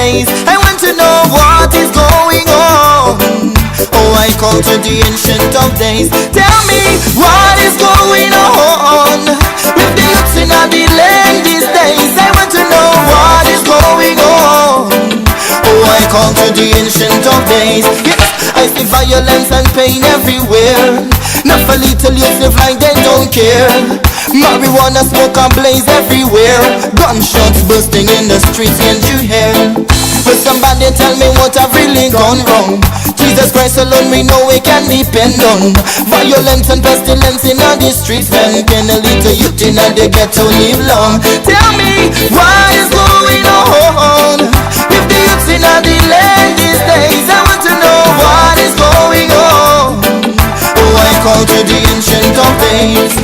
days. I want to know what is going on. Oh, I call to the ancient of days. Tell me what is going on with the youths in the land these days. I want to know what is going on. Oh, I call to the ancient of days. Yes, I see violence and pain everywhere. Not for little youths live like they don't care. Marijuana smoke and blaze everywhere. Gunshots bursting in the streets, can't you hear? Will somebody tell me what I've really gone wrong? Jesus Christ alone we know we can depend on. Violence and pestilence in all the streets, man, can a little youth in the ghetto live long? Tell me what is going on with the youths in the land these days. I want to know what is going on. Oh, I call to the ancient of days.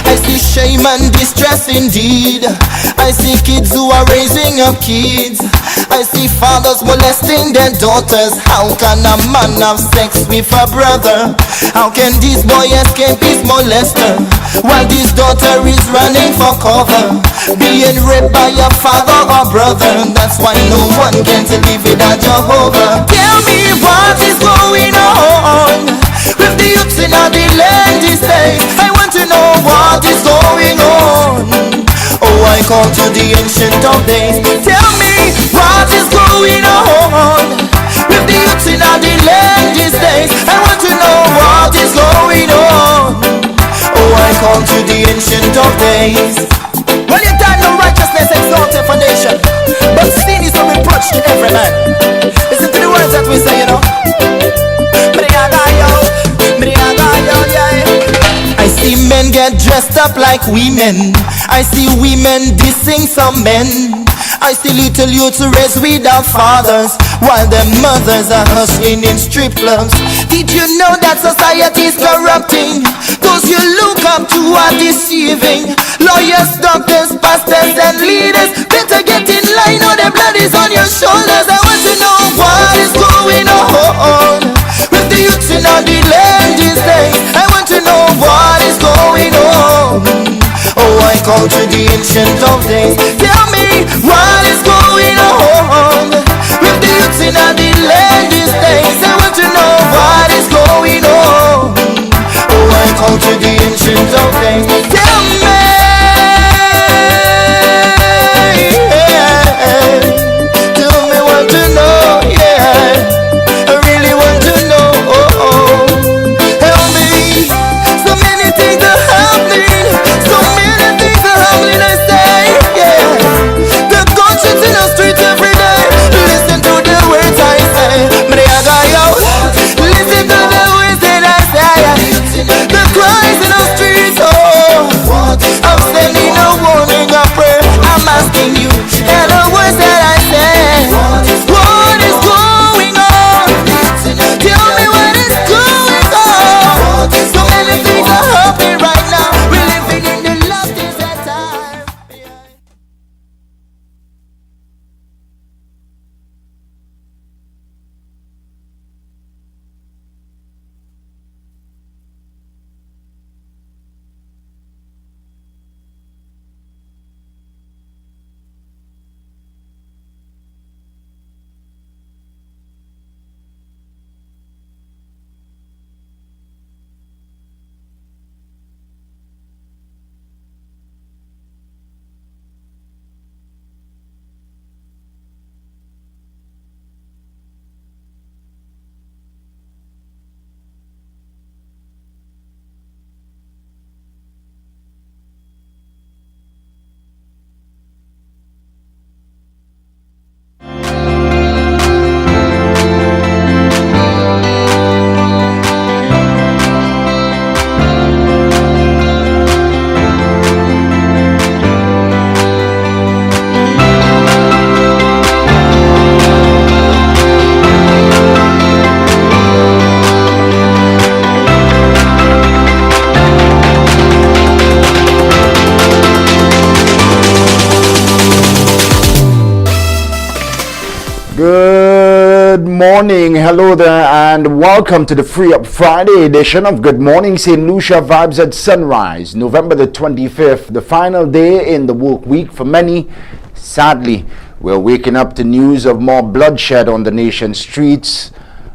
I see shame and distress indeed. I see kids who are raising up kids. I see fathers molesting their daughters. How can a man have sex with a brother? How can this boy escape his molester while this daughter is running for cover, being raped by a father or brother? That's why no one can live without Jehovah. Tell me what is going on with the youths in the land these days. I want to know what is going on. Oh, I call to the ancient of days. Tell me what is going on with the youths in the land these days. I want to know what is going on. Oh, I call to the ancient of days. Well, you don't know righteousness exalted for nation, but sin is a reproach to every man. Listen to the words that we say, you know. I see men get dressed up like women. I see women dissing some men. I see little youths raised without fathers while their mothers are hustling in strip clubs. Did you know that society is corrupting? Those you look up to are deceiving. Lawyers, doctors, pastors and leaders, better get in line or the blood is on your shoulders. I want to know what is going on with the youths in the land these days. I want to know what is going on. Oh, I call to the ancient of days. Tell me what is going on with the youths in the land these days. I want to know what is going on. Oh, I call to the ancient of days. Tell me, yeah. Tell me what to know, yeah. I really want to know. Help me. So many things are happening. So many things are happening, I say, yeah. The gunshots in the streets every day. Listen to the words I say. Listen to the words that I say. The cries in the streets, oh. I'm sending a warning, a prayer. I'm asking you, and the words that I say. What is going on? Tell me what is going on. So many things are happening right now. We're living in the last days of time. Good morning, hello there, and welcome to the Free Up Friday edition of Good Morning St. Lucia Vibes at Sunrise, November the 25th, the final day in the work week for many. Sadly, We're waking up to news of more bloodshed on the nation's streets.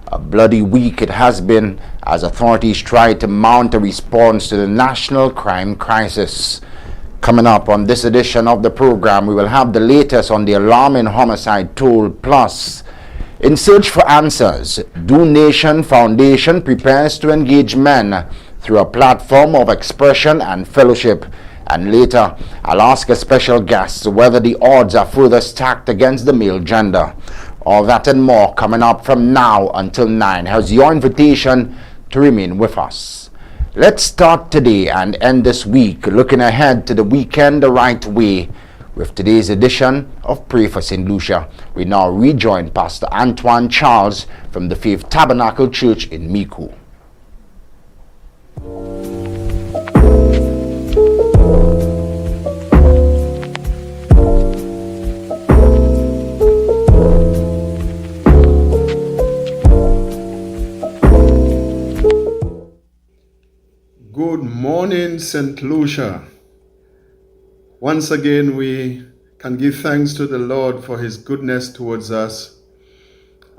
A bloody week it has been as authorities try to mount a response to the national crime crisis. Coming up on this edition of the program, we will have the latest on the alarming homicide toll. Plus, in search for answers, Do Nation Foundation prepares to engage men through a platform of expression and fellowship. And later, I'll ask a special guest whether the odds are further stacked against the male gender. All that and more coming up from now until 9. Here's your invitation to remain with us. Let's start today and end this week looking ahead to the weekend the right way with today's edition of Pray for St. Lucia. We now rejoin Pastor Antoine Charles from the Faith Tabernacle Church in Miku. Good morning, St. Lucia. Once again, we can give thanks to the Lord for His goodness towards us.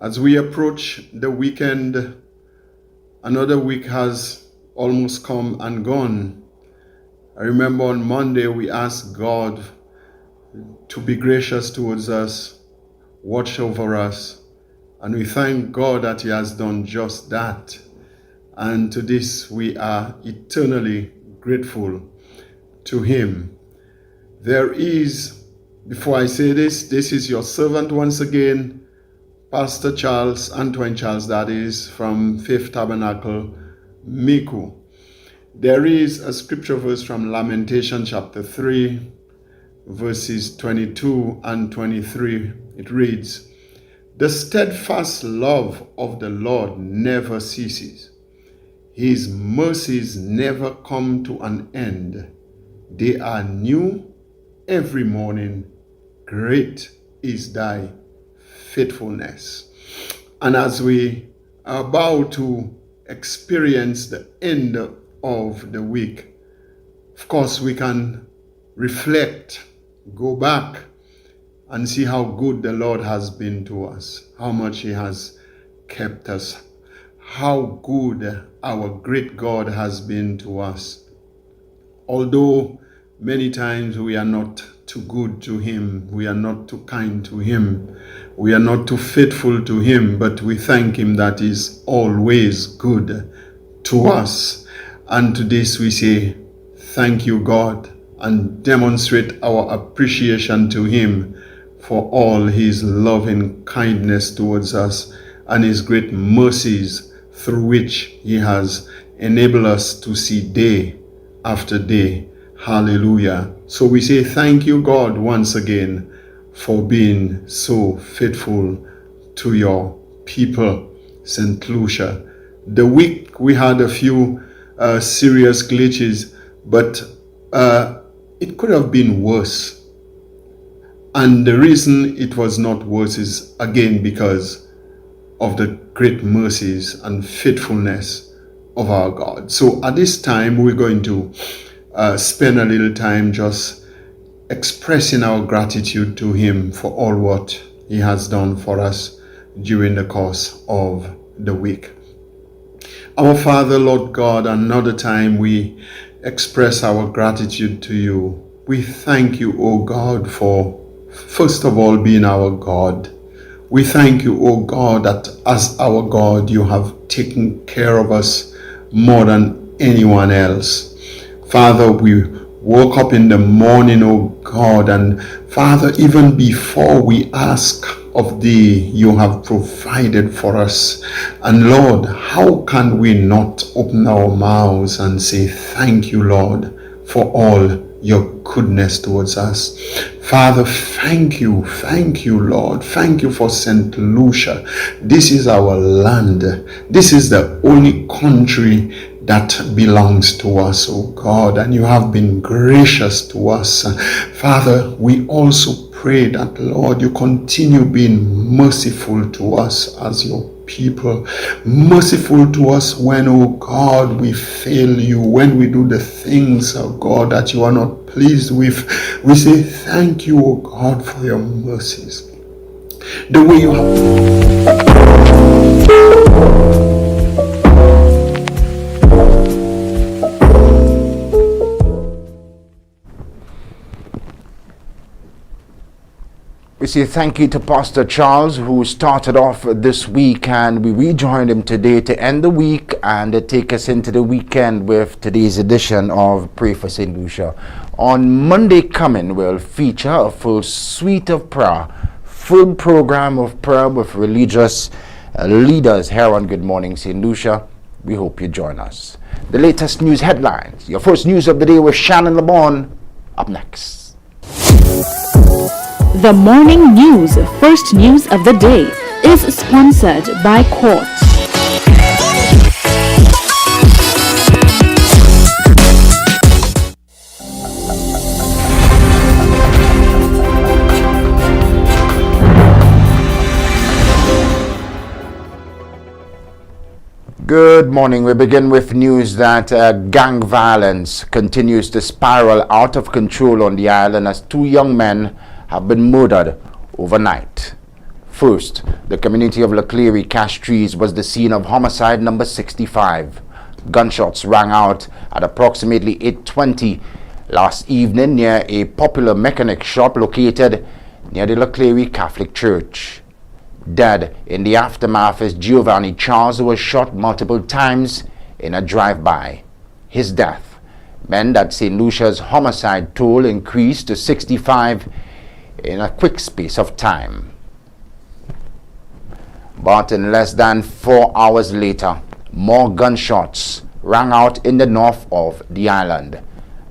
As we approach the weekend, another week has almost come and gone. I remember on Monday we asked God to be gracious towards us, watch over us, and we thank God that He has done just that. And to this we are eternally grateful to Him. There is, before I say this is your servant once again, Pastor Charles, Antoine Charles, that is, from Faith Tabernacle, Miku. There is a scripture verse from Lamentation chapter 3, verses 22 and 23. It reads, "The steadfast love of the Lord never ceases. His mercies never come to an end. They are new every morning. Great is thy faithfulness." And as we are about to experience the end of the week, of course, we can reflect, go back, and see how good the Lord has been to us, how much He has kept us, how good our great God has been to us. Although many times we are not too good to Him, we are not too kind to Him, we are not too faithful to Him, but we thank Him that He is always good to us. And to this we say, thank you, God, and demonstrate our appreciation to Him for all His loving kindness towards us and His great mercies through which He has enabled us to see day after day. Hallelujah. So we say thank you, God, once again for being so faithful to your people, St. Lucia. The week we had a few serious glitches, but it could have been worse. And the reason it was not worse is, again, because of the great mercies and faithfulness of our God. So at this time, we're going to spend a little time just expressing our gratitude to Him for all what He has done for us during the course of the week. Our Father, Lord God, another time we express our gratitude to You. We thank You, O God, for first of all being our God. We thank You, O God, that as our God, You have taken care of us more than anyone else. Father, we woke up in the morning, O God, and Father, even before we ask of Thee, You have provided for us. And Lord, how can we not open our mouths and say thank You, Lord, for all Your goodness towards us. Father, thank You, Lord. Thank You for St. Lucia. This is our land. This is the only country that belongs to us, oh God, and You have been gracious to us. Father, we also pray that, Lord, You continue being merciful to us as Your people, merciful to us when, oh God, we fail You, when we do the things, oh God, that You are not pleased with. We say thank You, oh God, for Your mercies. The way you We say thank you to Pastor Charles, who started off this week, and we rejoined him today to end the week and to take us into the weekend with today's edition of Pray for St. Lucia. On Monday coming, we'll feature a full suite of prayer, full program of prayer with religious leaders here on Good Morning St. Lucia. We hope you join us. The latest news headlines, your first news of the day with Shannon LeBon, up next. The morning news, first news of the day, is sponsored by Quartz. Good morning. We begin with news that gang violence continues to spiral out of control on the island as two young men have been murdered overnight. First, the community of Leclerc Castries was the scene of homicide number 65. Gunshots rang out at approximately 8:20 last evening near a popular mechanic shop located near the Leclerc Catholic Church. Dead in the aftermath is Giovanni Charles, who was shot multiple times in a drive-by. His death meant that St. Lucia's homicide toll increased to 65 in a quick space of time. But in less than 4 hours later, more gunshots rang out in the north of the island.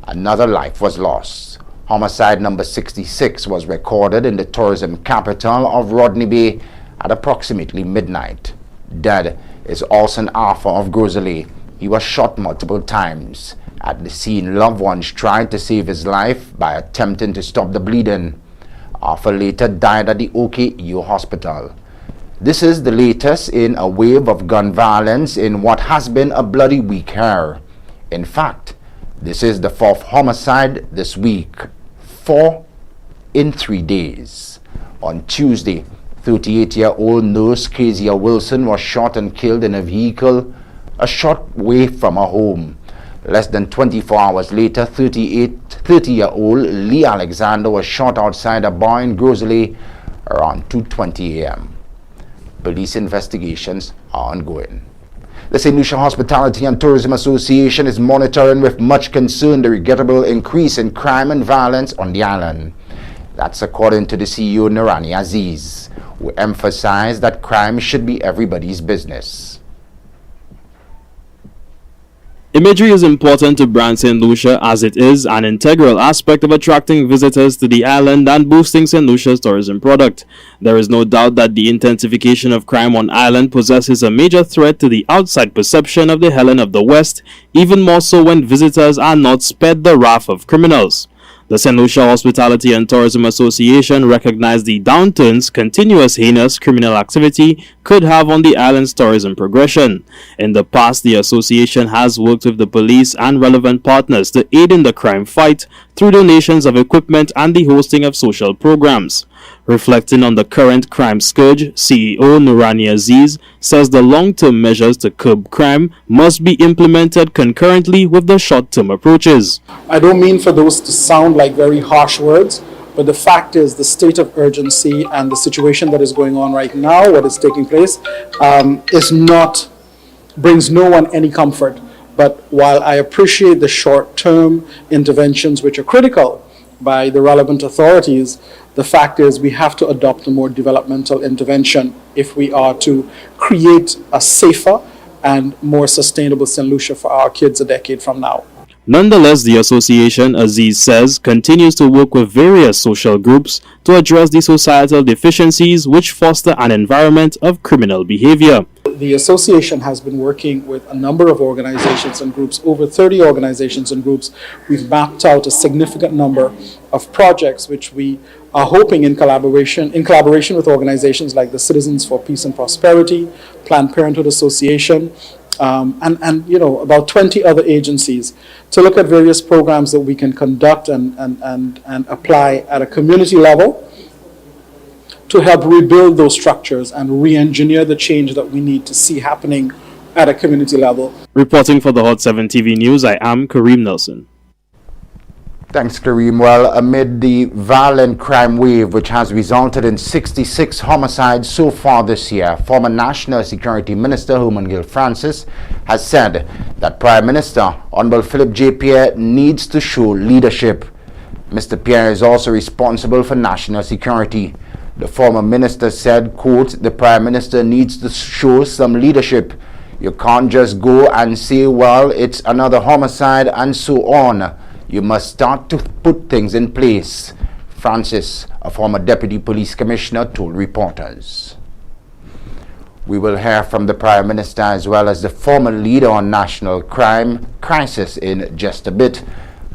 Another life was lost. Homicide number 66 was recorded in the tourism capital of Rodney Bay at approximately midnight. Dead is Orson Arthur of Grosley. He was shot multiple times. At the scene, loved ones tried to save his life by attempting to stop the bleeding. Arthur later died at the OKU hospital. This is the latest in a wave of gun violence in what has been a bloody week here. In fact, this is the fourth homicide this week. 4 in 3 days. On Tuesday, 38-year-old nurse Kezia Wilson was shot and killed in a vehicle a short way from her home. Less than 24 hours later, 30-year-old Lee Alexander was shot outside a bar in Grosley around 2:20 a.m. Police investigations are ongoing. The St. Lucia Hospitality and Tourism Association is monitoring with much concern the regrettable increase in crime and violence on the island. That's according to the CEO Nurani Aziz, who emphasized that crime should be everybody's business. Imagery is important to brand St. Lucia as it is an integral aspect of attracting visitors to the island and boosting St. Lucia's tourism product. There is no doubt that the intensification of crime on island possesses a major threat to the outside perception of the Helen of the West, even more so when visitors are not spared the wrath of criminals. The St. Lucia Hospitality and Tourism Association recognized the downturns continuous heinous criminal activity could have on the island's tourism progression. In the past, the association has worked with the police and relevant partners to aid in the crime fight through donations of equipment and the hosting of social programs. Reflecting on the current crime scourge, CEO Nurani Aziz says the long-term measures to curb crime must be implemented concurrently with the short-term approaches. I don't mean for those to sound like very harsh words, but the fact is the state of urgency and the situation that is going on right now, what is taking place, brings no one any comfort. But while I appreciate the short-term interventions which are critical by the relevant authorities, the fact is we have to adopt a more developmental intervention if we are to create a safer and more sustainable St. Lucia for our kids a decade from now. Nonetheless, the association, Aziz says, continues to work with various social groups to address the societal deficiencies which foster an environment of criminal behavior. The association has been working with a number of organizations and groups, over 30 organizations and groups. We've mapped out a significant number of projects which we are hoping in collaboration with organizations like the Citizens for Peace and Prosperity, Planned Parenthood Association, and about 20 other agencies to look at various programs that we can conduct and apply at a community level to help rebuild those structures and re-engineer the change that we need to see happening at a community level. Reporting for the Hot 7 TV News, I am Kareem Nelson. Thanks, Kareem. Well, amid the violent crime wave, which has resulted in 66 homicides so far this year, former National Security Minister Herman Francis has said that Prime Minister Honorable Philip J. Pierre needs to show leadership. Mr. Pierre is also responsible for national security. The former minister said, quote, "The Prime Minister needs to show some leadership. You can't just go and say, well, it's another homicide and so on. You must start to put things in place," Francis, a former deputy police commissioner, told reporters. We will hear from the Prime Minister as well as the former leader on national crime crisis in just a bit.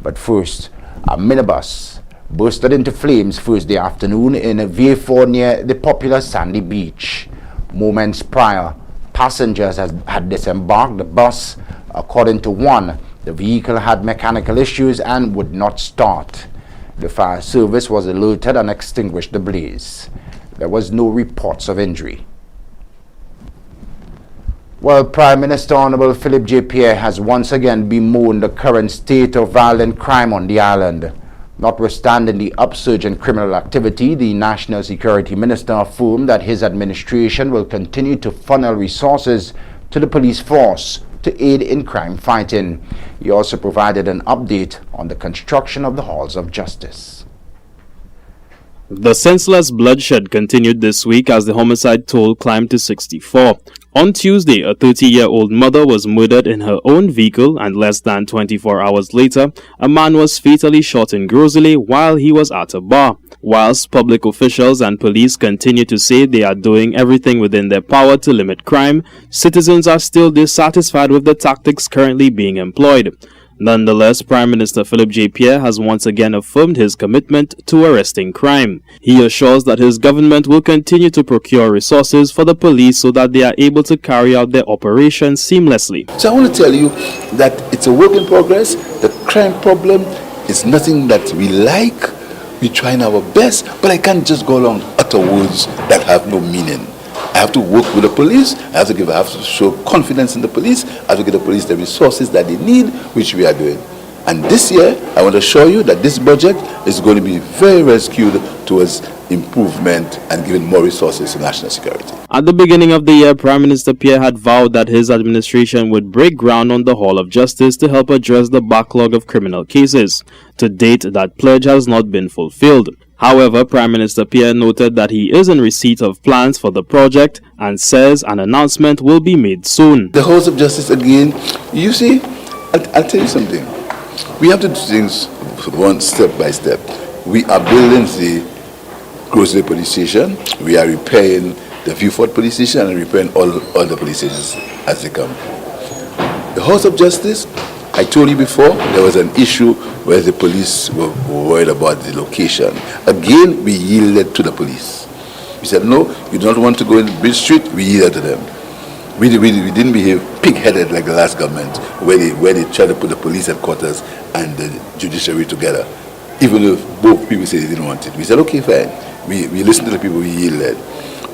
But first, a minibus bursted into flames Thursday afternoon in Vieux near the popular Sandy Beach. Moments prior, passengers had disembarked the bus. According to one, the vehicle had mechanical issues and would not start. The fire service was alerted and extinguished the blaze. There was no reports of injury. Well, Prime Minister Honorable Philip J. Pierre has once again bemoaned the current state of violent crime on the island. Notwithstanding the upsurge in criminal activity, the National Security Minister affirmed that his administration will continue to funnel resources to the police force to aid in crime fighting. He also provided an update on the construction of the halls of justice. The senseless bloodshed continued this week as the homicide toll climbed to 64. On Tuesday, a 30-year-old mother was murdered in her own vehicle, and less than 24 hours later, a man was fatally shot in Grosley while he was at a bar. Whilst public officials and police continue to say they are doing everything within their power to limit crime, citizens are still dissatisfied with the tactics currently being employed. Nonetheless, Prime Minister Philip J. Pierre has once again affirmed his commitment to arresting crime. He assures that his government will continue to procure resources for the police so that they are able to carry out their operations seamlessly. So I want to tell you that it's a work in progress. The crime problem is nothing that we like. We're trying our best, but I can't just go along utter words that have no meaning. I have to work with the police. I have to show confidence in the police. I have to give the police the resources that they need, which we are doing. And this year, I want to assure you that this budget is going to be very, very skewed towards improvement and giving more resources to national security. At the beginning of the year, Prime Minister Pierre had vowed that his administration would break ground on the Hall of Justice to help address the backlog of criminal cases. To date, that pledge has not been fulfilled. However, Prime Minister Pierre noted that he is in receipt of plans for the project and says an announcement will be made soon. The House of Justice again, you see, I'll tell you something. We have to do things one step by step. We are building the Grosley Police Station. We are repairing the Vieux Police Station and repairing all the police stations as they come. The House of Justice, I told you before, there was an issue where the police were worried about the location. Again, we yielded to the police. We said, no, you don't want to go in Bridge Street, we yielded to them. We didn't behave pig-headed like the last government, where they tried to put the police headquarters and the judiciary together. Even if both people said they didn't want it. We said, okay, fine. We listened to the people, we yielded.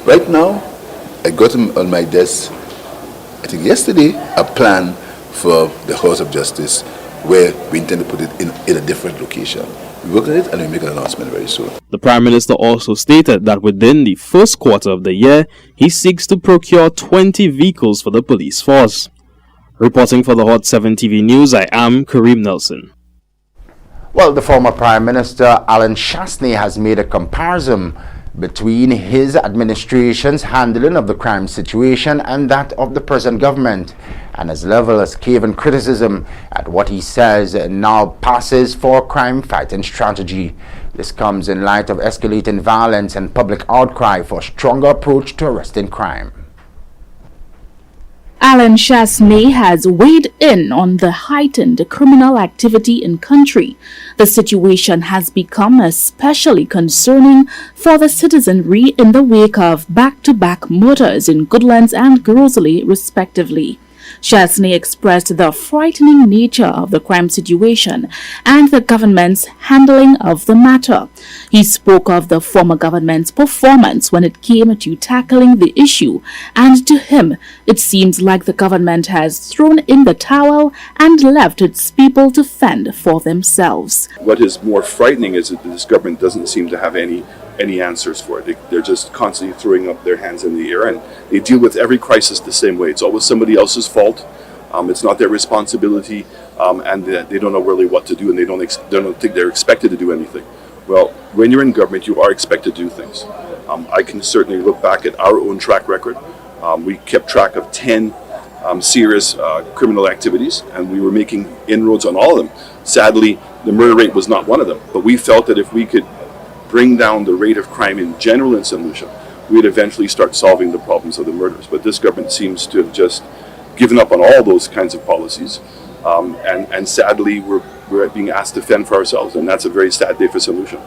Right now, I got on my desk, I think yesterday, a plan for the House of Justice where we intend to put it in a different location. We work on it and we make an announcement very soon. The Prime Minister also stated that within the first quarter of the year, he seeks to procure 20 vehicles for the police force. Reporting for the Hot 7 TV News, I am Kareem Nelson. Well, the former Prime Minister Alan Shastney has made a comparison between his administration's handling of the crime situation and that of the present government, and has leveled a scathing criticism at what he says now passes for crime fighting strategy. This comes in light of escalating violence and public outcry for a stronger approach to arresting crime. Alan Shastney has weighed in on the heightened criminal activity in country. The situation has become especially concerning for the citizenry in the wake of back-to-back murders in Goodlands and Grosley, respectively. Chesney expressed the frightening nature of the crime situation and the government's handling of the matter. He spoke of the former government's performance when it came to tackling the issue, and to him, it seems like the government has thrown in the towel and left its people to fend for themselves. What is more frightening is that this government doesn't seem to have any answers for it. They're just constantly throwing up their hands in the air, and they deal with every crisis the same way. It's always somebody else's fault. It's not their responsibility, and they don't know really what to do, and they don't think they're expected to do anything. Well, when you're in government, you are expected to do things. I can certainly look back at our own track record. We kept track of 10 serious criminal activities, and we were making inroads on all of them. Sadly, the murder rate was not one of them, but we felt that if we could bring down the rate of crime in general in St. Lucia, we'd eventually start solving the problems of the murders. But this government seems to have just given up on all those kinds of policies, and sadly, we're being asked to fend for ourselves, and that's a very sad day for St. Lucia.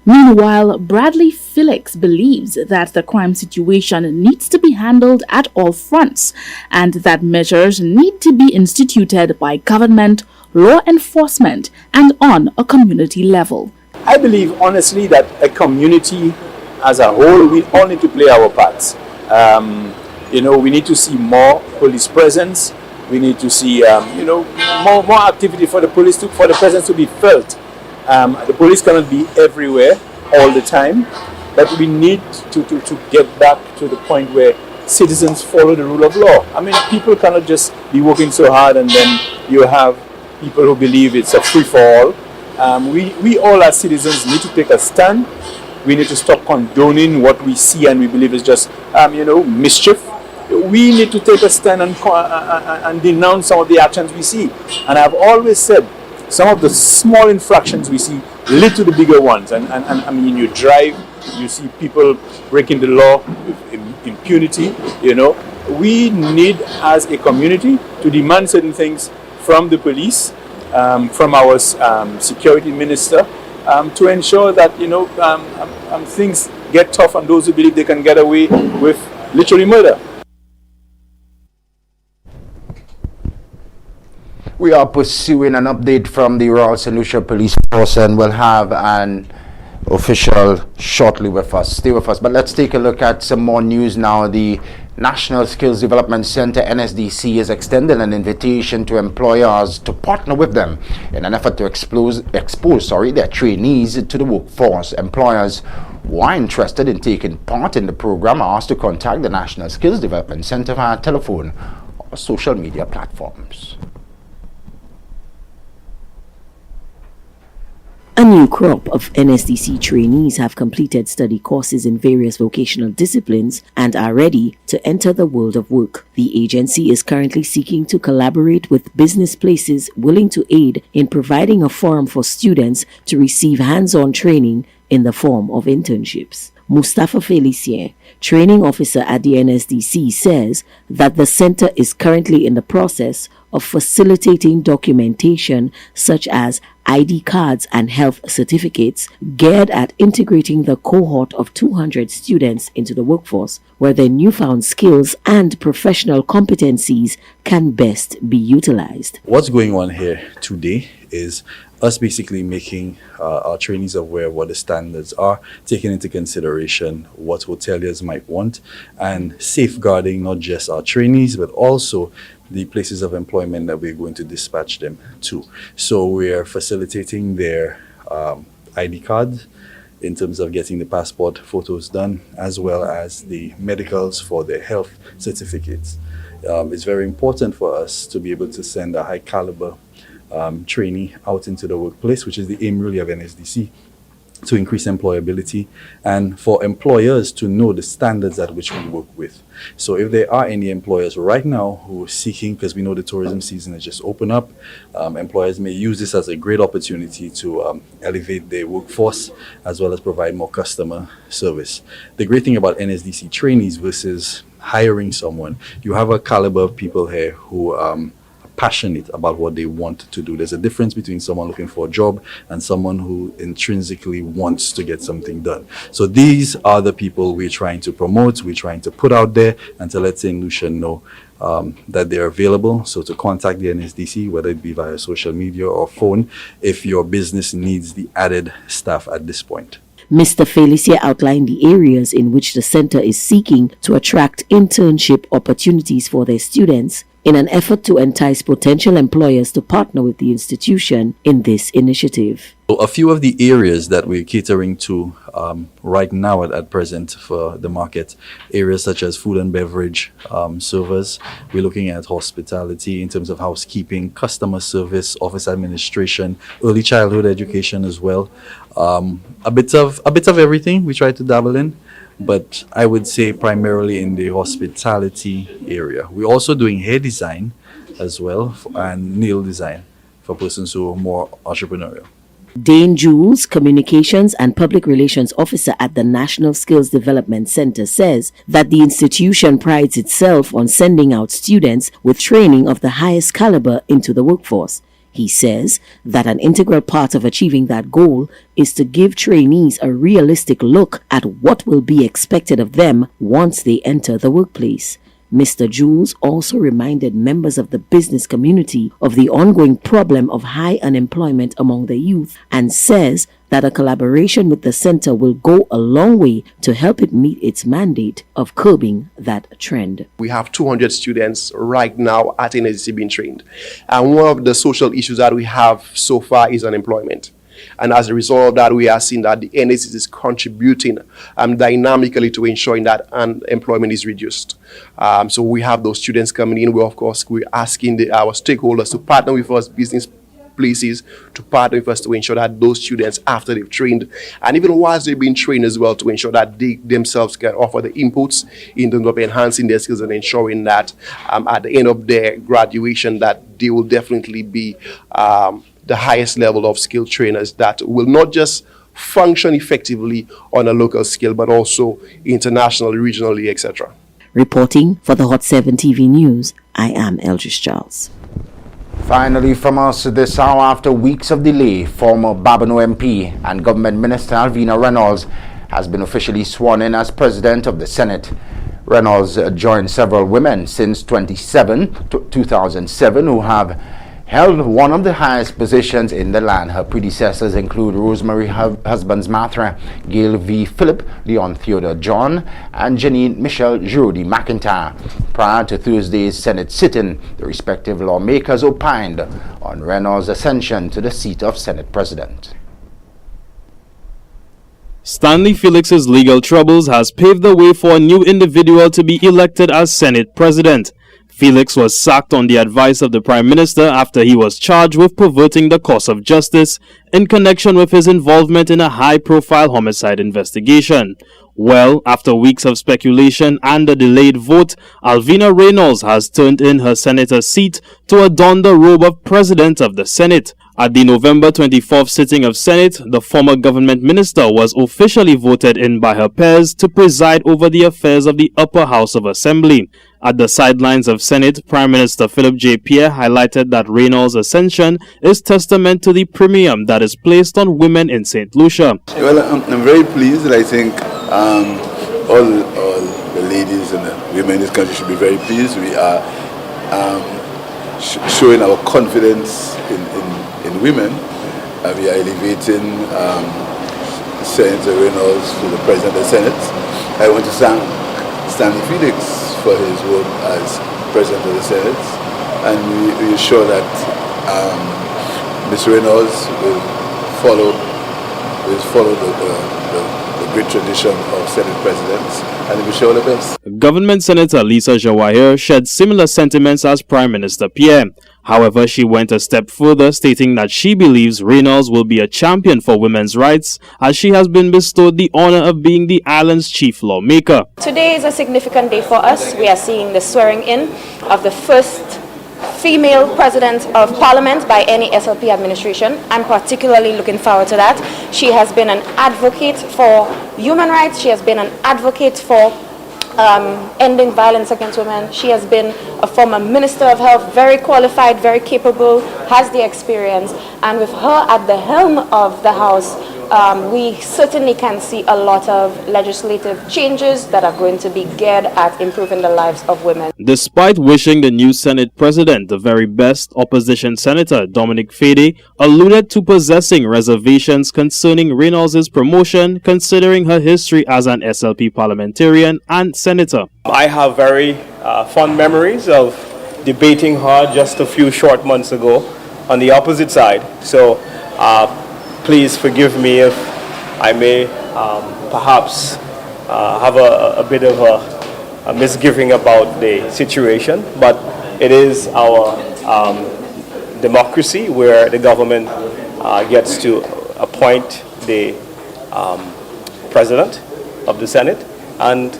Meanwhile, Bradley Felix believes that the crime situation needs to be handled at all fronts and that measures need to be instituted by government, law enforcement, and on a community level. I believe honestly that a community as a whole, we all need to play our parts. We need to see more police presence. We need to see more activity for the police for the presence to be felt. The police cannot be everywhere all the time, but we need to get back to the point where citizens follow the rule of law. I mean, people cannot just be working so hard and then you have people who believe it's a free-for-all. We all as citizens need to take a stand. We need to stop condoning what we see and we believe is just, mischief. We need to take a stand and denounce some of the actions we see. And I've always said, some of the small infractions we see lead to the bigger ones. And I mean, you drive, you see people breaking the law with impunity, We need, as a community, to demand certain things from the police, from our security minister, to ensure that, things get tough on those who believe they can get away with literally murder. We are pursuing an update from the Royal St. Lucia Police Force, and we'll have an official shortly with us. Stay with us, but let's take a look at some more news now. The National Skills Development Center, NSDC, is extending an invitation to employers to partner with them in an effort to expose their trainees to the workforce. Employers who are interested in taking part in the program are asked to contact the National Skills Development Center via telephone or social media platforms. A new crop of NSDC trainees have completed study courses in various vocational disciplines and are ready to enter the world of work. The agency is currently seeking to collaborate with business places willing to aid in providing a forum for students to receive hands-on training in the form of internships. Mustafa Felicien, training officer at the NSDC, says that the center is currently in the process of facilitating documentation such as ID cards and health certificates geared at integrating the cohort of 200 students into the workforce, where their newfound skills and professional competencies can best be utilized. What's going on here today is us basically making our trainees aware of what the standards are, taking into consideration what hoteliers might want, and safeguarding not just our trainees but also the places of employment that we're going to dispatch them to. So we are facilitating their ID cards in terms of getting the passport photos done, as well as the medicals for their health certificates. It's very important for us to be able to send a high caliber trainee out into the workplace, which is the aim really of NSDC, to increase employability and for employers to know the standards at which we work with. So if there are any employers right now who are seeking, because we know the tourism season has just opened up, employers may use this as a great opportunity to elevate their workforce as well as provide more customer service. The great thing about NSDC trainees versus hiring someone, you have a caliber of people here who passionate about what they want to do. There's a difference between someone looking for a job and someone who intrinsically wants to get something done. So these are the people we're trying to promote, we're trying to put out there, and to let St. Lucia know that they're available. So to contact the NSDC, whether it be via social media or phone, if your business needs the added staff at this point. Mr. Felicia outlined the areas in which the center is seeking to attract internship opportunities for their students in an effort to entice potential employers to partner with the institution in this initiative. So a few of the areas that we're catering to right now at present for the market, areas such as food and beverage servers. We're looking at hospitality in terms of housekeeping, customer service, office administration, early childhood education as well. A bit of everything we try to dabble in, but I would say primarily in the hospitality area. We're also doing hair design as well and nail design for persons who are more entrepreneurial. Dane Jules, Communications and Public Relations Officer at the National Skills Development Center, says that the institution prides itself on sending out students with training of the highest caliber into the workforce. He says that an integral part of achieving that goal is to give trainees a realistic look at what will be expected of them once they enter the workplace. Mr. Jules also reminded members of the business community of the ongoing problem of high unemployment among the youth and says that a collaboration with the center will go a long way to help it meet its mandate of curbing that trend. We have 200 students right now at NSDC being trained. And one of the social issues that we have so far is unemployment. And as a result of that, we are seeing that the NSDC is contributing dynamically to ensuring that unemployment is reduced. So we have those students coming in. We're asking our stakeholders to partner with us, business places to partner with us to ensure that those students, after they've trained, and even whilst they've been trained as well, to ensure that they themselves can offer the inputs in terms of enhancing their skills and ensuring that at the end of their graduation that they will definitely be the highest level of skilled trainers that will not just function effectively on a local scale, but also internationally, regionally, etc. Reporting for the Hot 7 TV News, I am Eldridge Charles. Finally from us this hour, after weeks of delay, former Babonneau MP and Government Minister Alvina Reynolds has been officially sworn in as President of the Senate. Reynolds joined several women since 2007 who have held one of the highest positions in the land. Her predecessors include Rosemary Husbands Matra, Gail V. Phillip, Leon Theodore John, and Janine Michelle Jody McIntyre. Prior to Thursday's Senate sitting, the respective lawmakers opined on Reynolds' ascension to the seat of Senate President. Stanley Felix's legal troubles has paved the way for a new individual to be elected as Senate President. Felix was sacked on the advice of the Prime Minister after he was charged with perverting the course of justice in connection with his involvement in a high-profile homicide investigation. Well, after weeks of speculation and a delayed vote, Alvina Reynolds has turned in her senator seat to adorn the robe of President of the Senate. At the November 24th sitting of Senate, the former government minister was officially voted in by her peers to preside over the affairs of the upper house of assembly. At the sidelines of Senate, Prime Minister Philip J. Pierre highlighted that Reynolds' ascension is testament to the premium that is placed on women in St. Lucia. Well, I'm very pleased. I think all the ladies and the women in this country should be very pleased. We are showing our confidence in women. We are elevating Senator Reynolds to the President of the Senate. I want to thank Stanley Felix for his work as President of the Senate, and we are sure that Ms. Reynolds will follow the great tradition of Senate presidents, and we wish her all the best. Government Senator Lisa Jawahir shared similar sentiments as Prime Minister Pierre. However, she went a step further, stating that she believes Reynolds will be a champion for women's rights, as she has been bestowed the honor of being the island's chief lawmaker. Today is a significant day for us. We are seeing the swearing in of the first female president of parliament by any SLP administration. I'm particularly looking forward to that. She has been an advocate for human rights. She has been an advocate for ending violence against women. She has been a former Minister of Health, very qualified, very capable, has the experience, and with her at the helm of the House, we certainly can see a lot of legislative changes that are going to be geared at improving the lives of women. Despite wishing the new Senate President the very best, opposition Senator Dominic Fede alluded to possessing reservations concerning Reynolds' promotion, considering her history as an SLP parliamentarian and senator. I have very fond memories of debating her just a few short months ago on the opposite side. So please forgive me if I may perhaps have a bit of a misgiving about the situation, but it is our democracy where the government gets to appoint the president of the Senate, and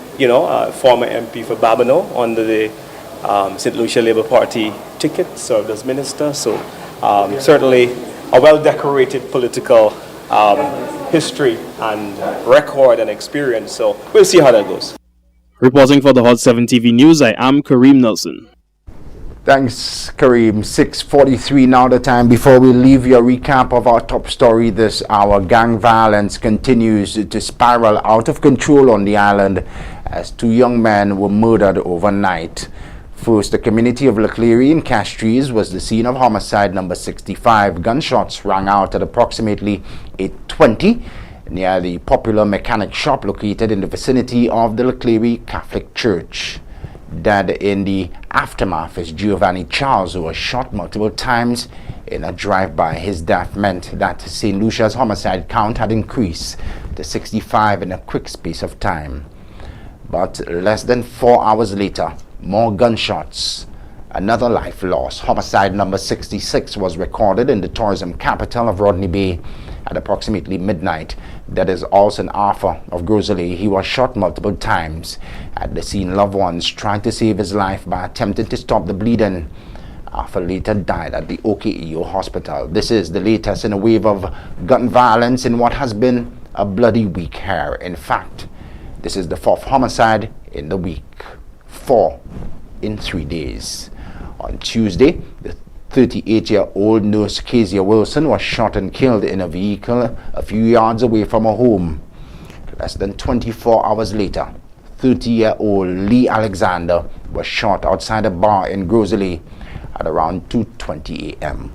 former MP for Babino under the St. Lucia Labour Party ticket, served as minister, so certainly a well-decorated political history and record and experience, so we'll see how that goes. Reporting for the Hot 7 TV News, I am Kareem Nelson. Thanks, Kareem. 6:43 now the time. Before we leave you, a recap of our top story this hour. Gang violence continues to spiral out of control on the island as 2 young men were murdered overnight. First, the community of Leclerc in Castries was the scene of homicide number 65. Gunshots rang out at approximately 8:20 near the popular mechanic shop located in the vicinity of the Leclerc Catholic Church. Dead in the aftermath is Giovanni Charles, who was shot multiple times in a drive-by. His death meant that St. Lucia's homicide count had increased to 65 in a quick space of time. But less than 4 hours later, more gunshots. Another life lost. Homicide number 66 was recorded in the tourism capital of Rodney Bay at approximately midnight. That is Alson Arthur of Grosley. He was shot multiple times. At the scene, loved ones tried to save his life by attempting to stop the bleeding. Arthur later died at the OKEO hospital. This is the latest in a wave of gun violence in what has been a bloody week here. In fact, this is the 4th homicide in the week. 4 in 3 days. On Tuesday, the 38-year-old nurse Kezia Wilson was shot and killed in a vehicle a few yards away from her home. Less than 24 hours later, 30-year-old Lee Alexander was shot outside a bar in Grosley at around 2:20 a.m.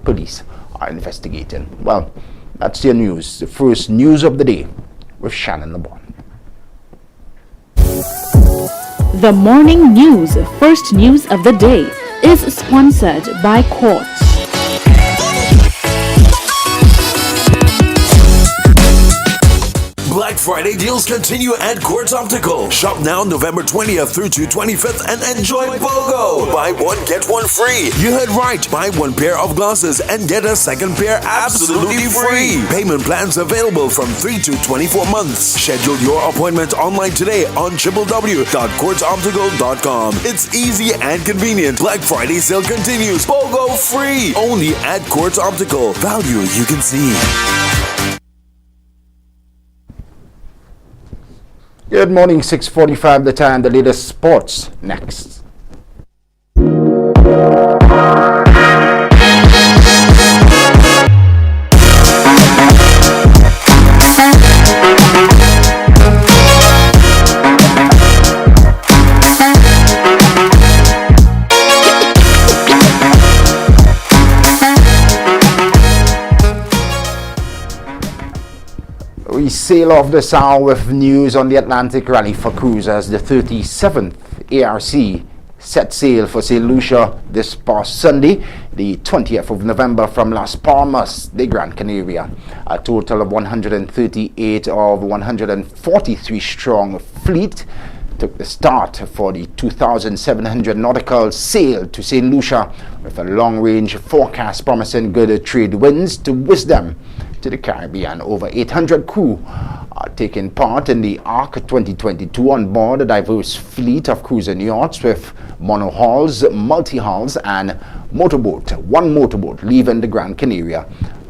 Police are investigating. Well, that's your news. The first news of the day with Shannon LeBon. The morning news, first news of the day, is sponsored by Quartz. Black Friday deals continue at Quartz Optical. Shop now November 20th through to 25th and enjoy BOGO. Buy one, get one free. You heard right. Buy one pair of glasses and get a second pair absolutely free. Payment plans available from 3 to 24 months. Schedule your appointment online today on www.quartzoptical.com. It's easy and convenient. Black Friday sale continues. BOGO free. Only at Quartz Optical. Value you can see. Good morning, 6:45 the time. The latest sports next. We sail off this hour with news on the Atlantic Rally for Cruisers. The 37th ARC set sail for St. Lucia this past Sunday, the 20th of November, from Las Palmas de Gran Canaria. A total of 138 of 143 strong fleet took the start for the 2,700 nautical sail to St. Lucia, with a long-range forecast promising good trade winds to wisdom to the Caribbean. Over 800 crew are taking part in the ARC 2022 on board a diverse fleet of cruising yachts with monohulls, multi-hulls and motorboat. One motorboat leaving the Gran Canaria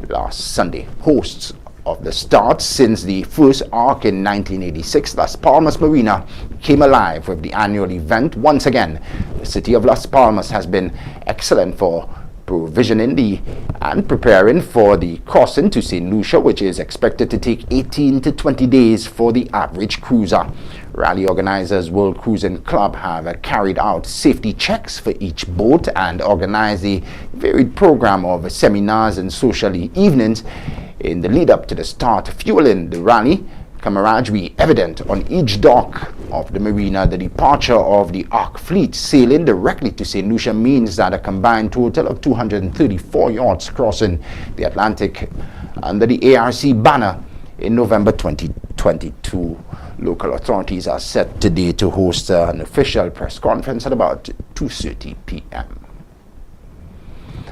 last Sunday. Hosts of the start since the first arc in 1986, Las Palmas Marina came alive with the annual event once again. The city of Las Palmas has been excellent for provisioning and preparing for the crossing to St. Lucia, which is expected to take 18 to 20 days for the average cruiser. Rally organizers World Cruising Club have carried out safety checks for each boat and organized a varied program of seminars and social evenings in the lead up to the start, fueling the rally. Camaraderie evident on each dock of the marina. The departure of the ARC fleet sailing directly to St. Lucia means that a combined total of 234 yachts crossing the Atlantic under the ARC banner in November 2022. Local authorities are set today to host an official press conference at about 2:30 p.m.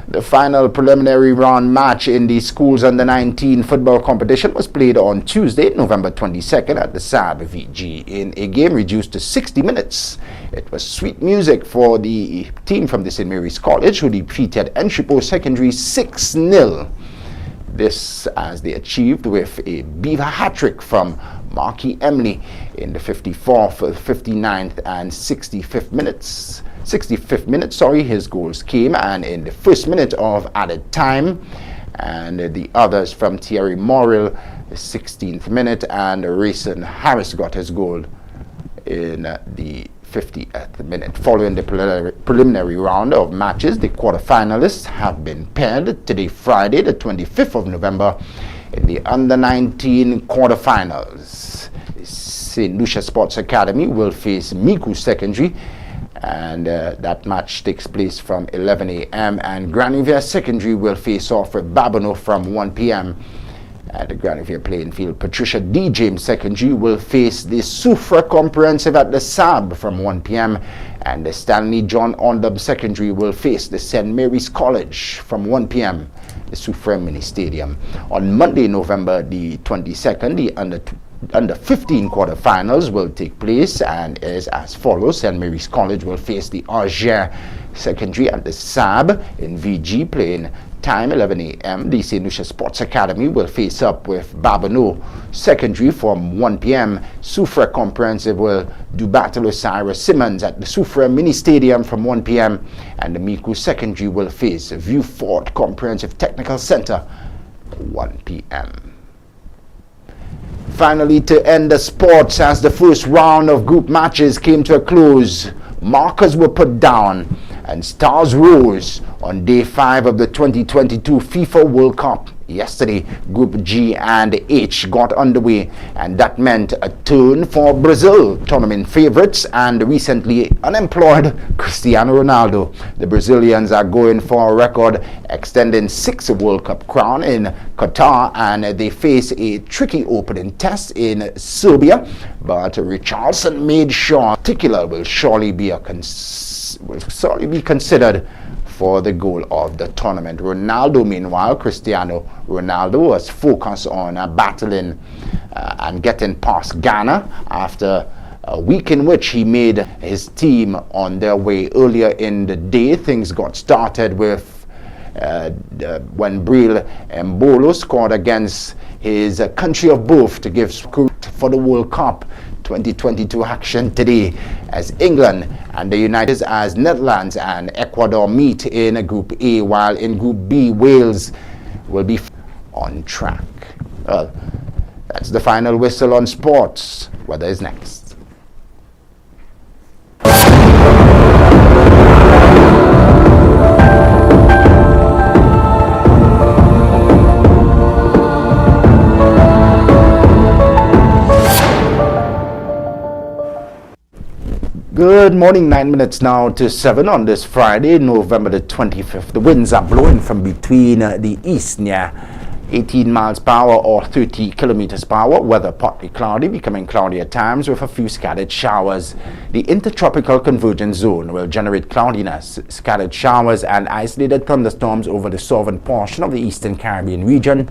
The final preliminary round match in the schools under-19 football competition was played on Tuesday, November 22nd at the SAB VG in a game reduced to 60 minutes. It was sweet music for the team from the St. Mary's College, who defeated Entripo Secondary 6-0. This as they achieved with a beaver hat-trick from Marquis Emily in the 54th, 59th and 65th minutes. His goals came and in the first minute of added time, and the others from Thierry Morrill, the 16th minute, and Rayson Harris got his goal in the 50th minute. Following the preliminary round of matches, the quarterfinalists have been paired today, Friday, the 25th of November, in the under-19 quarterfinals. St. Lucia Sports Academy will face Miku Secondary, and that match takes place from 11 a.m. and Granivier Secondary will face off with Babonneau from 1 p.m. at the Granivier playing field. Patricia D. James Secondary will face the Soufrière Comprehensive at the SAB from 1 p.m. and the Stanley John Ondub Secondary will face the St. Mary's College from 1 p.m. the Soufrière Mini Stadium. On Monday, November the 22nd, the under 15 quarterfinals will take place and is as follows. St. Mary's College will face the Argère Secondary at the SAB in VG, playing time 11 a.m. The St. Lucia Sports Academy will face up with Babonneau Secondary from 1 p.m. Soufrière Comprehensive will do battle with Cyrus Simmons at the Soufrière Mini Stadium from 1 p.m. and the Miku Secondary will face Vieux Fort Comprehensive Technical Center 1 p.m. Finally, to end the sports, as the first round of group matches came to a close, markers were put down and stars rose on day 5 of the 2022 FIFA World Cup. Yesterday, Group G and H got underway, and that meant a turn for Brazil, tournament favorites and recently unemployed Cristiano Ronaldo. The Brazilians are going for a record extending 6th World Cup crown in Qatar, and they face a tricky opening test in Serbia, but Richarlison made sure particular will surely be considered for the goal of the tournament. Ronaldo, meanwhile, Cristiano Ronaldo was focused on battling and getting past Ghana after a week in which he made his team on their way earlier in the day. Things got started with when Bril Mbolo scored against his country of birth to give scoot for the World Cup 2022 action today, as England and the United States, as Netherlands and Ecuador meet in Group A, while in Group B, Wales will be on track. Well, that's the final whistle on sports. Weather is next. Good morning, 9 minutes now to 7 on this Friday, November the 25th. The winds are blowing from between the east near 18 miles per hour or 30 kilometers per hour. Weather partly cloudy, becoming cloudy at times with a few scattered showers. The intertropical convergence zone will generate cloudiness, scattered showers and isolated thunderstorms over the southern portion of the eastern Caribbean region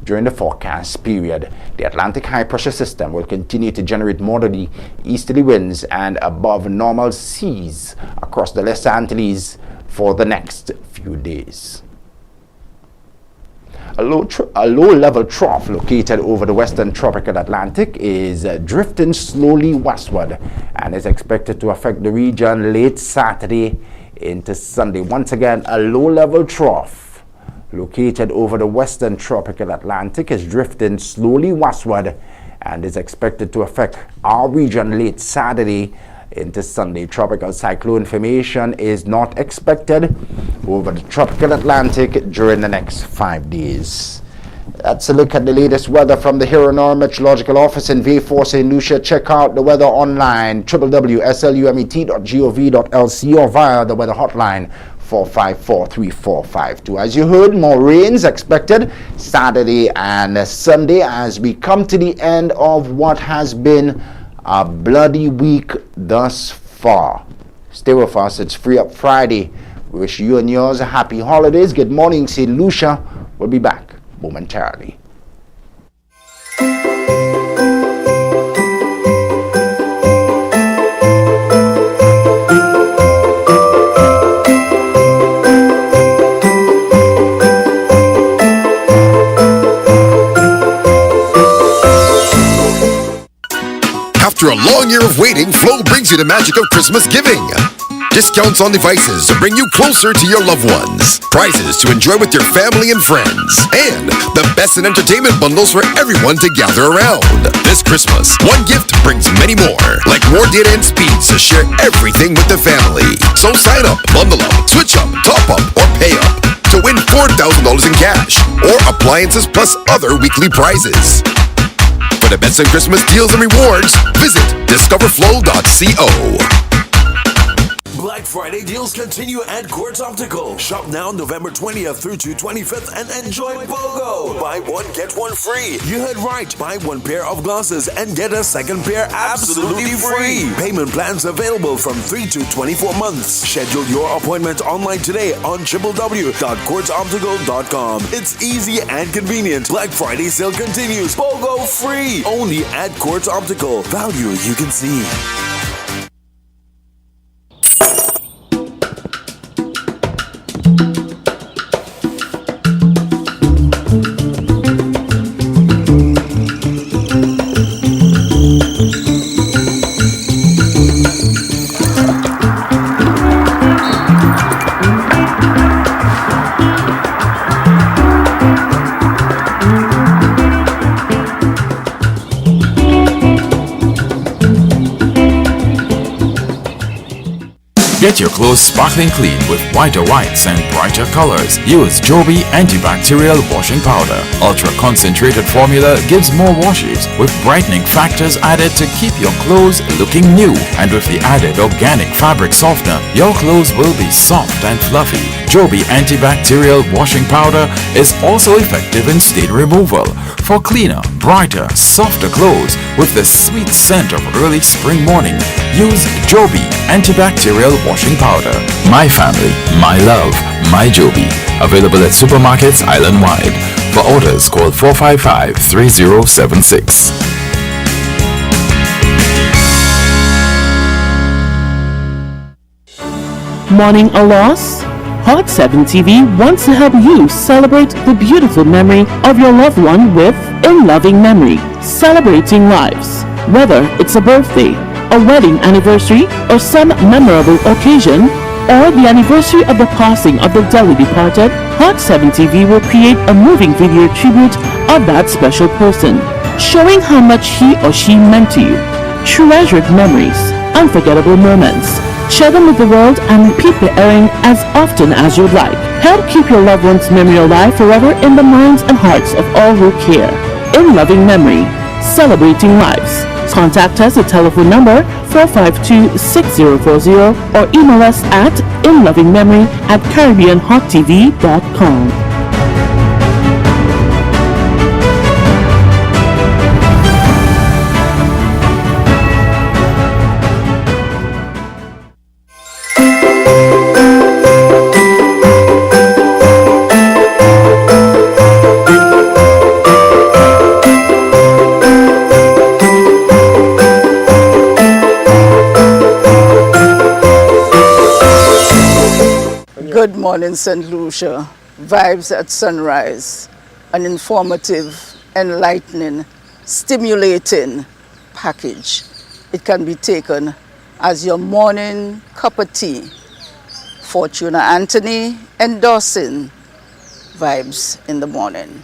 during the forecast period. The Atlantic high pressure system will continue to generate moderately easterly winds and above normal seas across the Lesser Antilles for the next few days. A low-level trough located over the western tropical Atlantic is drifting slowly westward and is expected to affect the region late Saturday into Sunday. Once again, a low-level trough located over the western tropical Atlantic is drifting slowly westward and is expected to affect our region late Saturday into Sunday. Tropical cyclone formation is not expected over the tropical Atlantic during the next 5 days. That's a look at the latest weather from the Hero Meteorological Office in V4 St. Lucia. Check out the weather online, www.slumet.gov.lc, or via the weather hotline 454-3452. As you heard, more rains expected Saturday and Sunday as we come to the end of what has been a bloody week thus far. Stay with us. It's Free Up Friday. We wish you and yours a happy holidays. Good morning, St. Lucia. We'll be back momentarily. After a long year of waiting, Flow brings you the magic of Christmas giving. Discounts on devices to bring you closer to your loved ones. Prizes to enjoy with your family and friends. And the best in entertainment bundles for everyone to gather around. This Christmas, one gift brings many more. Like more data and speeds to share everything with the family. So sign up, bundle up, switch up, top up, or pay up to win $4,000 in cash or appliances plus other weekly prizes. For the best in Christmas deals and rewards, visit discoverflow.co. Black Friday deals continue at Quartz Optical. Shop now November 20th through to 25th and enjoy BOGO. Buy one, get one free. You heard right. Buy one pair of glasses and get a second pair absolutely free. Payment plans available from 3 to 24 months. Schedule your appointment online today on www.quartzoptical.com. It's easy and convenient. Black Friday sale continues. BOGO free. Only at Quartz Optical. Value you can see. Get your clothes sparkling clean with whiter whites and brighter colors. Use Joby antibacterial washing powder. Ultra concentrated formula gives more washes with brightening factors added to keep your clothes looking new. And with the added organic fabric softener, your clothes will be soft and fluffy. Joby antibacterial washing powder is also effective in stain removal for cleaner, brighter, softer clothes with the sweet scent of early spring morning. Use Joby antibacterial washing powder. My family, my love, my Joby. Available at supermarkets island-wide. For orders, call 455-3076. Mourning a loss? Hot 7 TV wants to help you celebrate the beautiful memory of your loved one with In Loving Memory, celebrating lives. Whether it's a birthday, a wedding anniversary, or some memorable occasion, or the anniversary of the passing of the dearly departed, Hot 7 TV will create a moving video tribute of that special person, showing how much he or she meant to you. Treasured memories, unforgettable moments. Share them with the world and repeat the airing as often as you'd like. Help keep your loved one's memory alive forever in the minds and hearts of all who care. In Loving Memory, celebrating lives. Contact us at telephone number 452-6040 or email us at inlovingmemory@caribbeanhottv.com. Good morning, St. Lucia. Vibes at sunrise. an informative, enlightening, stimulating package. It can be taken as your morning cup of tea. Fortuna Anthony endorsing Vibes in the Morning.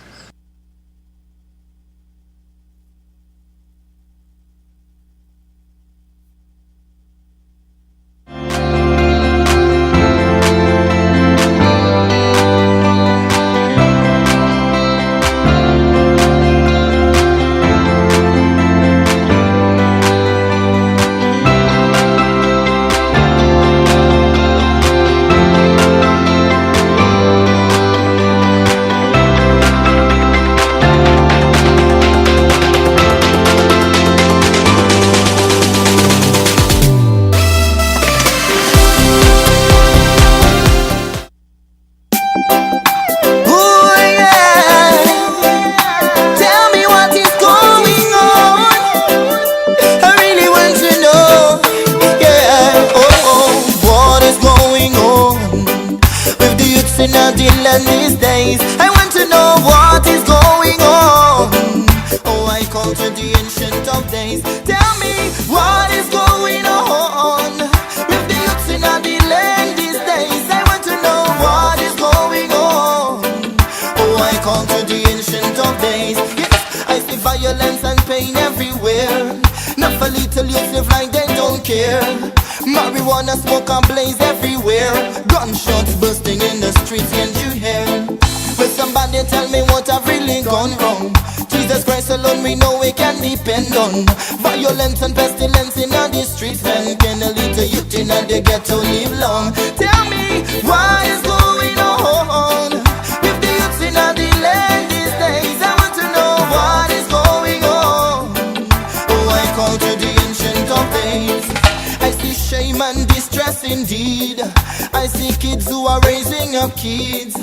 These days, I want to know what is going on. Oh, I call to the ancient of days. Tell me what is going on with the youths in the land these days. I want to know what is going on. Oh, I call to the ancient of days. Yes, I see violence and pain everywhere. Not for little youths live like they don't care. Marijuana smoke and blaze everywhere. Gunshots bursting in the streets, can't you hear? Will somebody tell me what I've really gone wrong? Jesus Christ alone we know we can depend on. Violence and pestilence in the streets, and can a little youth in the ghetto live long? Tell me what is going on with the youths in the land these days. I want to know what is going on. Oh, I call to the ancient of days. I see shame and distress indeed. I see kids who are raising up kids.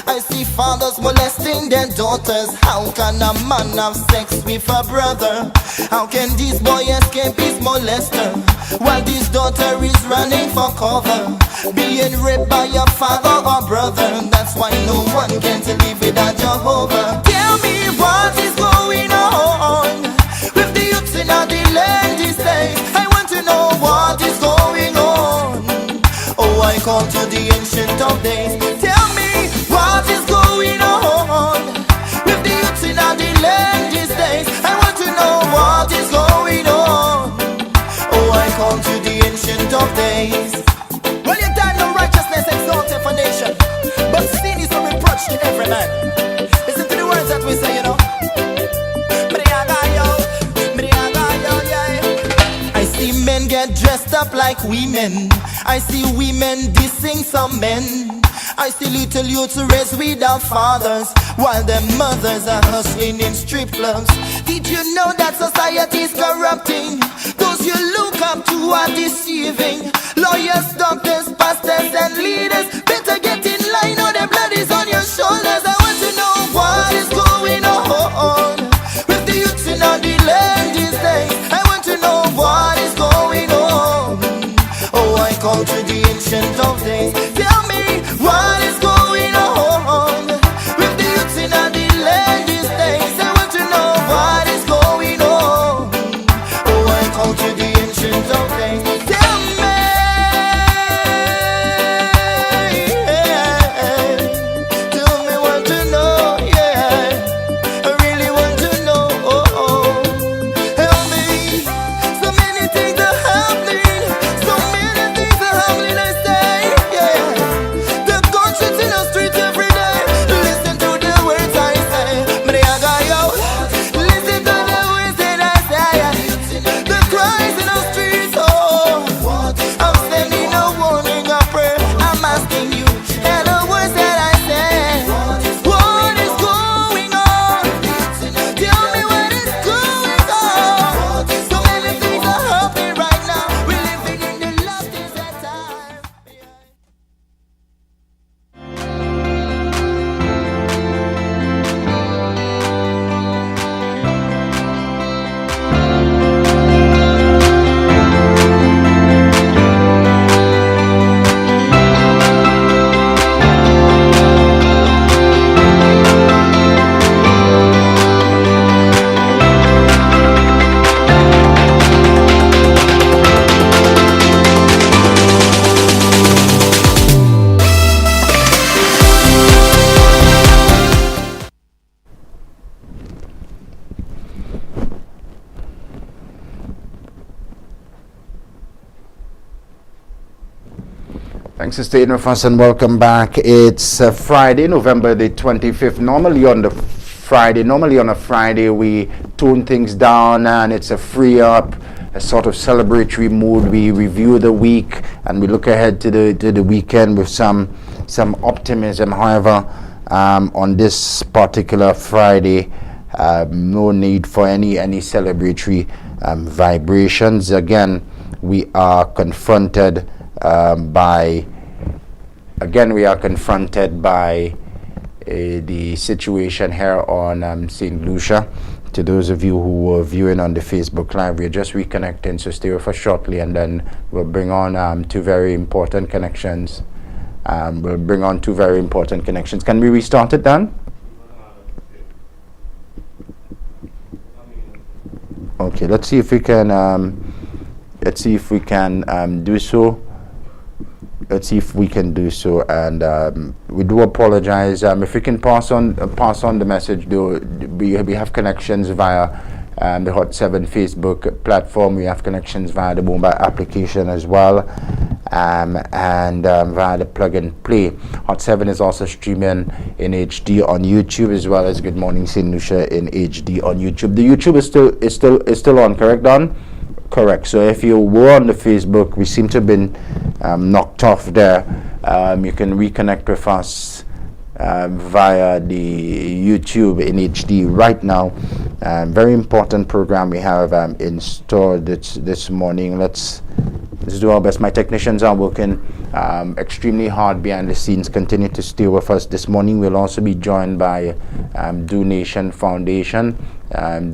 I see fathers molesting their daughters. How can a man have sex with a brother? How can this boy escape his molester while this daughter is running for cover, being raped by a father or brother? That's why no one can live without Jehovah. Tell me what is going on with the youths in the land these days. I want to know what is going on. Oh, I call to the ancient of days. Tell me what is going on with the youths in the land these days. I want to know what is going on. Oh, I call to the ancient of days. Well, you done no righteousness exalted for nation, but sin is a reproach to every man. Listen to the words that we say, you know. I see men get dressed up like women. I see women dissing some men. I see little youths raised without fathers, while their mothers are hustling in strip clubs. Did you know that society is corrupting? Those you look up to are deceiving. Lawyers, doctors, pastors and leaders, better get in line or their blood is on your shoulders. I want to know what is going on with the youths in the land these days. I want to know what is going on. Oh, I call to the ancient of days. Tell me what is going on with the youths in the land these days. I want to know what is going on. Oh, I call to the ancient of days. Tell me, yeah. Thanks for staying with us and welcome back. It's Friday, November the 25th. Normally on a Friday, we tone things down and it's a free up, a sort of celebratory mood. We review the week and we look ahead to the weekend with some optimism. However, on this particular Friday, no need for any celebratory vibrations. Again, we are confronted by the situation here on St. Lucia. To those of you who were viewing on the Facebook Live, we're just reconnecting, so stay with us shortly and then we'll bring on two very important connections. Can we restart it, Dan? Okay, let's see if we can do so. And we do apologize. If we can pass on the message, though, we have connections via the Hot 7 Facebook platform. We have connections via the mobile application as well, and via the plug and play. Hot 7 is also streaming in HD on YouTube, as well as Good Morning St. Lucia in HD on YouTube. The YouTube is still on, correct, Don? Correct. So if you were on the Facebook, we seem to have been knocked off there. You can reconnect with us via the YouTube in HD right now. Very important program we have in store this morning. Let's do our best. My technicians are working extremely hard behind the scenes. Continue to stay with us this morning. We'll also be joined by Do Nation Foundation.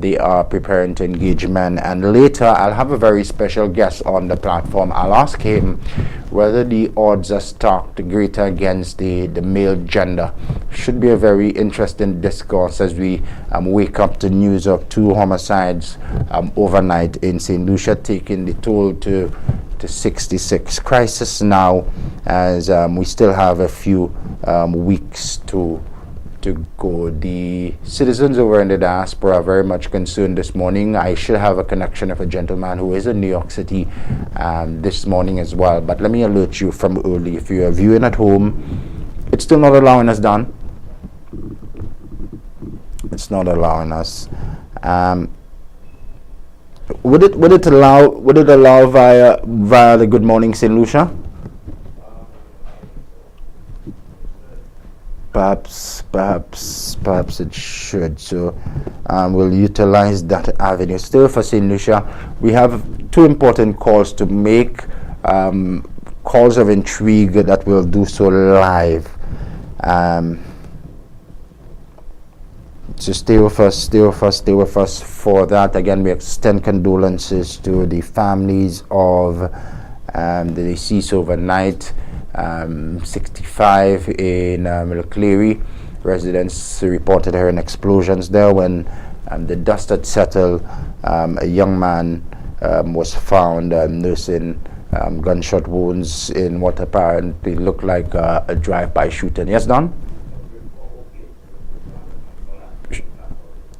They are preparing to engage men, and later I'll have a very special guest on the platform. I'll ask him whether the odds are stacked greater against the male gender. Should be a very interesting discourse as we wake up to news of 2 homicides overnight in St. Lucia, taking the toll to 66. Crisis now, as we still have a few weeks to go. The citizens over in the diaspora are very much concerned this morning. I should have a connection with a gentleman who is in New York City this morning as well. But let me alert you from early. If you are viewing at home, it's still not allowing us, Don. It's not allowing us. Would it allow via the Good Morning St. Lucia? Perhaps it should. So we'll utilize that avenue. Still for St. Lucia, we have 2 important calls to make, calls of intrigue that we'll do so live. So stay with us for that. Again, we extend condolences to the families of the deceased overnight. 65 in Cleary. Residents reported hearing explosions there. When the dust had settled, a young man was found nursing gunshot wounds in what apparently looked like a drive-by shooting. Yes, Don?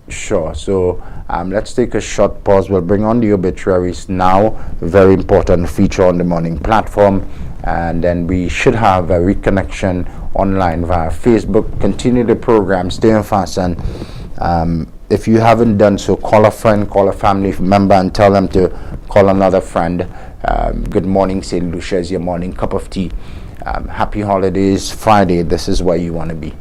Sure. So let's take a short pause. We'll bring on the obituaries now. A very important feature on the morning platform. And then we should have a reconnection online via Facebook. Continue the program, stay fast, and if you haven't done so, call a friend, call a family member, and tell them to call another friend. Good Morning St. Lucia is your morning cup of tea. Happy holidays, Friday. This is where you want to be.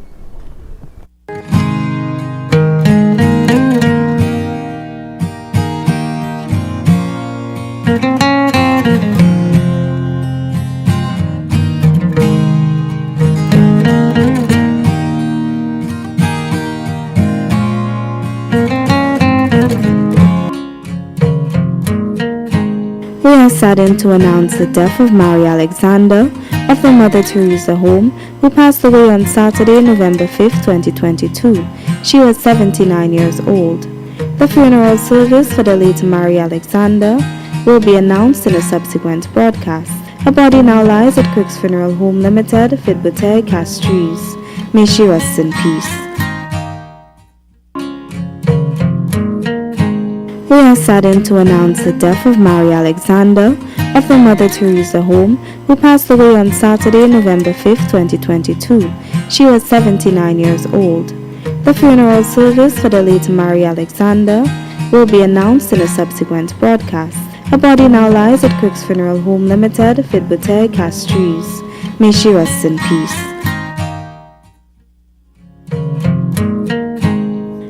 We are saddened to announce the death of Mary Alexander of the Mother Teresa Home, who passed away on Saturday, November 5th, 2022. She was 79 years old. The funeral service for the late Mary Alexander will be announced in a subsequent broadcast. Her body now lies at Crooks Funeral Home Limited, Fitbotay, Castries. May she rest in peace. We are saddened to announce the death of Mary Alexander of the Mother Teresa Home, who passed away on Saturday, November 5, 2022. She was 79 years old. The funeral service for the late Mary Alexander will be announced in a subsequent broadcast. Her body now lies at Crooks Funeral Home Limited, Fitbuteg, Castries. May she rest in peace.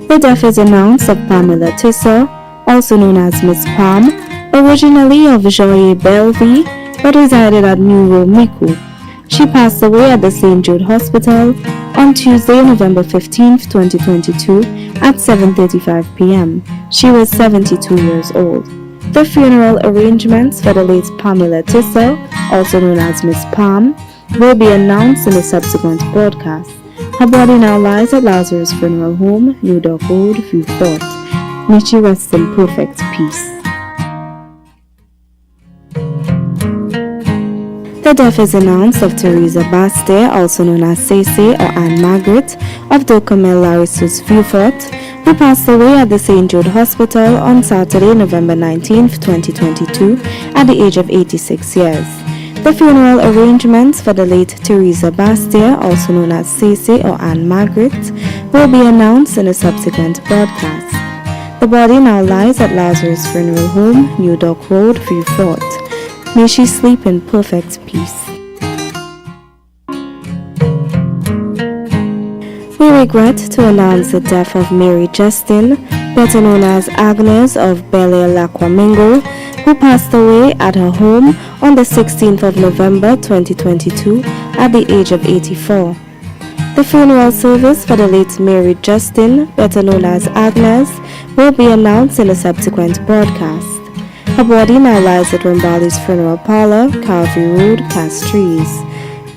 The death is announced of Pamela Tisser, also known as Miss Palm, originally of Joye Bellevue, but resided at New Romico. She passed away at the St. Jude Hospital on Tuesday, November 15, 2022 at 7:35 p.m. She was 72 years old. The funeral arrangements for the late Pamela Tisser, also known as Miss Palm, will be announced in a subsequent broadcast. Her body now lies at Lazarus Funeral Home, New Dock Road, Vieux Fort. May she rest in perfect peace. The death is announced of Teresa Baste, also known as Cece or Anne Margaret, of Docamel Larissus Vieux Fort, who passed away at the St. Jude Hospital on Saturday, November 19, 2022, at the age of 86 years. The funeral arrangements for the late Teresa Bastia, also known as Cece or Anne Margaret, will be announced in a subsequent broadcast. The body now lies at Lazarus Funeral Home, New Dock Road, Vieux Fort. May she sleep in perfect peace. We regret to announce the death of Mary Justin, better known as Agnes of Bel Air Laquamingo, who passed away at her home on the 16th of November 2022 at the age of 84. The funeral service for the late Mary Justin, better known as Agnes, will be announced in a subsequent broadcast. Her body now lies at Rambali's Funeral Parlor, Calvary Road, Castries.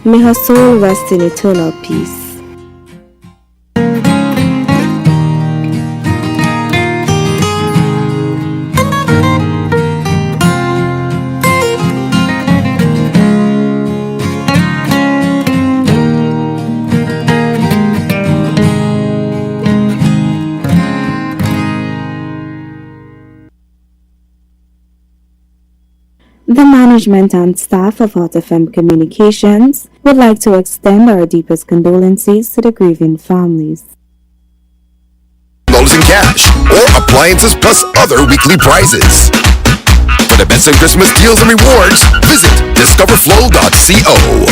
May her soul rest in eternal peace. The management and staff of Hot FM Communications would like to extend our deepest condolences to the grieving families. $1 in cash or appliances plus other weekly prizes. For the best in Christmas deals and rewards, visit discoverflow.co.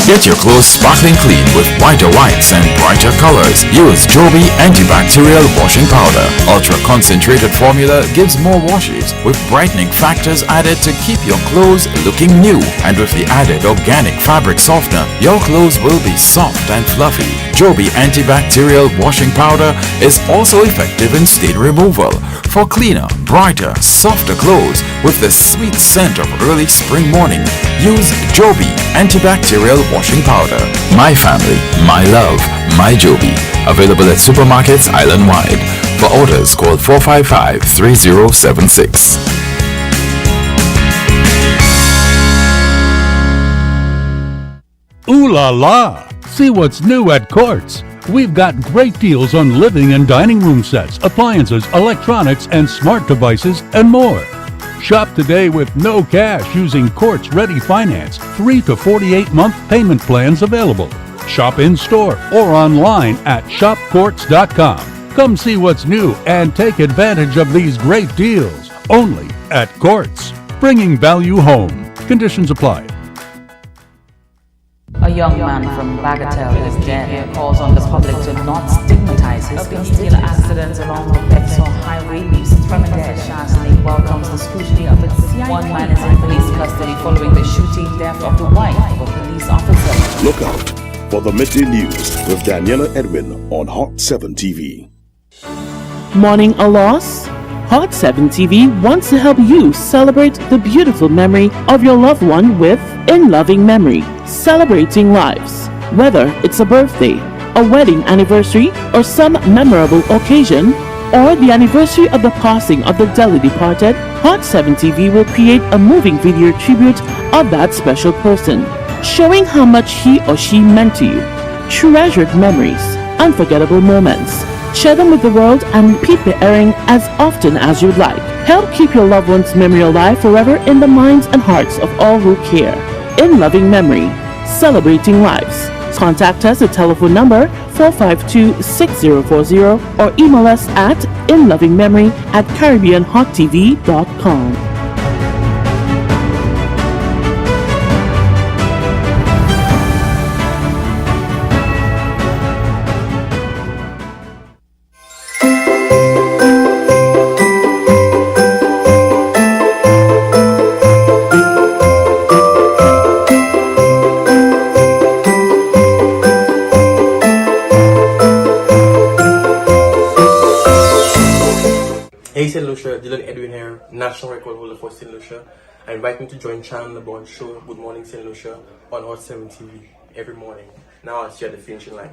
Get your clothes sparkling clean with whiter whites and brighter colors. Use Joby antibacterial washing powder. Ultra concentrated formula gives more washes with brightening factors added to keep your clothes looking new. And with the added organic fabric softener, your clothes will be soft and fluffy. Joby antibacterial washing powder is also effective in stain removal for cleaner, brighter, softer clothes with the sweet scent of early spring morning. Use Joby antibacterial washing powder. My family, my love, my Joby. Available at supermarkets island-wide. For orders, call 455-3076. Ooh la la! See what's new at Quartz. We've got great deals on living and dining room sets, appliances, electronics, and smart devices, and more. Shop today with no cash using Quartz Ready Finance, 3 to 48-month payment plans available. Shop in-store or online at shopquartz.com. Come see what's new and take advantage of these great deals only at Quartz, bringing value home. Conditions apply. A young man from Bagatelle is dead. Calls on the public to not stigmatize his case. Vehicular accidents along the Bexar Highway leaves Tremendous Shastley welcomes the scrutiny of its CI. One man is in police custody following the shooting death of the wife of a police officer. Look out for the midday news with Daniela Edwin on Hot 7 TV. Mourning a loss? Hot 7 TV wants to help you celebrate the beautiful memory of your loved one with In Loving Memory, celebrating lives. Whether it's a birthday, a wedding anniversary, or some memorable occasion, or the anniversary of the passing of the dearly departed, Hot 7 TV will create a moving video tribute of that special person, showing how much he or she meant to you. Treasured memories, unforgettable moments, Share them with the world and repeat the airing as often as you'd like. Help keep your loved one's memory alive forever in the minds and hearts of all who care. In loving memory, celebrating lives. Contact us at telephone number 452-6040 or email us at inlovingmemory@caribbeanhottv.com. Hey St. Lucia, Dylan Edwin here, national record holder for St. Lucia. I invite me to join Channel LeBron show Good Morning St. Lucia on Hot 7 TV every morning. Now I'll see you at the finishing line.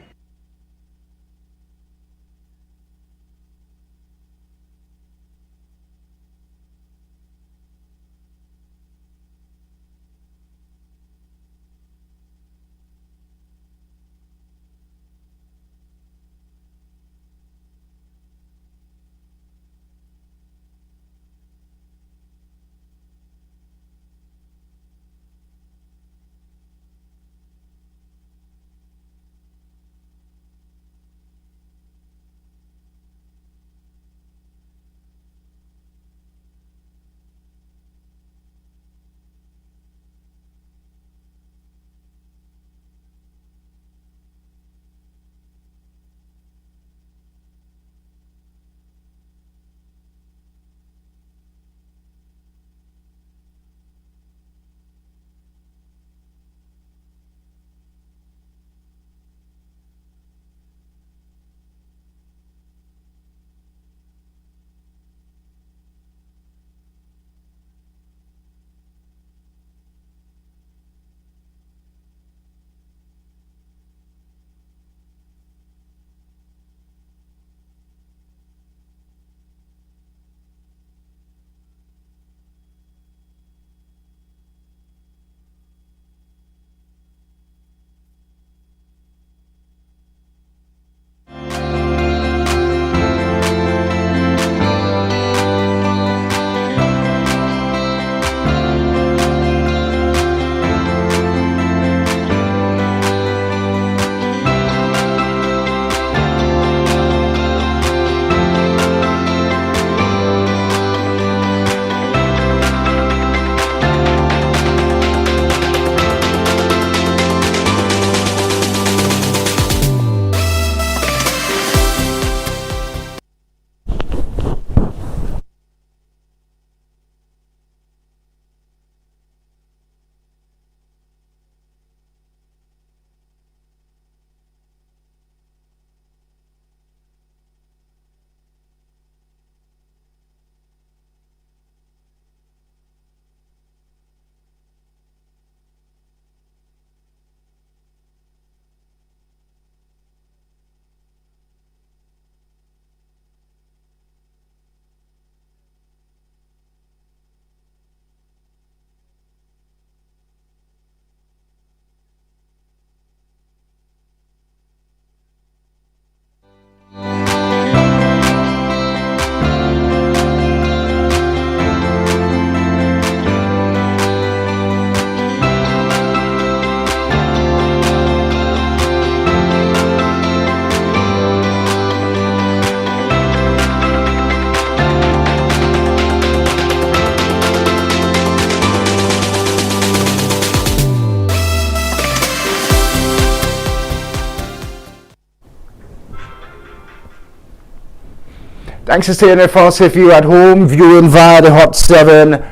Thanks for staying with us. If you're at home viewing via the Hot 7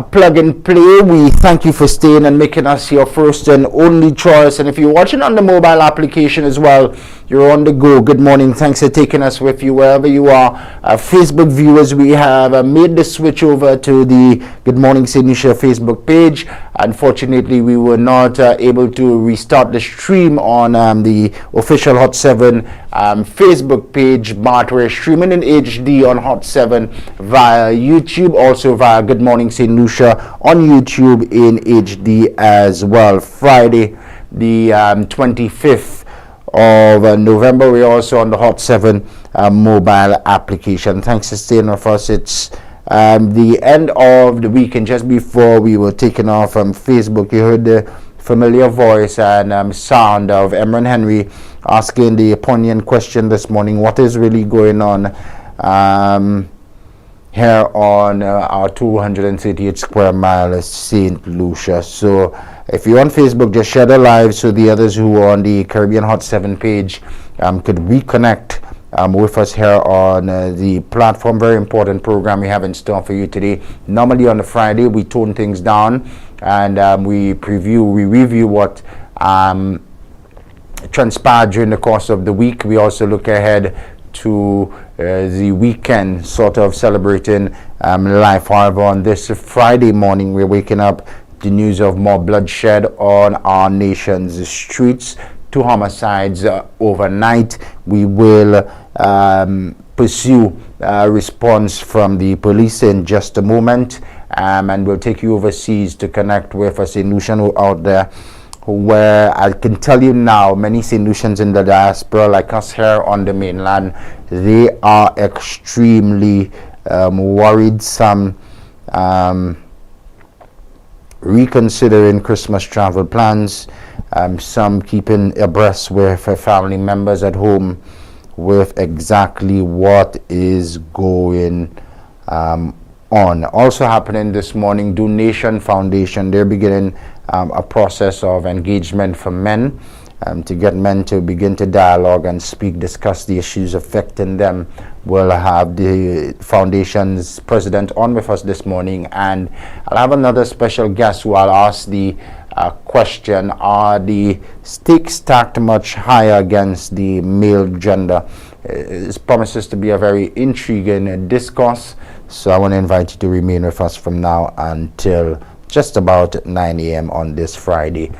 plug and play, we thank you for staying and making us your first and only choice. And if you're watching on the mobile application as well, you're on the go. Good morning. Thanks for taking us with you wherever you are. Facebook viewers, we have made the switch over to the Good Morning St. Lucia Facebook page. Unfortunately, we were not able to restart the stream on the official Hot 7 Facebook page, but we're streaming in HD on Hot 7 via YouTube, also via Good Morning St. Lucia on YouTube in HD as well. Friday, the 25th of November. We're also on the Hot 7 mobile application. Thanks for staying with us. It's the end of the week, and just before we were taken off from Facebook, you heard the familiar voice and sound of Emran Henry asking the poignant question this morning: what is really going on here on our 238 square mile St. Lucia? So if you're on Facebook, just share the live so the others who are on the Caribbean Hot 7 page could reconnect with us here on the platform. Very important program we have in store for you today. Normally on a Friday we tone things down and we review what transpired during the course of the week. We also look ahead to the weekend, sort of celebrating life. However, on this Friday morning, we're waking up the news of more bloodshed on our nation's streets. 2 homicides overnight. We will pursue a response from the police in just a moment, and we'll take you overseas to connect with a St. Lucian out there, where I can tell you now, many St. Lucians in the diaspora, like us here on the mainland, they are extremely worried. Some reconsidering Christmas travel plans, some keeping abreast with family members at home with exactly what is going on. Also happening this morning, Donation Foundation, they're beginning a process of engagement for men, to get men to begin to dialogue and discuss the issues affecting them. We'll have the foundation's president on with us this morning, and I'll have another special guest who I'll ask the question: are the stakes stacked much higher against the male gender? It promises to be a very intriguing discourse, so I want to invite you to remain with us from now until just about 9 a.m. on this Friday.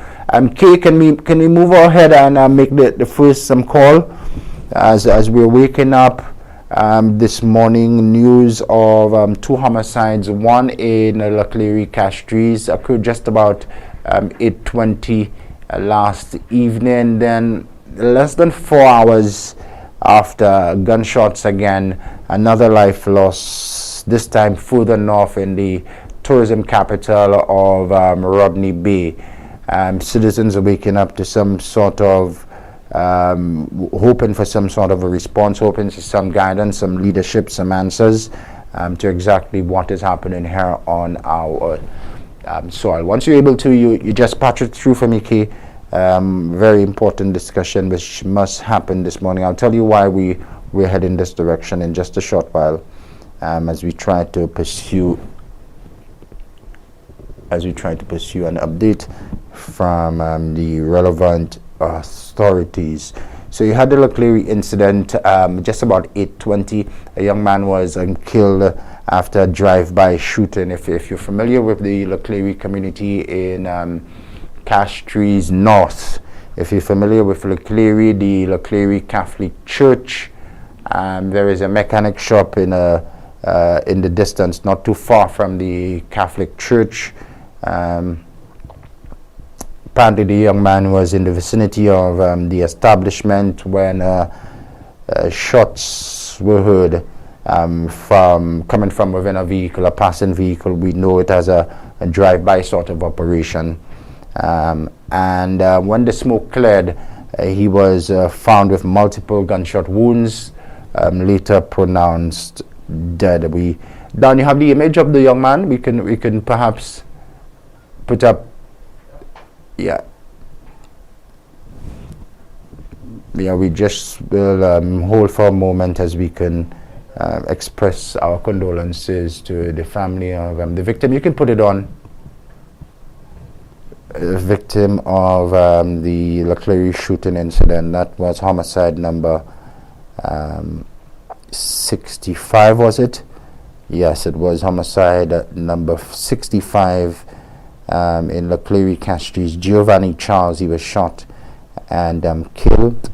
Kay, can we move ahead and make the first call as we're waking up this morning? News of 2 homicides, one in Leclerc Castries, occurred just about 8:20 last evening. Then less than 4 hours after, gunshots again, another life lost, this time further north in the tourism capital of Rodney Bay. Citizens are waking up to some sort of hoping for some sort of a response, hoping for some guidance, some leadership, some answers to exactly what is happening here on our soil. Once you're able to, you just patch it through for me, Kay. Very important discussion which must happen this morning. I'll tell you why we're heading this direction in just a short while, as we try to pursue an update from the relevant authorities. So you had the Leclerc incident just about 8:20. A young man was killed after a drive-by shooting. If you're familiar with the Leclerc community in Castries North, if you're familiar with Leclerc, the Leclerc Catholic Church, there is a mechanic shop in the distance, not too far from the Catholic Church. Apparently the young man was in the vicinity of the establishment when shots were heard coming from within a vehicle, a passing vehicle. We know it as a drive-by sort of operation. And when the smoke cleared, he was found with multiple gunshot wounds, later pronounced dead. Don, you have the image of the young man? We can perhaps put up. Yeah, we just will hold for a moment as we can express our condolences to the family of the victim. You can put it on. Victim of the Leclerc shooting incident. That was homicide number 65, was it? Yes, it was homicide number 65 in Leclerc Castries. Giovanni Charles, he was shot and killed.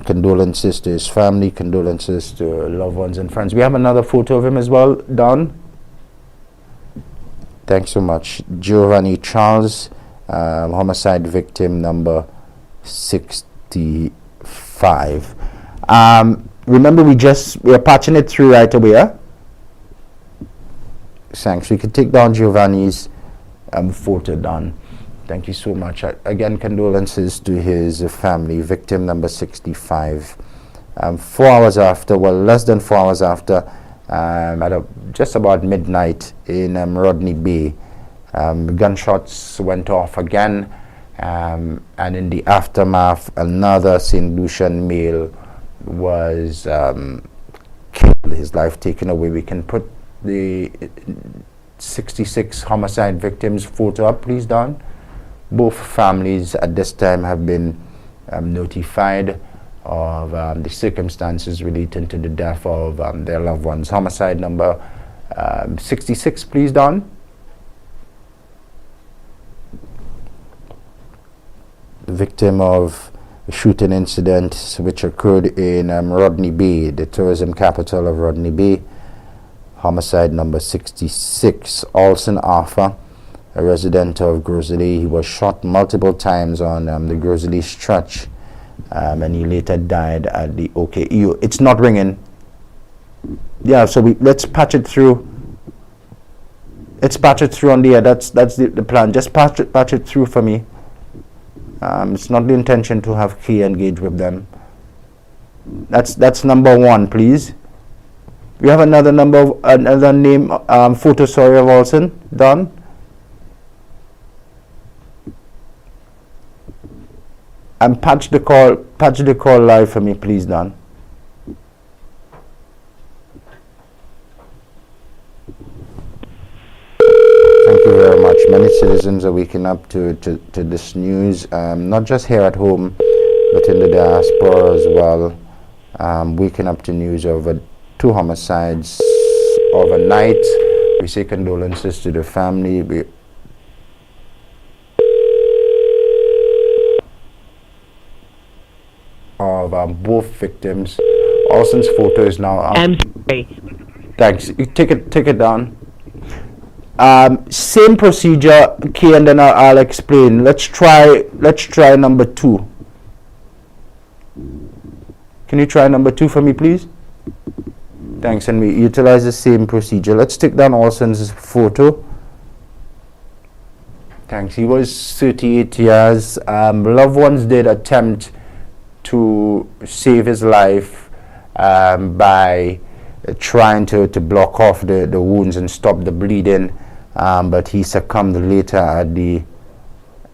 Condolences to his family, condolences to loved ones and friends. We have another photo of him as well, Don. Thanks so much. Giovanni Charles, homicide victim number 65. 5. Remember, we're patching it through right away. Huh? Thanks. We can take down Giovanni's photo down. Thank you so much. Again, condolences to his family. Victim number 65. 4 hours after, well, less than 4 hours after, just about midnight in Rodney Bay, gunshots went off again, and in the aftermath, another St. Lucian male was killed, his life taken away. We can put the 66 homicide victims photo up, please, Don. Both families at this time have been notified of the circumstances relating to the death of their loved ones. Homicide number 66, please, Don. The victim of a shooting incident which occurred in Rodney Bay, the tourism capital of Rodney Bay. Homicide number 66, Olson Arthur, a resident of Grosley. He was shot multiple times on the Grosley stretch, and he later died at the OKEU. It's not ringing. Yeah, so let's patch it through. Let's patch it through on the air. That's the plan. Just patch it through for me. It's not the intention to have Key engage with them. That's number 1, please. We have another name, photo, sorry, of Olson. Done. And patch the call live for me, please, Don. Thank you very much. Many citizens are waking up to this news, not just here at home, but in the diaspora as well. Waking up to news of 2 homicides overnight. We say condolences to the family. Of both victims. Olson's photo is now up. Thanks. You take it down. Same procedure, Key, and then I'll explain. Let's try number 2. Can you try number 2 for me, please? Thanks. And we utilize the same procedure. Let's take down Olson's photo. Thanks. He was 38 years. Loved ones did attempt to save his life by trying to block off the wounds and stop the bleeding, but he succumbed later at the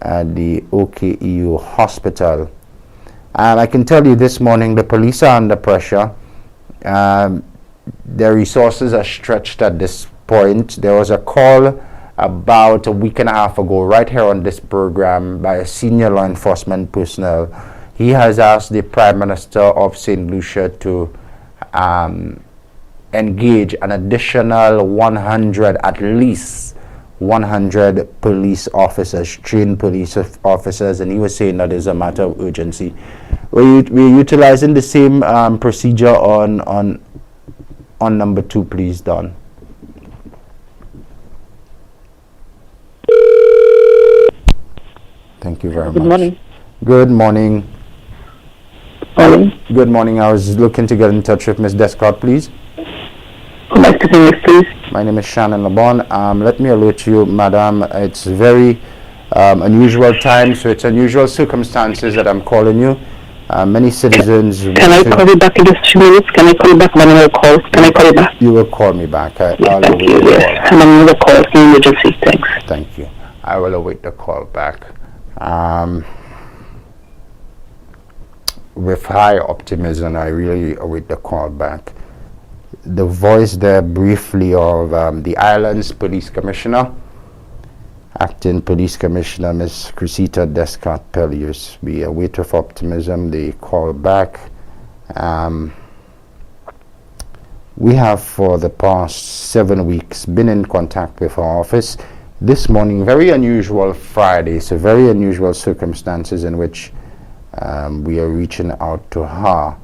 OKEU hospital. And I can tell you this morning, the police are under pressure. Their resources are stretched at this point. There was a call about a week and a half ago right here on this program by a senior law enforcement personnel. He has asked the Prime Minister of St. Lucia to engage an additional 100, at least 100 police officers, trained police officers, and he was saying that is a matter of urgency. We're utilizing the same procedure on number 2, please, Don. Thank you very much. Good morning. Good morning. Good morning. I was looking to get in touch with Ms. Descott, please. Who am I speaking with, please? My name is Shannon Lebon. Let me alert you, madam, it's very unusual time, so it's unusual circumstances that I'm calling you. Many citizens... Can I call you back in just 2 minutes? Can I call you back when I call? Can I call you back? You will call me back. Yes, thank you. Yes, I'm on another call. It's an emergency. Thanks. Thank you. I will await the call back. With high optimism, I really await the call back. The voice there briefly of the island's police commissioner, acting police commissioner Ms. Crisita Descartes-Pellius. We await with optimism the call back. We have for the past 7 weeks been in contact with our office. This morning, very unusual Friday, so very unusual circumstances in which we are reaching out to her.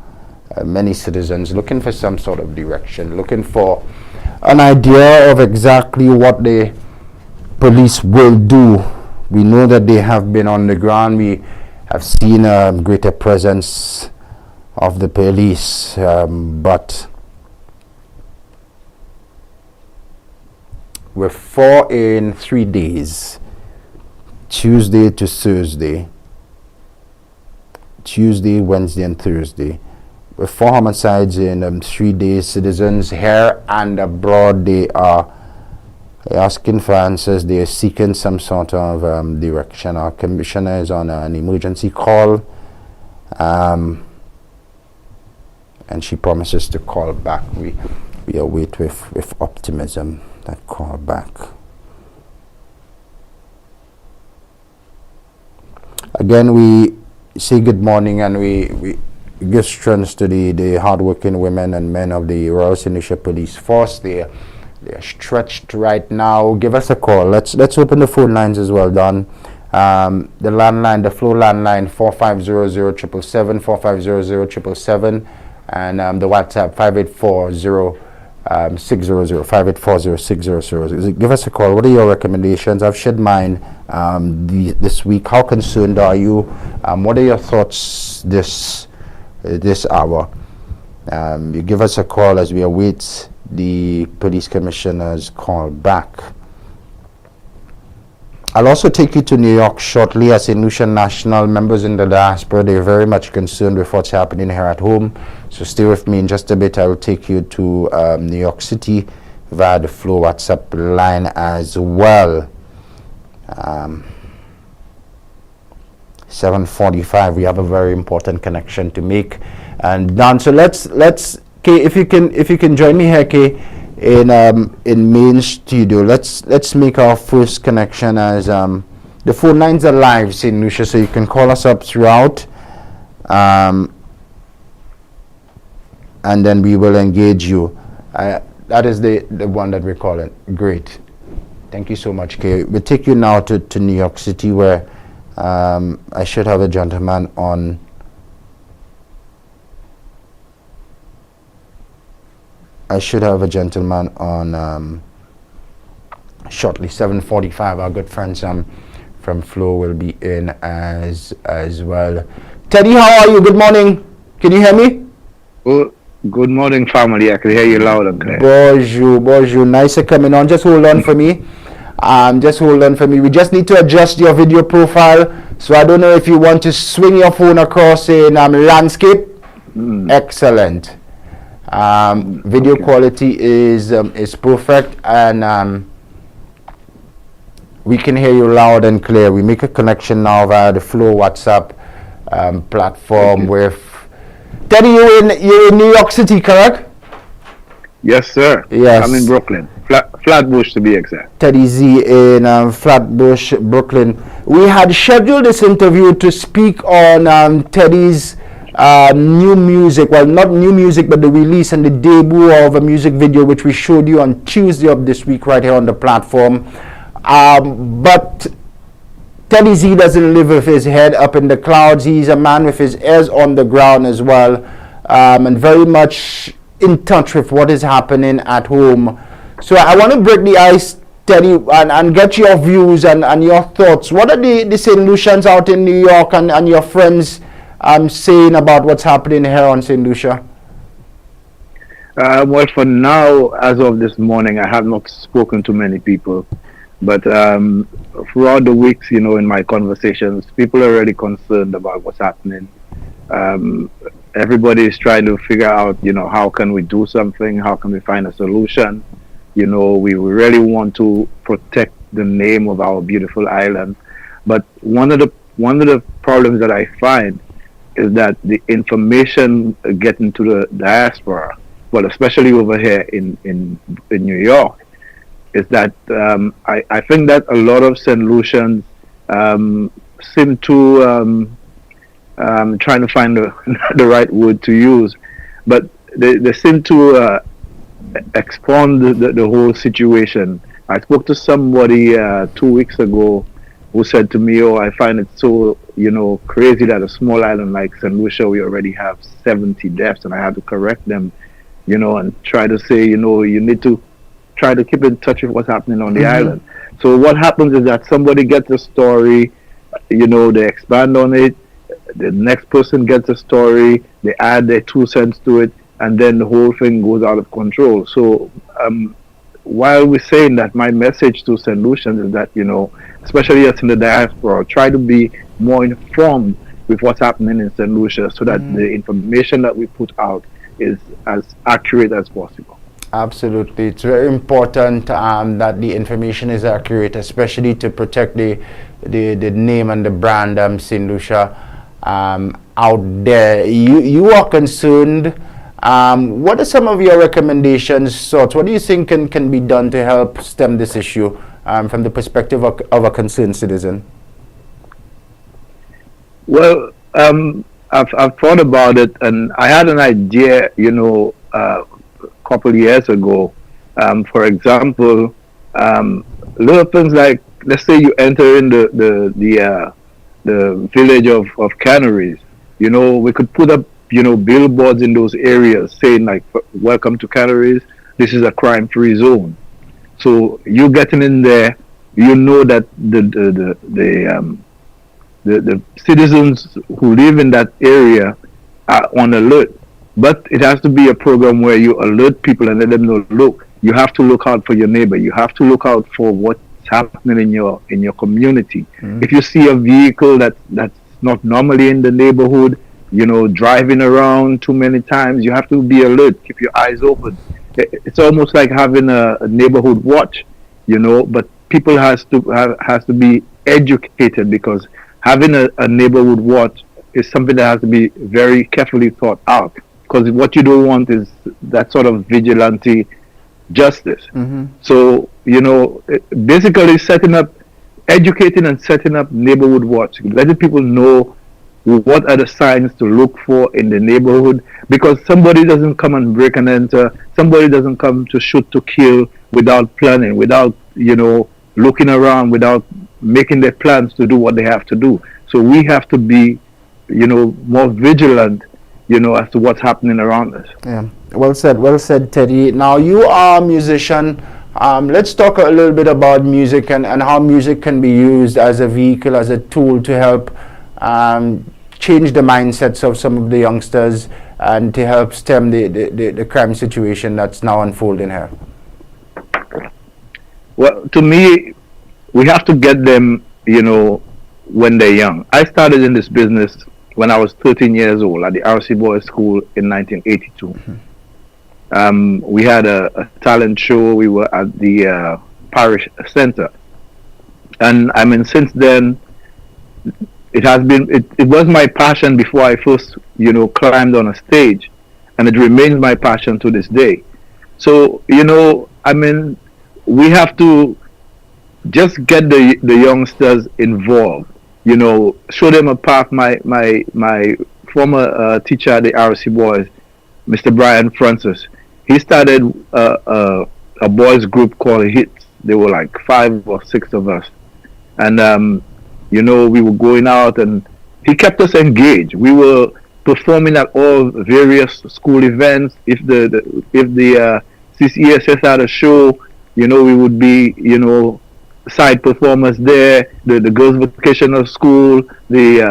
Many citizens looking for some sort of direction, looking for an idea of exactly what the police will do. We know that they have been on the ground. We have seen a greater presence of the police, but we're 4 in 3 days, Tuesday to Thursday, Tuesday, Wednesday and Thursday. With 4 homicides in 3 days. Citizens here and abroad, they are asking for answers. They are seeking some sort of direction. Our commissioner is on an emergency call, and she promises to call back. We await with optimism that call back. Again, we say good morning, and we give strength to the hardworking women and men of the Royal St. Lucia Police Force. They are stretched right now. Give us a call. Let's open the phone lines as well, Don. The landline, the flow landline, 4500 4500 and the WhatsApp 5840 600. Give us a call. What are your recommendations? I've shared mine this week. How concerned are you? What are your thoughts this hour? You give us a call as we await the police commissioner's call back. I'll also take you to New York shortly. As St. Lucia National members in the diaspora, they're very much concerned with what's happening here at home. So stay with me in just a bit. I will take you to New York City via the Flow WhatsApp line as well. 7:45. We have a very important connection to make. And Don, so let's Kay, if you can join me here, Kay, in main studio. Let's make our first connection as the phone lines are live, St. Lucia, so you can call us up throughout, and then we will engage you. That is the one that we're calling. Great, thank you so much, Kay. We'll take you now to New York City, where I should have a gentleman on. Shortly. 7:45. Our good friends from Flow will be in as well. Teddy, how are you? Good morning. Can you hear me? Good morning, family. I can hear you loud and clear. Bonjour. Nice coming on. Just hold on for me. We just need to adjust your video profile. So I don't know if you want to swing your phone across in landscape. Excellent. Video quality is perfect, and we can hear you loud and clear. We make a connection now via the Flow WhatsApp platform with Teddy. You're in New York City, correct? Yes, sir. Yes. I'm in Brooklyn, Flatbush to be exact. Teddy Z in Flatbush, Brooklyn. We had scheduled this interview to speak on Teddy's new music, well, not new music, but the release and the debut of a music video which we showed you on Tuesday of this week right here on the platform. But Teddy Z doesn't live with his head up in the clouds. He's a man with his ears on the ground as well, and very much in touch with what is happening at home. So I want to break the ice, Teddy, and get your views and your thoughts. What are the St. Lucians out in New York and your friends saying about what's happening here on St. Lucia? Well, for now, as of this morning, I have not spoken to many people. But throughout the weeks, in my conversations, people are already concerned about what's happening. Everybody is trying to figure out, how can we do something? How can we find a solution? We really want to protect the name of our beautiful island. But one of the problems that I find is that the information getting to the diaspora, well, especially over here in New York, is that I think that a lot of St. Lucians seem to trying to find the right word to use, but they seem to expound the whole situation. I spoke to somebody 2 weeks ago who said to me, I find it so crazy that a small island like St. Lucia, we already have 70 deaths, and I had to correct them, and try to say, you need to try to keep in touch with what's happening on the island. So what happens is that somebody gets a story, they expand on it, the next person gets a story, they add their 2 cents to it, and then the whole thing goes out of control. So while we're saying that, my message to St. Lucians is that, especially us in the diaspora, try to be more informed with what's happening in St. Lucia so that the information that we put out is as accurate as possible. Absolutely. It's very important that the information is accurate, especially to protect the name and the brand St. Lucia out there. You are concerned. What are some of your recommendations, thoughts? What do you think can be done to help stem this issue from the perspective of a concerned citizen? Well, I've thought about it, and I had an idea, a couple of years ago. For example, little things like, let's say you enter in the village of Canaries. We could put up billboards in those areas saying like, welcome to Canaries, this is a crime-free zone. So you getting in there, that the citizens who live in that area are on alert. But it has to be a program where you alert people and let them know, look, you have to look out for your neighbor. You have to look out for what's happening in your community. If you see a vehicle that's not normally in the neighborhood, driving around too many times, you have to be alert, keep your eyes open. It's almost like having a neighborhood watch, but people has to be educated, because having a neighborhood watch is something that has to be very carefully thought out, because what you don't want is that sort of vigilante justice. So, basically educating and setting up neighborhood watch, letting people know what are the signs to look for in the neighborhood, because somebody doesn't come and break and enter, somebody doesn't come to shoot to kill without planning, without looking around, without making their plans to do what they have to do. So we have to be more vigilant as to what's happening around us. Yeah, well said, Teddy. Now, you are a musician. Let's talk a little bit about music and how music can be used as a vehicle, as a tool to help change the mindsets of some of the youngsters and to help stem the crime situation that's now unfolding here. Well, to me, we have to get them, when they're young. I started in this business when I was 13 years old at the RC Boys School in 1982. We had a talent show. We were at the parish center. And since then, it was my passion before I first, climbed on a stage, and it remains my passion to this day. So, we have to just get the youngsters involved, show them a path. My former teacher at the RC Boys, Mr. Brian Francis, he started a boys group called Hits. There were like 5 or 6 of us. And, we were going out, and he kept us engaged. We were performing at all various school events. If the CCSS had a show, we would be, side performers there. The girls' vocational school, the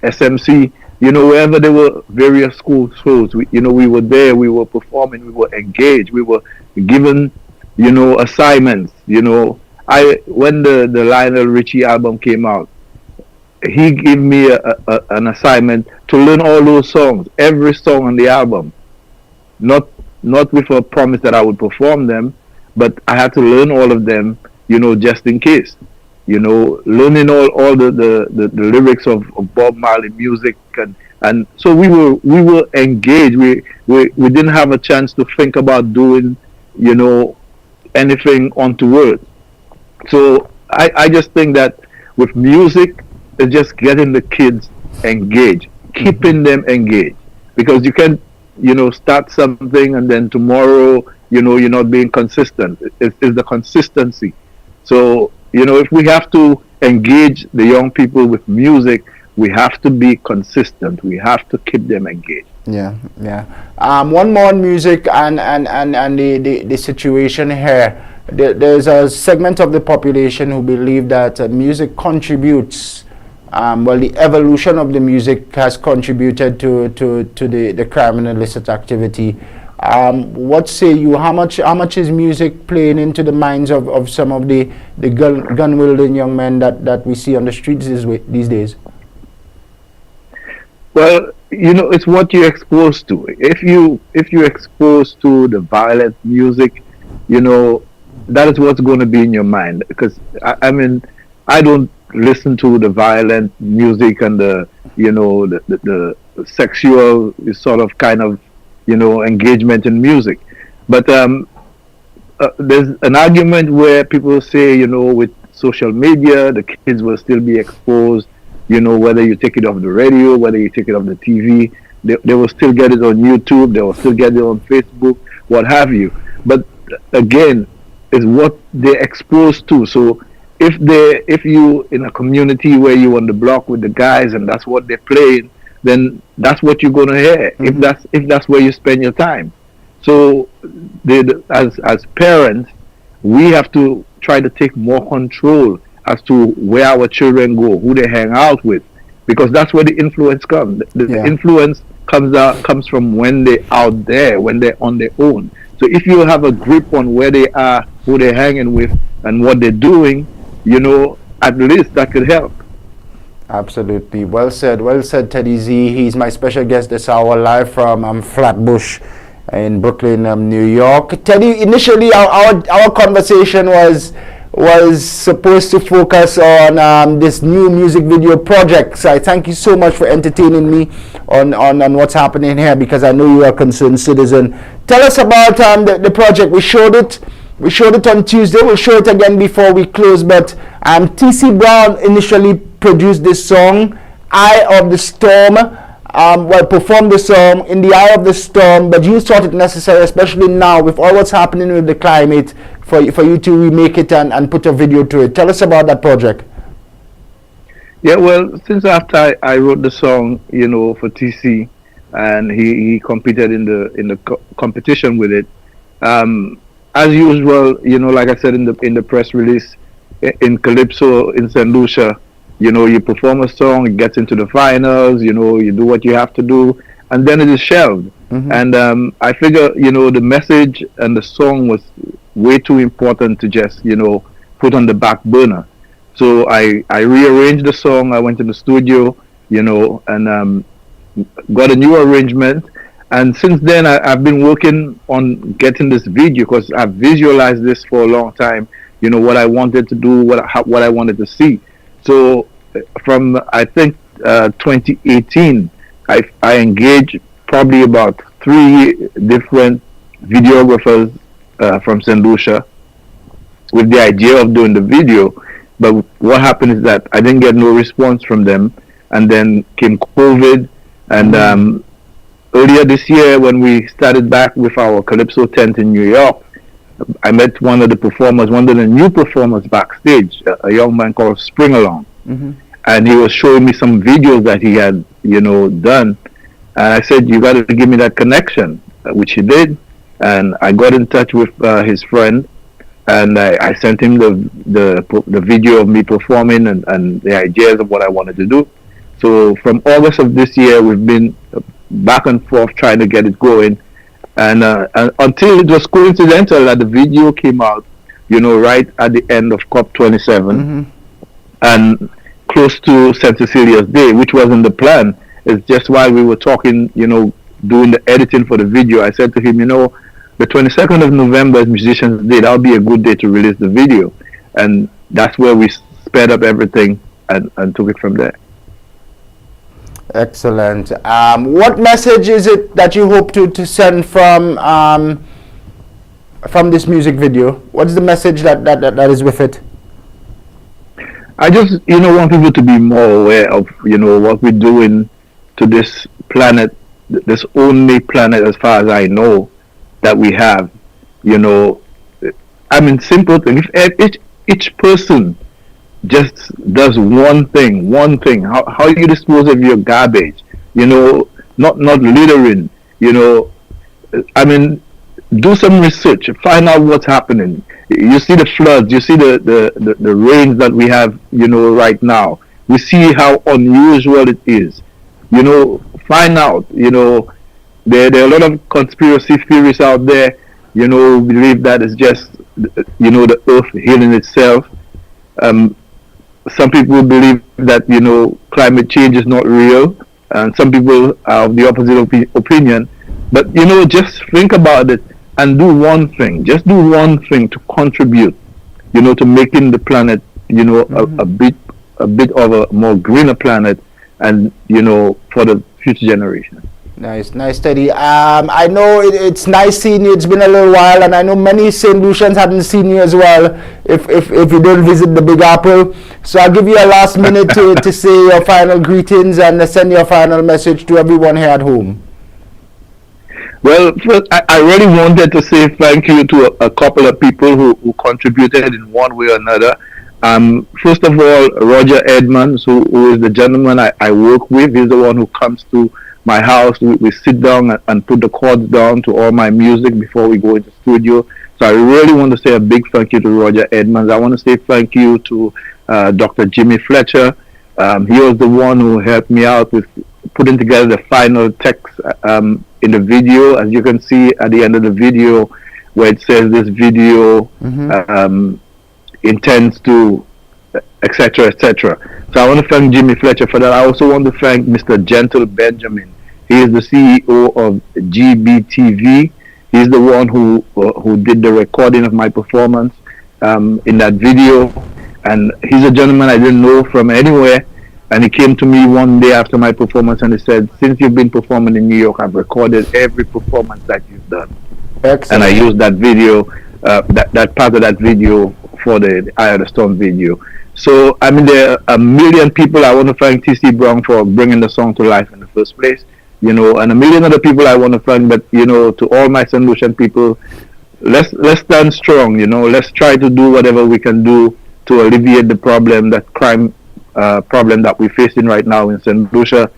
SMC, wherever there were various school shows, we were there. We were performing. We were engaged. We were given, assignments. When the Lionel Richie album came out, he gave me an assignment to learn all those songs, every song on the album. Not with a promise that I would perform them, but I had to learn all of them, just in case. Learning all the lyrics of Bob Marley music, and so we were engaged. We didn't have a chance to think about doing, anything untoward. So I just think that with music, it's just getting the kids engaged, keeping them engaged, because you can, start something and then tomorrow, you're not being consistent. It's the consistency. So, if we have to engage the young people with music, we have to be consistent. We have to keep them engaged. Yeah. One more on music and the situation here. There's a segment of the population who believe that music contributes the evolution of the music has contributed to the crime and illicit activity. What say you? How much is music playing into the minds of some of the gun wielding young men that we see on the streets these days? Well, it's what you're exposed to. If you're exposed to the violent music, that is what's going to be in your mind. Because I mean, I don't listen to the violent music and the sexual sort of kind of engagement in music. But there's an argument where people say, with social media, the kids will still be exposed. Whether you take it off the radio, whether you take it off the TV, they will still get it on YouTube, they will still get it on Facebook, what have you. But again, it's what they're exposed to. So if you in a community where you on the block with the guys and that's what they're playing, then that's what you're gonna hear. Mm-hmm. If that's where you spend your time. So as parents, we have to try to take more control as to where our children go, who they hang out with, because that's where the influence comes. The influence comes from when they're out there, when they're on their own. So if you have a grip on where they are, who they're hanging with, and what they're doing, at least that could help. Absolutely. Well said, Teddy Z. He's my special guest this hour, live from Flatbush in Brooklyn, New York. Teddy, initially our conversation was supposed to focus on this new music video project. So I thank you so much for entertaining me on what's happening here, because I know you are a concerned citizen. Tell us about the project. We showed it on Tuesday. We'll show it again before we close. But TC Brown initially produced this song, Eye of the Storm. Performed the song in the eye of the storm, but you thought it necessary, especially now with all what's happening with the climate, for you to remake it and put a video to it. Tell us about that project. Yeah, well, since after I wrote the song, for TC, and he competed in the competition with it, as usual, like I said in the press release, in Calypso in St. Lucia, you perform a song, it gets into the finals, you do what you have to do, and then it is shelved. Mm-hmm. And I figure, the message and the song was way too important to just, put on the back burner. So I rearranged the song. I went to the studio, and got a new arrangement. And since then, I've been working on getting this video, because I've visualized this for a long time, what I wanted to do, what I wanted to see. So from, I think, 2018, I engaged probably about 3 different videographers from St. Lucia with the idea of doing the video. But what happened is that I didn't get no response from them. And then came COVID. And earlier this year, when we started back with our Calypso tent in New York, I met one of the new performers backstage, a young man called Spring Along. Mm-hmm. And he was showing me some videos that he had, done. And I said, you got to give me that connection, which he did. And I got in touch with his friend, and I sent him the video of me performing and the ideas of what I wanted to do. So from August of this year, we've been back and forth trying to get it going. And until it was coincidental that the video came out, right at the end of COP27, mm-hmm. and close to St. Cecilia's Day, which wasn't the plan. It's just while we were talking, doing the editing for the video, I said to him, the 22nd of November is Musicians' Day. That'll be a good day to release the video. And that's where we sped up everything and took it from there. Excellent. What message is it that you hope to send from this music video? What's the message that is with it? I just, want people to be more aware of, what we're doing to this planet, this only planet, as far as I know, that we have. Simple thing. If each person just does one thing, how you dispose of your garbage, not littering, do some research, find out what's happening. You see the floods, you see the rains that we have, right now. we see how unusual it is. Find out, there are a lot of conspiracy theories out there, believe that it's just, the earth healing itself. Some people believe that, climate change is not real, and some people are of the opposite opinion. But, just think about it and do one thing. Just do one thing to contribute, to making the planet, a bit of a more greener planet, and, for the future generation. Nice, Teddy. I know it's nice seeing you. It's been a little while, and I know many St. Lucians haven't seen you as well. If you don't visit the Big Apple, so I'll give you a last minute to say your final greetings and send your final message to everyone here at home. Well, first, I really wanted to say thank you to a couple of people who contributed in one way or another. First of all, Roger Edmonds, who is the gentleman I work with. He's the one who comes to my house. We sit down and put the chords down to all my music before we go into the studio. So I really want to say a big thank you to Roger Edmonds. I want to say thank you to Dr. Jimmy Fletcher. He was the one who helped me out with putting together the final text in the video. As you can see at the end of the video, where it says this video intends to, etc., etc. So I want to thank Jimmy Fletcher for that. I also want to thank Mr. Gentle Benjamin. He is the CEO of GBTV. He's the one who did the recording of my performance in that video. And he's a gentleman I didn't know from anywhere. And he came to me one day after my performance and he said, since you've been performing in New York, I've recorded every performance that you've done. Excellent. And I used that video, that part of that video for the Eye of the Storm video. So, I mean, there are a million people. I want to thank T.C. Brown for bringing the song to life in the first place, and a million other people I want to thank. But, to all my St. Lucian people, let's stand strong, let's try to do whatever we can do to alleviate the problem, that crime problem that we're facing right now in St. Lucia.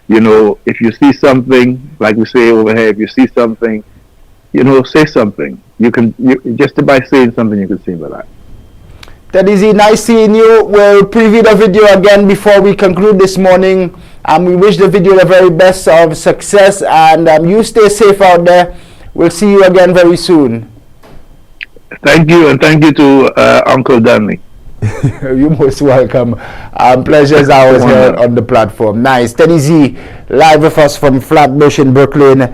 If you see something, like we say over here, if you see something, say something. Just by saying something, you can save a life. Teddy, nice seeing you. We'll preview the video again before we conclude this morning. We wish the video the very best of success, and you stay safe out there. We'll see you again very soon. Thank you, and thank you to Uncle Danley. You're most welcome. Pleasure as ours here on the platform. Nice. Teddy Z, live with us from Flatbush in Brooklyn,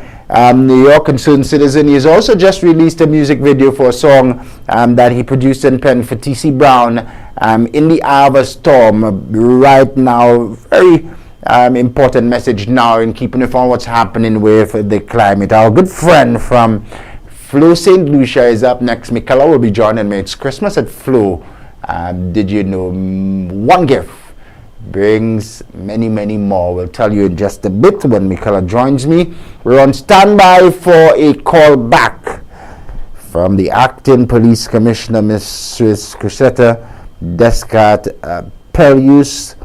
New York, concerned citizen. He's also just released a music video for a song that he produced and penned for T.C. Brown, In the Eye of a Storm. Right now, very important message now in keeping informed what's happening with the climate. Our good friend from Flo St. Lucia is up next. Mikella will be joining me. It's Christmas at Flo. Did you know one gift brings many, many more? We'll tell you in just a bit when Mikella joins me. We're on standby for a call back from the acting police commissioner, Mrs. Cressetta Descartes Pelius.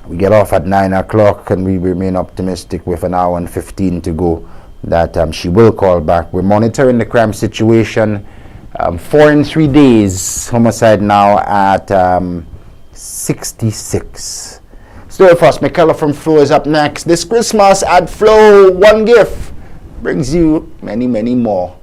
We get off at 9 o'clock and we remain optimistic with an hour and 15 to go that she will call back. We're monitoring the crime situation. 4 in 3 days, homicide now at 66. Still first, Mikella from Flo is up next. This Christmas at Flo, one gift brings you many, many more.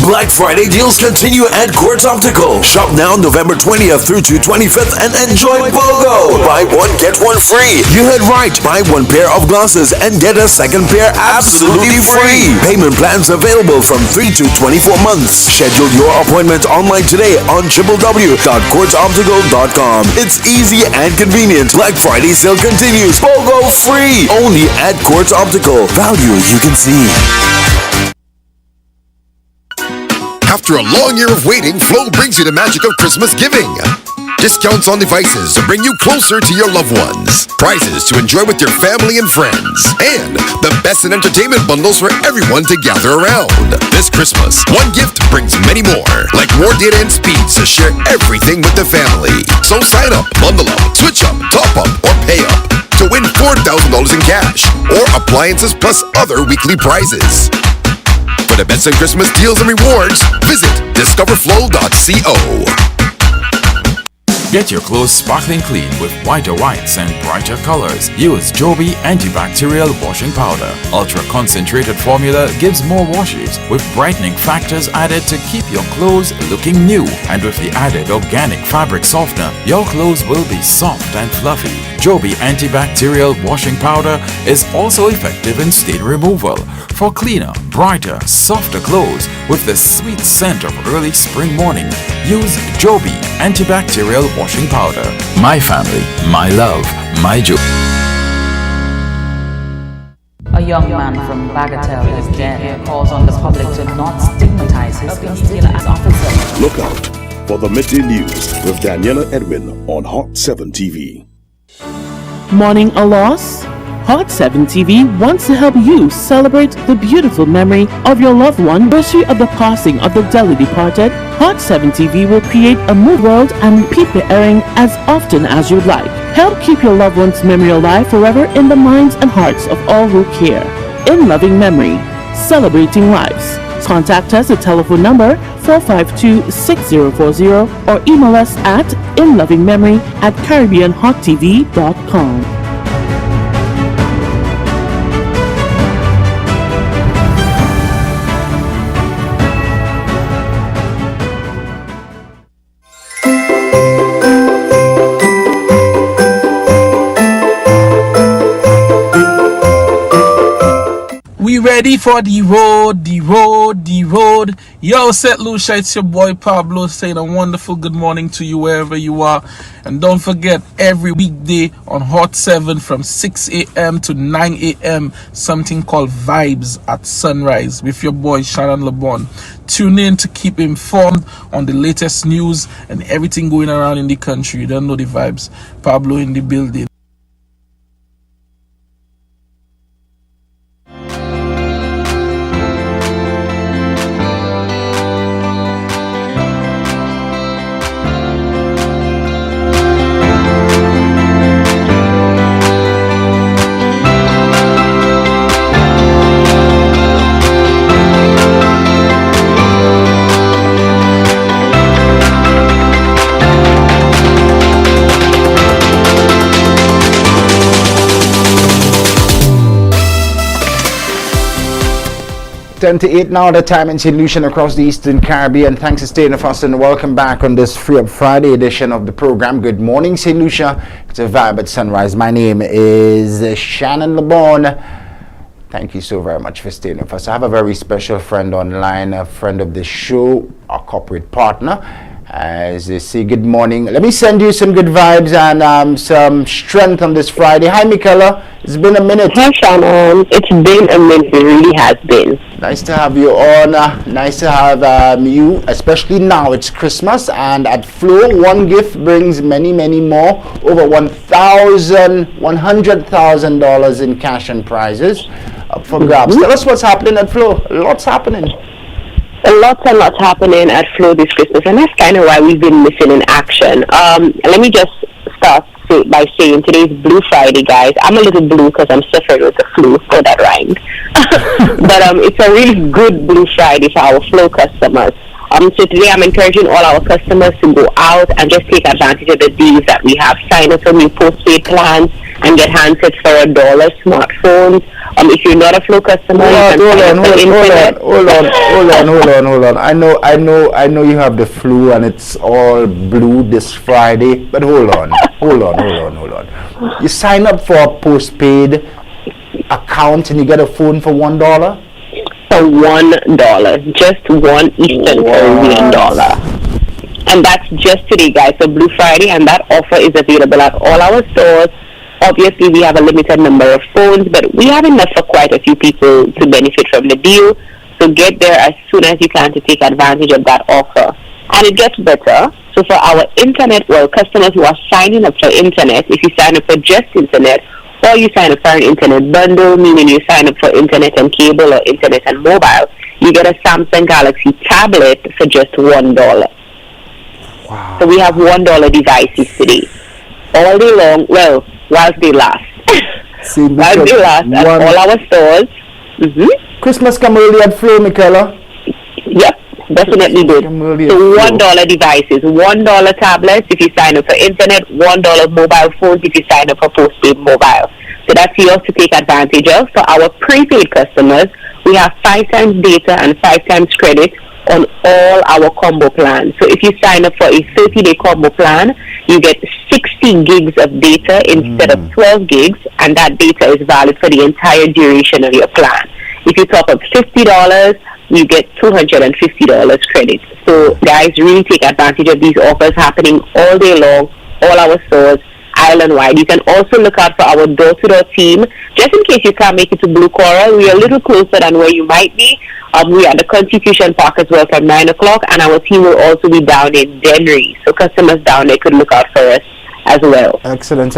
Black Friday deals continue at Quartz Optical. Shop now November 20th through to 25th and enjoy BOGO. Buy one, get one free. You heard right. Buy one pair of glasses and get a second pair absolutely free. Payment plans available from 3 to 24 months. Schedule your appointment online today on www.quartzoptical.com. It's easy and convenient. Black Friday sale continues. BOGO free. Only at Quartz Optical. Value you can see. After a long year of waiting, Flo brings you the magic of Christmas giving. Discounts on devices to bring you closer to your loved ones. Prizes to enjoy with your family and friends. And the best in entertainment bundles for everyone to gather around. This Christmas, one gift brings many more. Like more data and speeds to share everything with the family. So sign up, bundle up, switch up, top up, or pay up to win $4,000 in cash or appliances plus other weekly prizes. For the best in Christmas deals and rewards, visit discoverflow.co. Get your clothes sparkling clean with whiter whites and brighter colors. Use Joby antibacterial washing powder. Ultra concentrated formula gives more washes with brightening factors added to keep your clothes looking new. And with the added organic fabric softener, your clothes will be soft and fluffy. Joby antibacterial washing powder is also effective in stain removal for cleaner, brighter, softer clothes with the sweet scent of early spring morning. Use Joby antibacterial washing powder. My family, my love, my Joby. A young man from Bagatelle is dead. Calls on the public to not stigmatize his concealed as officer. Look out for the midday news with Daniela Edwin on Hot 7 TV. Mourning a loss? Hot 7 TV wants to help you celebrate the beautiful memory of your loved one. Anniversary of the passing of the dearly departed. Hot 7 TV will create a mood world and repeat the airing as often as you'd like. Help keep your loved one's memory alive forever in the minds and hearts of all who care. In loving memory, celebrating lives. Contact us at telephone number 452-6040 or email us at inlovingmemory@caribbeanhottv.com. We ready for the road. Yo, St. Lucia, it's your boy Pablo saying a wonderful good morning to you wherever you are. And don't forget, every weekday on Hot 7 from 6 a.m. to 9 a.m. something called Vibes at Sunrise with your boy Shannon LeBon. Tune in to keep informed on the latest news and everything going around in the country. You don't know the vibes. Pablo in the building. Ten to 8 now, the time in St. Lucia across the Eastern Caribbean. Thanks for staying with us and welcome back on this Free Up Friday edition of the program. Good morning, St. Lucia. It's a vibe at sunrise. My name is Shannon LeBon. Thank you so very much for staying with us. I have a very special friend online, a friend of the show, a corporate partner. As they say, good morning. Let me send you some good vibes and some strength on this Friday. Hi, Michaela. It's been a minute. Hi, Shannon. It's been a minute. It really has been. Nice to have you on. Nice to have you, especially now. It's Christmas, and at Flow, one gift brings many, many more. Over $100,000 in cash and prizes up for grabs. Tell us what's happening at Flow. Lots happening. Lots and lots happening at Flow this Christmas, and that's kind of why we've been missing in action. Let me just start by saying today's Blue Friday, guys. I'm a little blue because I'm suffering with the flu, so that rhymed. But it's a really good Blue Friday for our Flow customers. So today I'm encouraging all our customers to go out and just take advantage of the deals that we have. Sign up for new postpaid plans and get handsets for $1, smartphones. If you're not a Flow customer, hold on. I know you have the flu and it's all blue this Friday, but hold on. You sign up for a postpaid account and you get a phone for $1? For $1, just one Eastern Caribbean dollar. And that's just today, guys. So Blue Friday, and that offer is available at all our stores. Obviously, we have a limited number of phones, but we have enough for quite a few people to benefit from the deal. So get there as soon as you can to take advantage of that offer. And it gets better. So for our internet, well, customers who are signing up for internet, if you sign up for just internet, or you sign up for an internet bundle, meaning you sign up for internet and cable or internet and mobile, you get a Samsung Galaxy tablet for just $1. Wow. So we have $1 devices today. All day long, well, whilst they last. Whilst they last at all our stores. Christmas come early at Flow, Michaela? Yep, definitely did. So $1 devices, $1 tablets if you sign up for internet, $1 mobile phones if you sign up for postpaid mobile. So that's yours to take advantage of. For our prepaid customers, we have 5 times data and 5 times credit on all our combo plans. So if you sign up for a 30-day combo plan, you get 60 gigs of data instead of 12 gigs, and that data is valid for the entire duration of your plan. If you top up $50, you get $250 credit. So guys, really take advantage of these offers happening all day long, all our stores, island-wide. You can also look out for our door-to-door team. Just in case you can't make it to Blue Coral, we are a little closer than where you might be. We are at the Constitution Park as well from 9 o'clock, and our team will also be down in Dennery. So customers down there could look out for us as well. Excellent.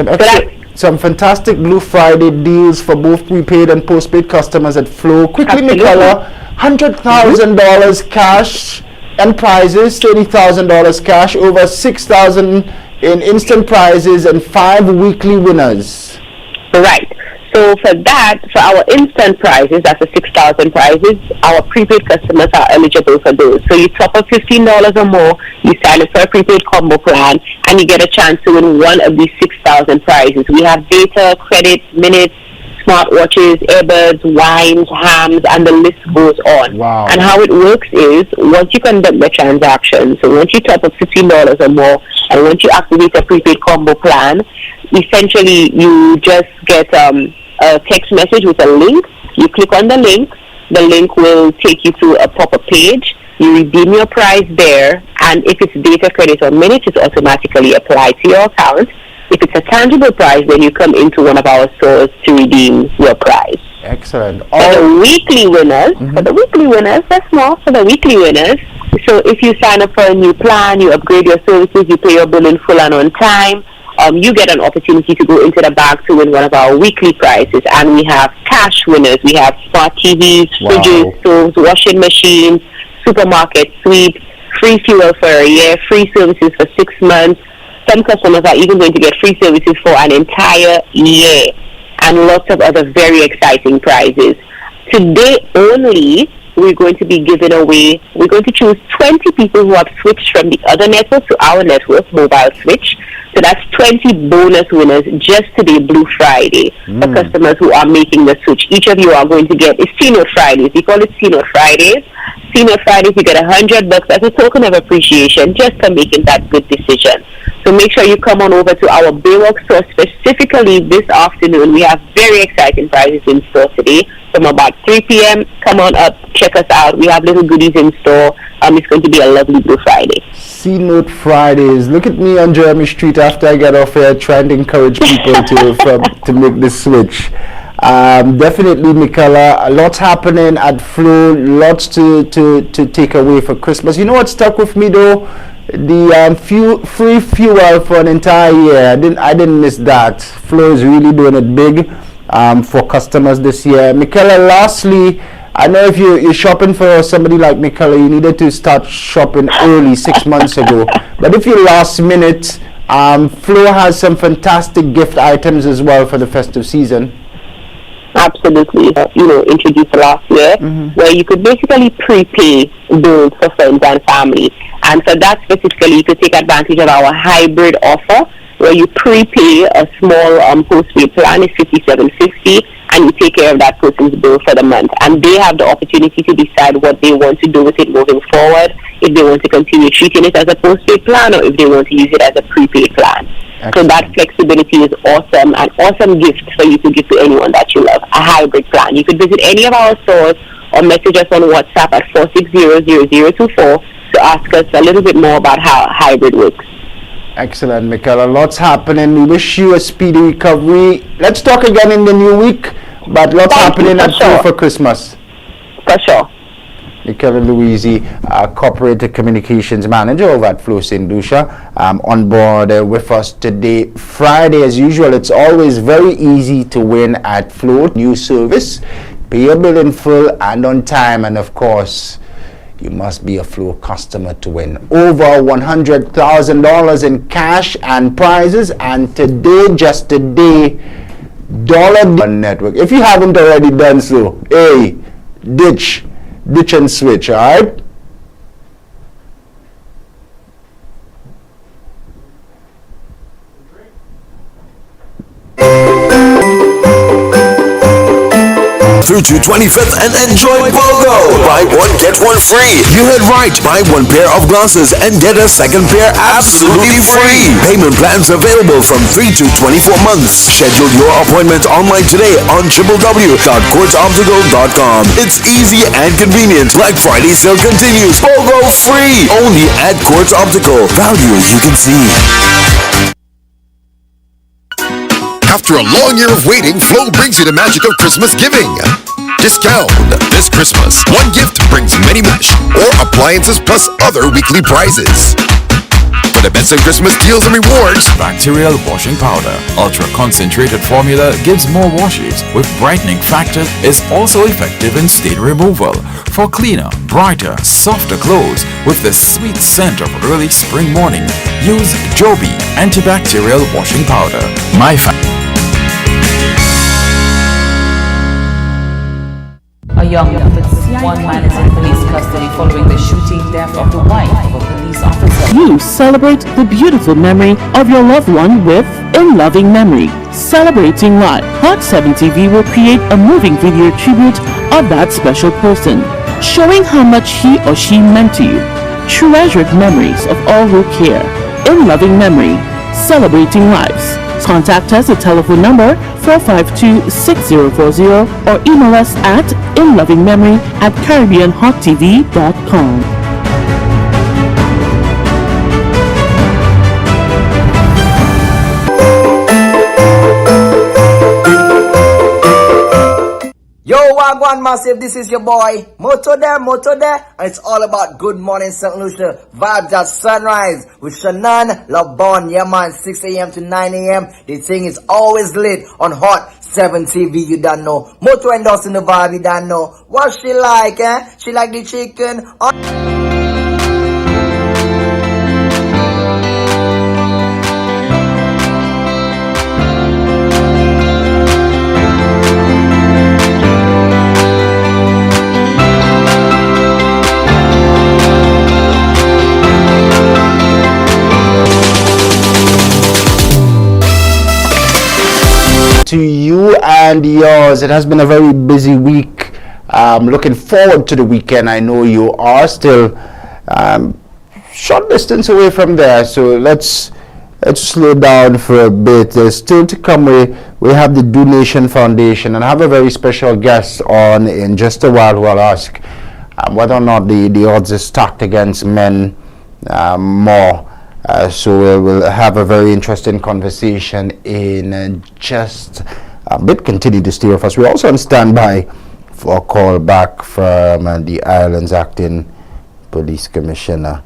Some fantastic Blue Friday deals for both prepaid and postpaid customers at Flow. Quickly, Michaela, $100,000 cash and prizes, $30,000 cash, over $6,000 in instant prizes, and 5 weekly winners. Right. So for that, for our instant prizes, that's the 6,000 prizes, our prepaid customers are eligible for those. So you top up $15 or more, you sign up for a prepaid combo plan, and you get a chance to win one of these 6,000 prizes. We have data, credit, minutes, smartwatches, earbuds, wines, hams, and the list goes on. Wow. And how it works is, once you conduct the transaction, so once you top up $15 or more, and once you activate a prepaid combo plan, essentially you just get a text message with a link. You click on the link will take you to a pop-up page. You redeem your prize there, and if it's data, credit, or minutes, it's automatically applied to your account. If it's a tangible prize, then you come into one of our stores to redeem your prize. Excellent. For the weekly winners, that's small. For the weekly winners, so if you sign up for a new plan, you upgrade your services, you pay your bill in full and on time, you get an opportunity to go into the bag to win one of our weekly prizes. And we have cash winners. We have smart TVs, fridges, stoves, washing machines, supermarket sweeps, free fuel for a year, free services for 6 months. Some customers are even going to get free services for an entire year, and lots of other very exciting prizes. Today only, we're going to be giving away, we're going to choose 20 people who have switched from the other network to our network, mobile switch. So that's 20 bonus winners just today, Blue Friday, for customers who are making the switch. Each of you are going to get, it's C-Note Fridays. We call it C-Note Fridays. C-Note Fridays, you get $100 as a token of appreciation just for making that good decision. So make sure you come on over to our Baywalk store specifically this afternoon. We have very exciting prizes in store today from about 3 p.m. Come on up, check us out. We have little goodies in store. It's going to be a lovely Blue Friday. C-Note Fridays. Look at me on Jeremy Street after I get off here trying to encourage people to make this switch. Definitely, Michaela, lots happening at Flow, lots to take away for Christmas. You know what stuck with me though? The free fuel for an entire year. I didn't miss that. Flow is really doing it big for customers this year. Michaela, lastly, I know if you're shopping for somebody like Michaela, you needed to start shopping early 6 months ago. But if you're last minute, Flow has some fantastic gift items as well for the festive season. Absolutely. Introduced last year, where you could basically prepay bills for friends and family. And for that specifically, you could take advantage of our hybrid offer, where you prepay a small postpaid plan, is $57.50, and you take care of that person's bill for the month. And they have the opportunity to decide what they want to do with it moving forward, if they want to continue treating it as a postpaid plan or if they want to use it as a prepaid plan. Excellent. So that flexibility is awesome, an awesome gift for you to give to anyone that you love, a hybrid plan. You could visit any of our stores or message us on WhatsApp at 460-0024 to ask us a little bit more about how hybrid works. Excellent, Michaela. Lots happening. We wish you a speedy recovery. Let's talk again in the new week, but lots happening at Flow for Christmas. For sure. Kevin Louisi, Corporate Communications Manager over at Flow St. Lucia, on board with us today. Friday, as usual, it's always very easy to win at Flow. New service, pay your bill in full and on time, and of course, you must be a Flow customer to win. Over $100,000 in cash and prizes, and today, just today, Dollar Network. If you haven't already done so, hey, ditch and switch, alright? Through to 25th and enjoy BOGO. Buy one, get one free. You heard right. Buy one pair of glasses and get a second pair absolutely free. Payment plans available from 3 to 24 months. Schedule your appointment online today on www.quartzoptical.com. It's easy and convenient. Black Friday sale continues. BOGO free. Only at Quartz Optical. Value you can see. After a long year of waiting, Flow brings you the magic of Christmas giving. Discount this Christmas. One gift brings many mesh or appliances plus other weekly prizes. For the best in Christmas deals and rewards, Bacterial washing powder, ultra concentrated formula gives more washes with brightening factor, is also effective in stain removal for cleaner, brighter, softer clothes with the sweet scent of early spring morning. Use Joby antibacterial washing powder. A young one man is in police custody following the shooting death of the wife of a police officer. You celebrate the beautiful memory of your loved one with In Loving Memory. Celebrating life. Hot 7 TV will create a moving video tribute of that special person, showing how much he or she meant to you. Treasured memories of all who care. In Loving Memory. Celebrating lives. Contact us at telephone number 452-6040 or email us at inlovingmemory@caribbeanhottv.com. Yo, Wagwan Massive, this is your boy, Moto there, and it's all about Good Morning St. Lucia, vibes at sunrise, with Shannon, LaBon, yeah man, 6 a.m. to 9 a.m, the thing is always lit on Hot 7 TV, you don't know, Moto endorsing the vibe, you don't know, what she like, she like the chicken, to you and yours. It has been a very busy week. Looking forward to the weekend. I know you are still short distance away from there, so let's slow down for a bit. There's still to come. We have the Do Nation Foundation, and I have a very special guest on in just a while who I'll ask whether or not the odds are stacked against men more. So we'll have a very interesting conversation in just a bit. Continue to stay with us. We're also on standby for a call back from the island's acting police commissioner.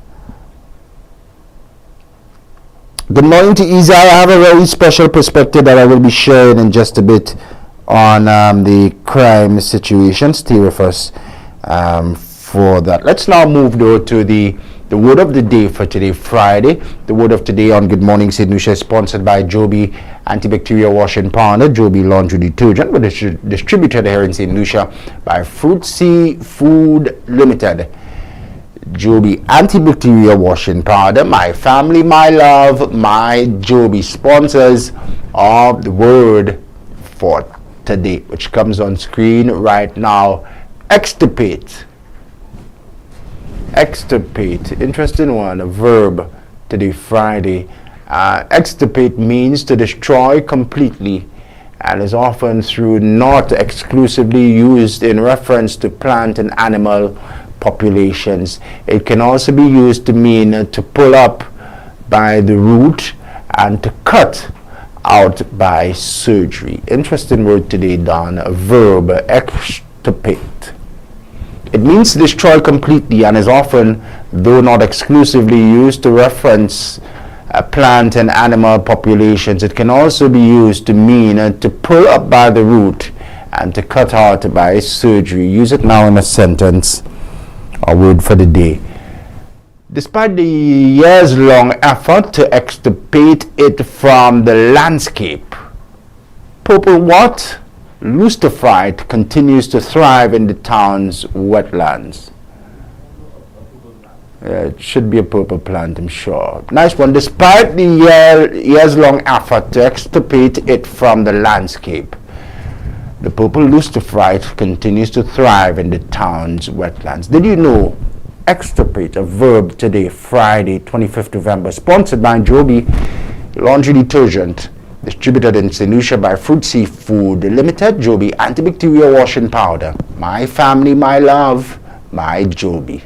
Good morning to Isa. I have a very special perspective that I will be sharing in just a bit on the crime situation. Stay with us for that. Let's now move though to the word of the day for today, Friday. The word of today on Good Morning St. Lucia is sponsored by Joby Antibacterial Washing Powder, Joby Laundry Detergent, but it's distributed here in St. Lucia by Fruit Sea Food Limited. Joby Antibacterial Washing Powder, my family, my love, my Joby sponsors of the word for today, which comes on screen right now. Extirpate. Extirpate, interesting one, a verb today, Friday. Extirpate means to destroy completely and is often through not exclusively used in reference to plant and animal populations. It can also be used to mean to pull up by the root and to cut out by surgery. Interesting word today, Don, a verb, extirpate. It means destroyed completely and is often, though not exclusively, used to reference plant and animal populations. It can also be used to mean to pull up by the root and to cut out by surgery. Use it now in a sentence or word for the day. Despite the years-long effort to extirpate it from the landscape, purple what? Luciferite continues to thrive in the town's wetlands. It should be a purple plant, I'm sure. Nice one. Despite the years-long effort to extirpate it from the landscape, the purple luciferite continues to thrive in the town's wetlands. Did you know? Extirpate, a verb today, Friday, 25th November, sponsored by Joby Laundry Detergent, distributed in St. Lucia by Fruit Seafood Limited. Joby antibacterial washing powder. My family, my love, my Joby.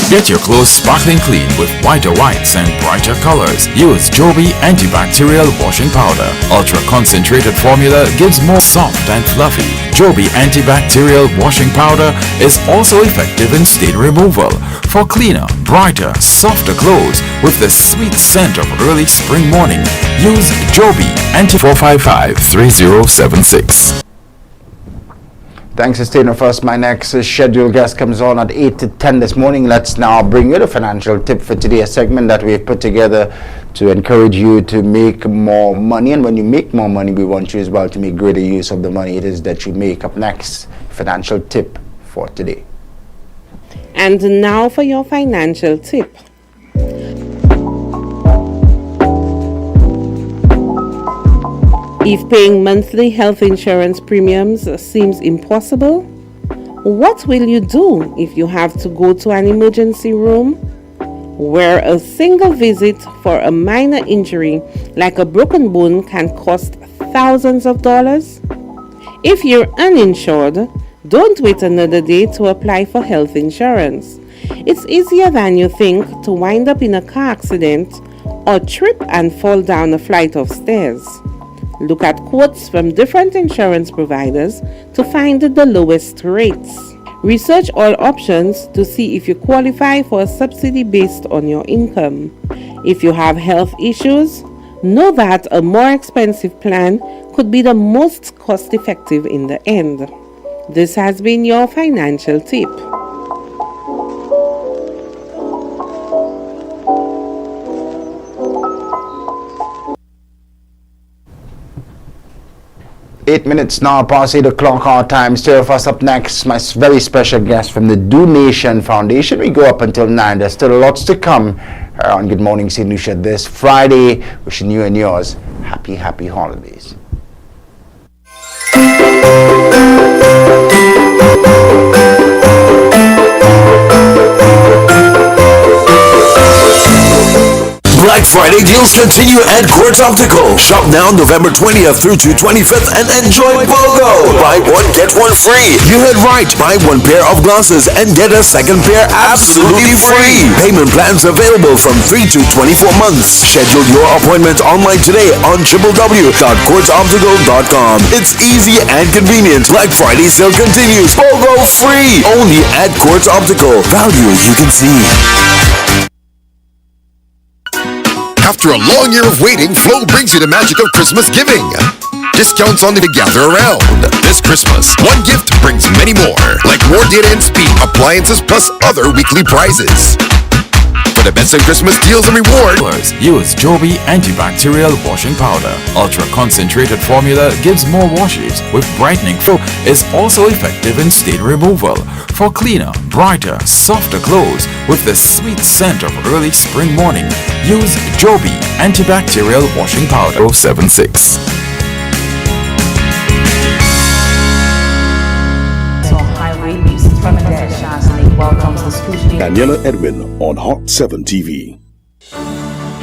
Get your clothes sparkling clean with whiter whites and brighter colors. Use Joby antibacterial washing powder. Ultra concentrated formula gives more soft and fluffy. Joby antibacterial washing powder is also effective in stain removal for cleaner, brighter, softer clothes with the sweet scent of early spring morning. Use Joby Anti 455-3076. Thanks for staying with us. My next scheduled guest comes on at 8 to 10 this morning. Let's now bring you the financial tip for today, a segment that we've put together to encourage you to make more money. And when you make more money, we want you as well to make greater use of the money it is that you make. Up next, financial tip for today. And now for your financial tip. If paying monthly health insurance premiums seems impossible, what will you do if you have to go to an emergency room where a single visit for a minor injury like a broken bone can cost thousands of dollars? If you're uninsured, don't wait another day to apply for health insurance. It's easier than you think to wind up in a car accident or trip and fall down a flight of stairs. Look at quotes from different insurance providers to find the lowest rates. Research all options to see if you qualify for a subsidy based on your income. If you have health issues, know that a more expensive plan could be the most cost-effective in the end. This has been your financial tip. 8 minutes now past 8 o'clock our time. Stay with us. Up next, my very special guest from the Do Nation Foundation. We go up until 9. There's still lots to come on Good Morning St. Lucia this Friday. Wishing you and yours happy holidays. Black Friday deals continue at Quartz Optical. Shop now November 20th through to 25th and enjoy BOGO. Buy one, get one free. You heard right. Buy one pair of glasses and get a second pair absolutely free. Payment plans available from 3 to 24 months. Schedule your appointment online today on www.quartzoptical.com. It's easy and convenient. Black Friday sale continues. BOGO free. Only at Quartz Optical. Value you can see. After a long year of waiting, Flow brings you the magic of Christmas giving. Discounts on the gather around. This Christmas, one gift brings many more, like more data and speed, appliances, plus other weekly prizes. For the best in Christmas deals and rewards, use Joby antibacterial washing powder. Ultra concentrated formula gives more washes with brightening flow. Is also effective in stain removal for cleaner, brighter, softer clothes with the sweet scent of early spring morning. Use Joby antibacterial washing powder 076. Welcomes the scrutiny. Daniela Edwin on Hot 7 TV.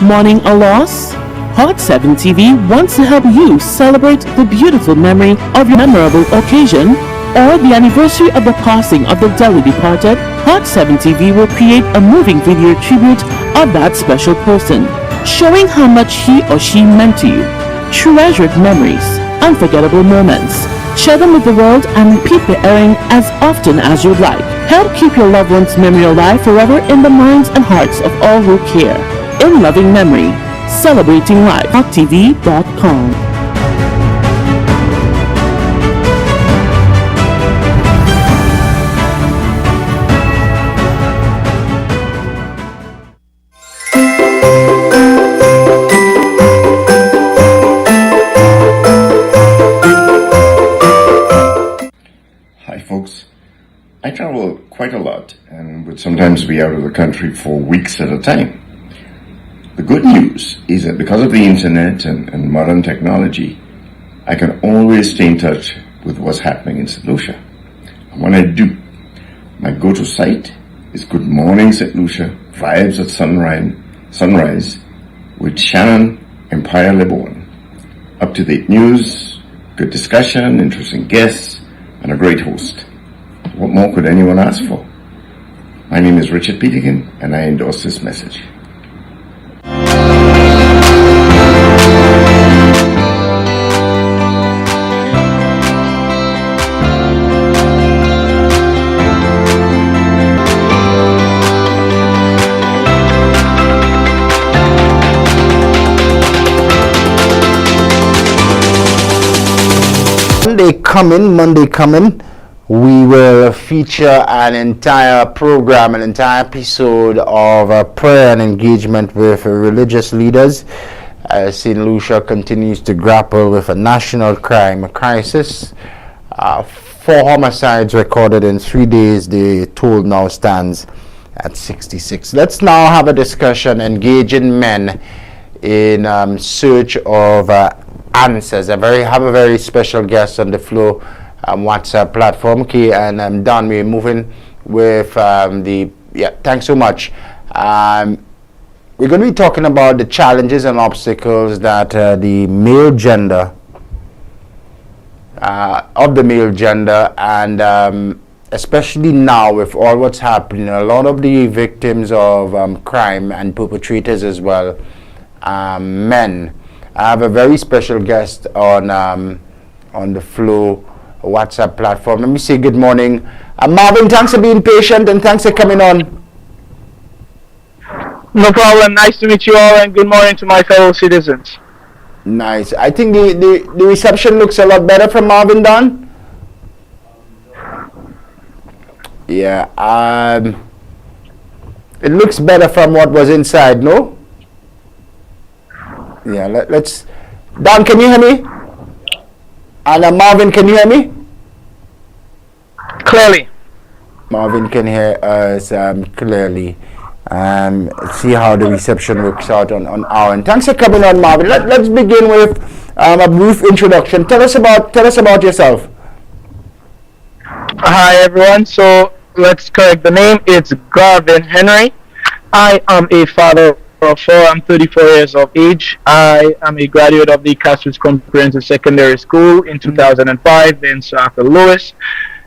Mourning a loss? Hot 7 TV wants to help you celebrate the beautiful memory of your memorable occasion or the anniversary of the passing of the dearly departed. Hot 7 TV will create a moving video tribute of that special person, showing how much he or she meant to you. Treasured memories, unforgettable moments. Share them with the world and repeat the airing as often as you'd like. Help keep your loved one's memory alive forever in the minds and hearts of all who care. In loving memory, celebrating life. HotTV.com. Hi folks, I travel quite a lot and would sometimes be out of the country for weeks at a time. The good news is that because of the internet and modern technology, I can always stay in touch with what's happening in St. Lucia. And when I do, my go-to site is Good Morning St. Lucia, Vibes at Sunrise with Shannon Empire LeBon. Up-to-date news, good discussion, interesting guests, and a great host. What more could anyone ask for? My name is Richard Peterkin, and I endorse this message. Monday coming, we will feature an entire program, an entire episode of prayer and engagement with religious leaders. St. Lucia continues to grapple with a national crime crisis. 4 homicides recorded in 3 days. The toll now stands at 66. Let's now have a discussion engaging men in search of answers. I have a very special guest on the Flow WhatsApp platform. Okay, and Don, we're moving with thanks so much. We're going to be talking about the challenges and obstacles that the male gender and especially now with all what's happening, a lot of the victims of crime and perpetrators as well, men. I have a very special guest on the Flow WhatsApp platform. Let me say good morning. Marvin, thanks for being patient and thanks for coming on. No problem. Nice to meet you all and good morning to my fellow citizens. Nice. I think the reception looks a lot better from Marvin, Don. Yeah. It looks better from what was inside, no? Yeah, let's... Don, can you hear me? And Marvin, can you hear me? Clearly. Marvin can hear us clearly. See how the reception works out on our end. Thanks for coming on, Marvin. Let's begin with a brief introduction. Tell us about yourself. Hi, everyone. So let's correct the name. It's Garvin Henry. I am a father of 4. I'm 34 years of age. I am a graduate of the Castles Comprehensive Secondary School in 2005, then St. Louis.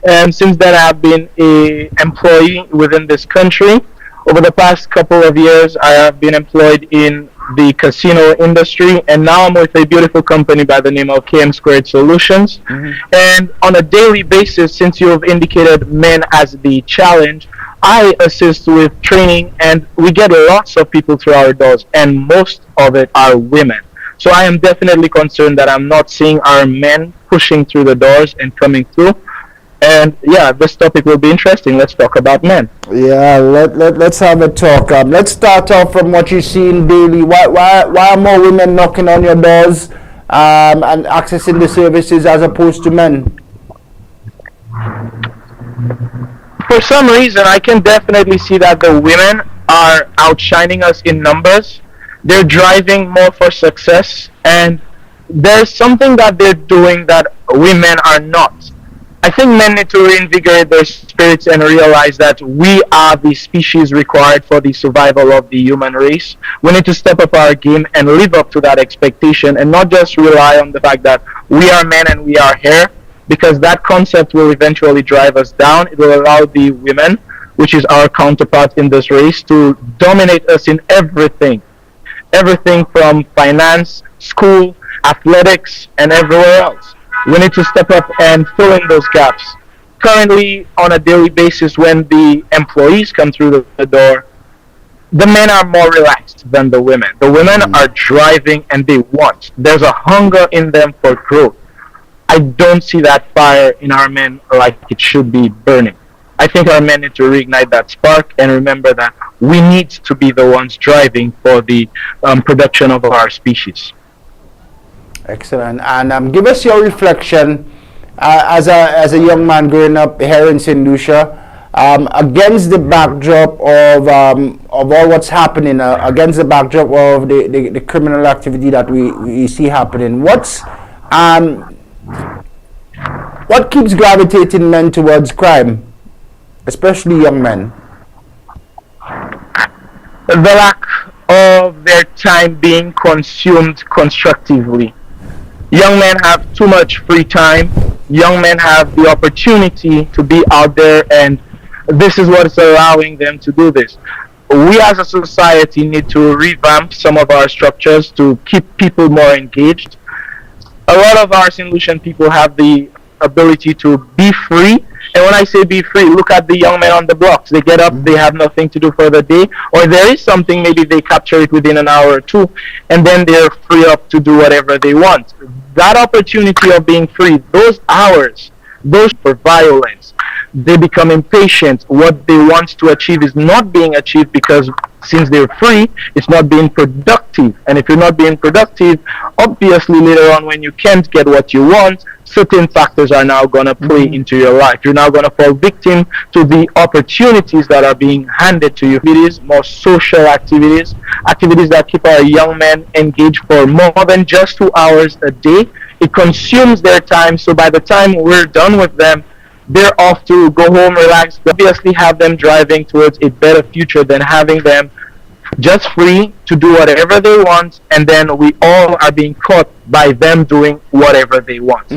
And since then, I've been an employee within this country. Over the past couple of years, I have been employed in the casino industry, and now I'm with a beautiful company by the name of KM Squared Solutions. And on a daily basis, since you have indicated men as the challenge, I assist with training, and we get lots of people through our doors, and most of it are women. So I am definitely concerned that I'm not seeing our men pushing through the doors and coming through. And yeah, this topic will be interesting. Let's talk about men. Yeah, let's have a talk. Let's start off from what you see in daily. Why are more women knocking on your doors and accessing the services as opposed to men? For some reason, I can definitely see that the women are outshining us in numbers. They're driving more for success, and there's something that they're doing that we men are not. I think men need to reinvigorate their spirits and realize that we are the species required for the survival of the human race. We need to step up our game and live up to that expectation and not just rely on the fact that we are men and we are here, because that concept will eventually drive us down. It will allow the women, which is our counterpart in this race, to dominate us in everything. Everything from finance, school, athletics, and everywhere else. We need to step up and fill in those gaps. currently on a daily basis when the employees come through the door, the men are more relaxed than the women. The women are driving and they want. There's a hunger in them for growth. I don't see that fire in our men like it should be burning. I think our men need to reignite that spark and remember that we need to be the ones driving for the production of our species. Excellent. And give us your reflection as a young man growing up here in St. Lucia, against the backdrop of all what's happening, against the backdrop of the criminal activity that we see happening. What keeps gravitating men towards crime, especially young men? The lack of their time being consumed constructively. Young men have too much free time. Young men have the opportunity to be out there, and this is what is allowing them to do this. We as a society need to revamp some of our structures to keep people more engaged. A lot of our St. Lucian people have the ability to be free. And when I say be free, look at the young men on the blocks. They get up, they have nothing to do for the day, or there is something, maybe they capture it within an hour or two, and then they're free up to do whatever they want. That opportunity of being free, those hours, those for violence, they become impatient. What they want to achieve is not being achieved because since they're free, it's not being productive. And if you're not being productive, obviously later on when you can't get what you want, certain factors are now going to play into your life. You're now going to fall victim to the opportunities that are being handed to you. It is more social activities, activities that keep our young men engaged for more than just 2 hours a day. It consumes their time, so by the time we're done with them, they're off to go home, relax, obviously have them driving towards a better future than having them just free to do whatever they want, and then we all are being caught by them doing whatever they want.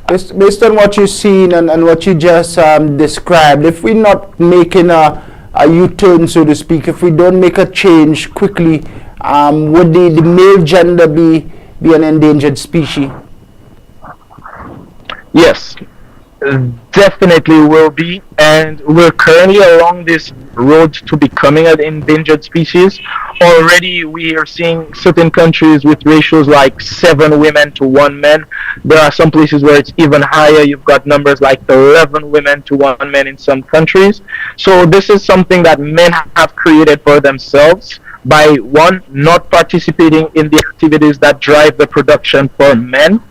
Based on what you've seen and what you just described, if we're not making a U-turn, so to speak, if we don't make a change quickly, would the male gender be an endangered species? Yes, definitely will be, and we're currently along this road to becoming an endangered species. Already we are seeing certain countries with ratios like 7 women to 1 man. There are some places where it's even higher. You've got numbers like 11 women to 1 man in some countries. So this is something that men have created for themselves by, one, not participating in the activities that drive the production for men,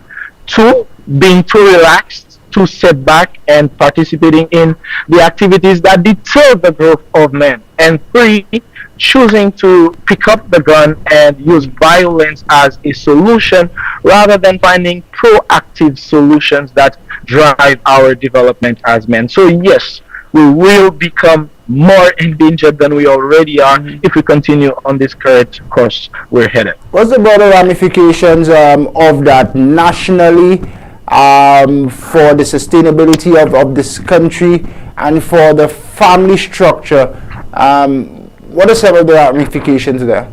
2, being too relaxed to sit back and participating in the activities that deter the growth of men, and 3, choosing to pick up the gun and use violence as a solution rather than finding proactive solutions that drive our development as men. So yes, we will become more endangered than we already are if we continue on this current course we're headed. What's the broader ramifications of that nationally, for the sustainability of this country and for the family structure? What are some of the ramifications there?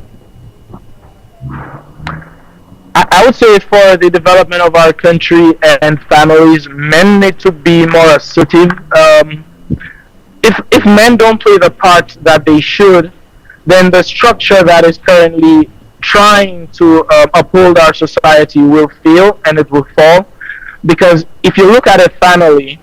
I would say for the development of our country and families, men need to be more assertive. If men don't play the part that they should, then the structure that is currently trying to uphold our society will fail and it will fall. Because if you look at a family,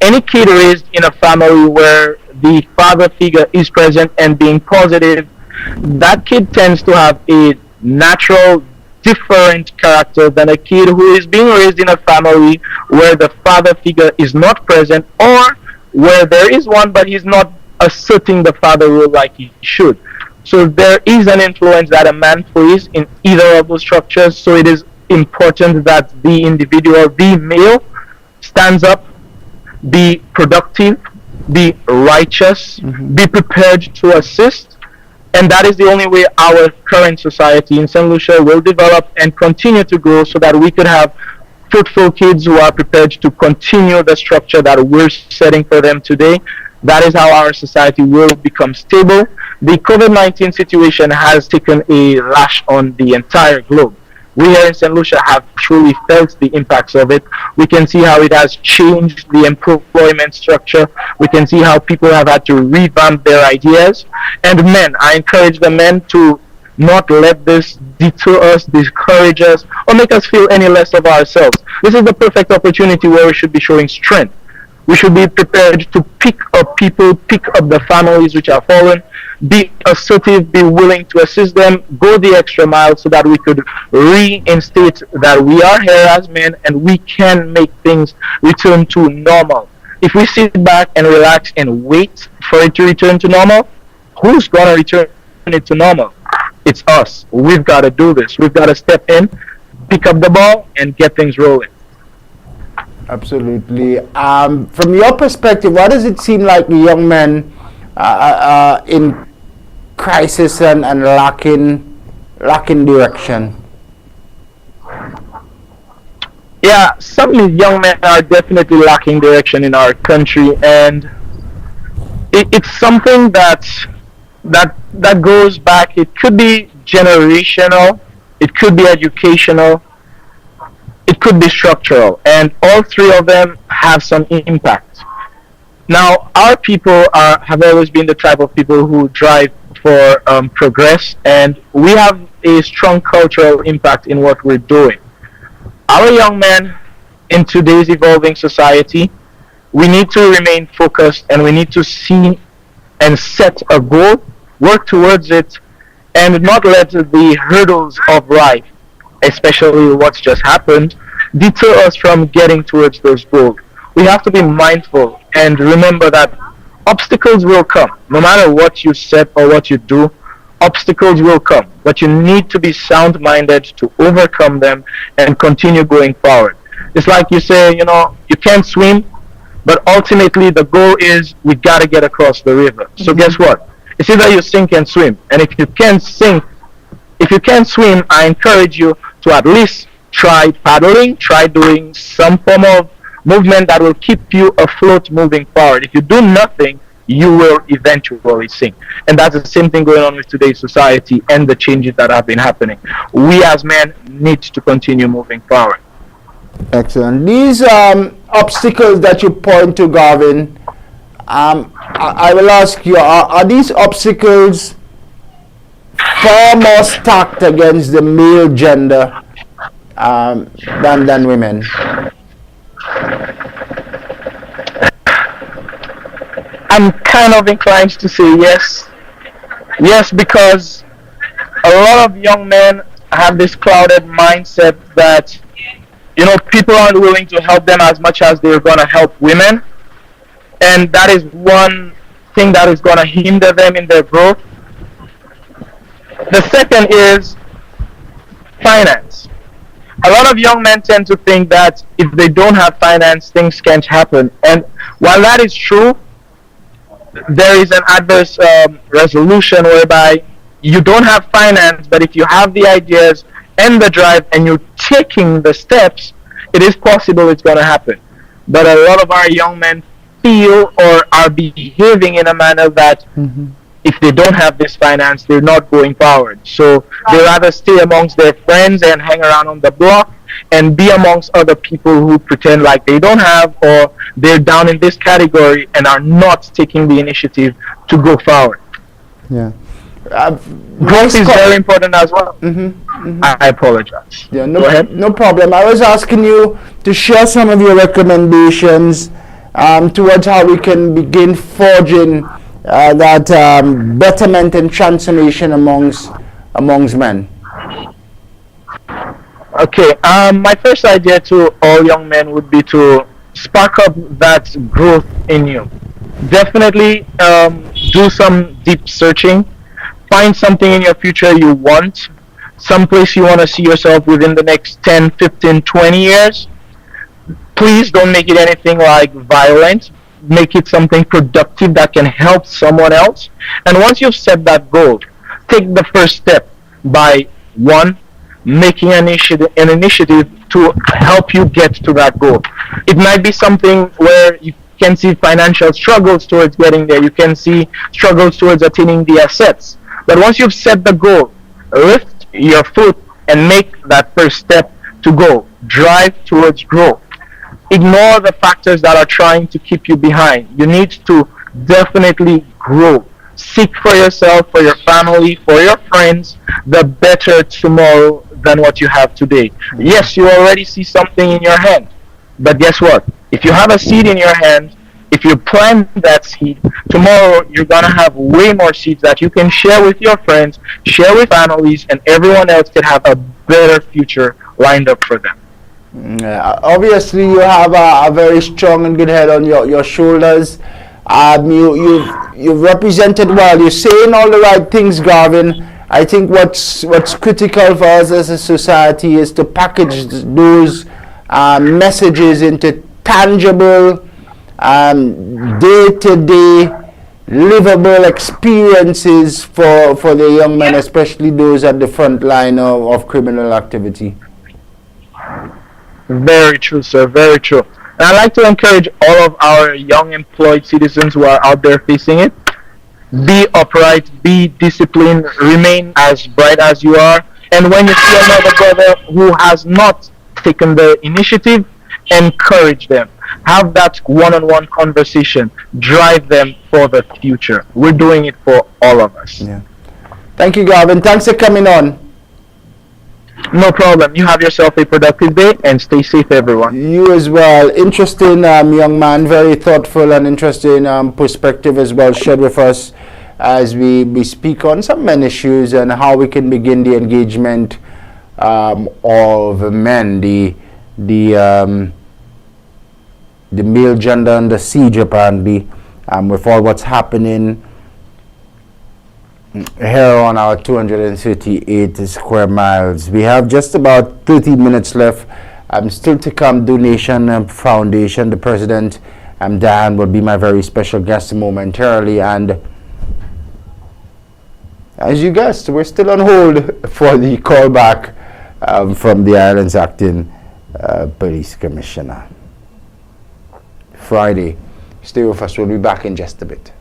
any kid raised in a family where the father figure is present and being positive, that kid tends to have a natural, different character than a kid who is being raised in a family where the father figure is not present, or where there is one but he's not asserting the father role like he should. So there is an influence that a man plays in either of those structures. So it is important that the individual, the male, stands up, be productive, be righteous, be prepared to assist, and that is the only way our current society in St. Lucia will develop and continue to grow, so that we could have fruitful kids who are prepared to continue the structure that we're setting for them today. That is how our society will become stable. The COVID-19 situation has taken a lash on the entire globe. we here in St. Lucia have truly felt the impacts of it. We can see how it has changed the employment structure. We can see how people have had to revamp their ideas. And men, I encourage the men to not let this deter us, discourage us, or make us feel any less of ourselves. This is the perfect opportunity where we should be showing strength. We should be prepared to pick up people, pick up the families which are fallen, be assertive, be willing to assist them, go the extra mile so that we could reinstate that we are here as men and we can make things return to normal. If we sit back and relax and wait for it to return to normal, who's going to return it to normal? It's us. We've got to do this. We've got to step in, pick up the ball, and get things rolling. Absolutely. From your perspective, what does it seem like the young men in crisis and lacking direction? Yeah, some young men are definitely lacking direction in our country, and it's something that goes back. It could be generational, it could be educational, it could be structural, and all three of them have some impact. Now, our people have always been the type of people who drive for progress, and we have a strong cultural impact in what we're doing. Our young men in today's evolving society, we need to remain focused, and we need to see and set a goal, work towards it, and not let the hurdles of life, especially what's just happened, deter us from getting towards those goals. We have to be mindful and remember that obstacles will come. No matter what you set or what you do, obstacles will come. But you need to be sound-minded to overcome them and continue going forward. It's like you say, you can't swim, but ultimately the goal is we got to get across the river. So guess what? It's either you sink and swim. And if you can't swim, I encourage you to at least try paddling, try doing some form of movement that will keep you afloat moving forward. If you do nothing, you will eventually sink. And that's the same thing going on with today's society and the changes that have been happening. We as men need to continue moving forward. Excellent. These obstacles that you point to, Garvin, I will ask you, are these obstacles far more stacked against the male gender than women? I'm kind of inclined to say yes. Yes, because a lot of young men have this clouded mindset that, people aren't willing to help them as much as they're going to help women. And that is one thing that is going to hinder them in their growth. The second is finance. A lot of young men tend to think that if they don't have finance, things can't happen. And while that is true, there is an adverse resolution whereby you don't have finance, but if you have the ideas and the drive and you're taking the steps, it is possible it's going to happen. But a lot of our young men feel or are behaving in a manner that if they don't have this finance, they're not going forward. So they rather stay amongst their friends and hang around on the block and be amongst other people who pretend like they don't have, or they're down in this category and are not taking the initiative to go forward. Yeah. Growth is very important as well. I apologize. Yeah, Go ahead. No problem. I was asking you to share some of your recommendations towards how we can begin forging that betterment and transformation amongst men. Okay, my first idea to all young men would be to spark up that growth in you. Definitely do some deep searching. Find something in your future you want, someplace you want to see yourself within the next 10, 15, 20 years. Please don't make it anything like violent. Make it something productive that can help someone else. And once you've set that goal, take the first step by, one, making an initiative to help you get to that goal. It might be something where you can see financial struggles towards getting there. You can see struggles towards attaining the assets. But once you've set the goal, lift your foot and make that first step to go. Drive towards growth. Ignore the factors that are trying to keep you behind. You need to definitely grow. Seek for yourself, for your family, for your friends, the better tomorrow than what you have today. Yes, you already see something in your hand, but guess what? If you have a seed in your hand, if you plant that seed, tomorrow you're going to have way more seeds that you can share with your friends, share with families, and everyone else can have a better future lined up for them. Obviously, you have a very strong and good head on your shoulders. You've represented well. You're saying all the right things, Garvin. I think what's critical for us as a society is to package those messages into tangible, day-to-day, livable experiences for the young men, especially those at the front line of criminal activity. Very true, sir. Very true. And I'd like to encourage all of our young employed citizens who are out there facing it. Be upright, be disciplined, remain as bright as you are. And when you see another brother who has not taken the initiative, encourage them. Have that one-on-one conversation. Drive them for the future. We're doing it for all of us. Yeah. Thank you, Garvin. Thanks for coming on. No problem. You have yourself a productive day and stay safe, everyone. You as well. Interesting young man, very thoughtful and interesting perspective as well shared with us as we speak on some men issues and how we can begin the engagement of men, the male gender under siege apparently, with all what's happening here on our 238 square miles. We have just about 30 minutes left. Still to come, Donation Foundation. The president, Dan, will be my very special guest momentarily. And as you guessed, we're still on hold for the callback from the island's acting police commissioner. Friday. Stay with us. We'll be back in just a bit.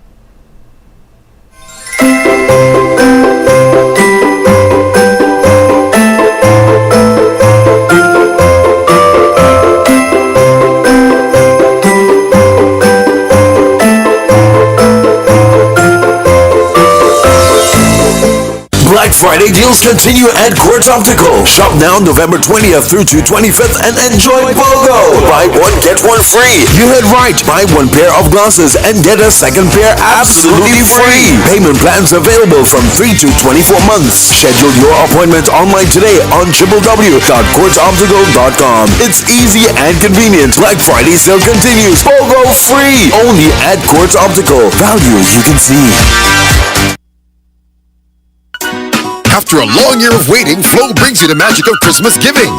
Black Friday deals continue at Quartz Optical. Shop now November 20th through to 25th and enjoy BOGO. Buy one, get one free. You heard right. Buy one pair of glasses and get a second pair absolutely free. Payment plans available from 3 to 24 months. Schedule your appointment online today on www.quartzoptical.com. It's easy and convenient. Black Friday sale continues. BOGO free. Only at Quartz Optical. Value you can see. After a long year of waiting, Flow brings you the magic of Christmas giving.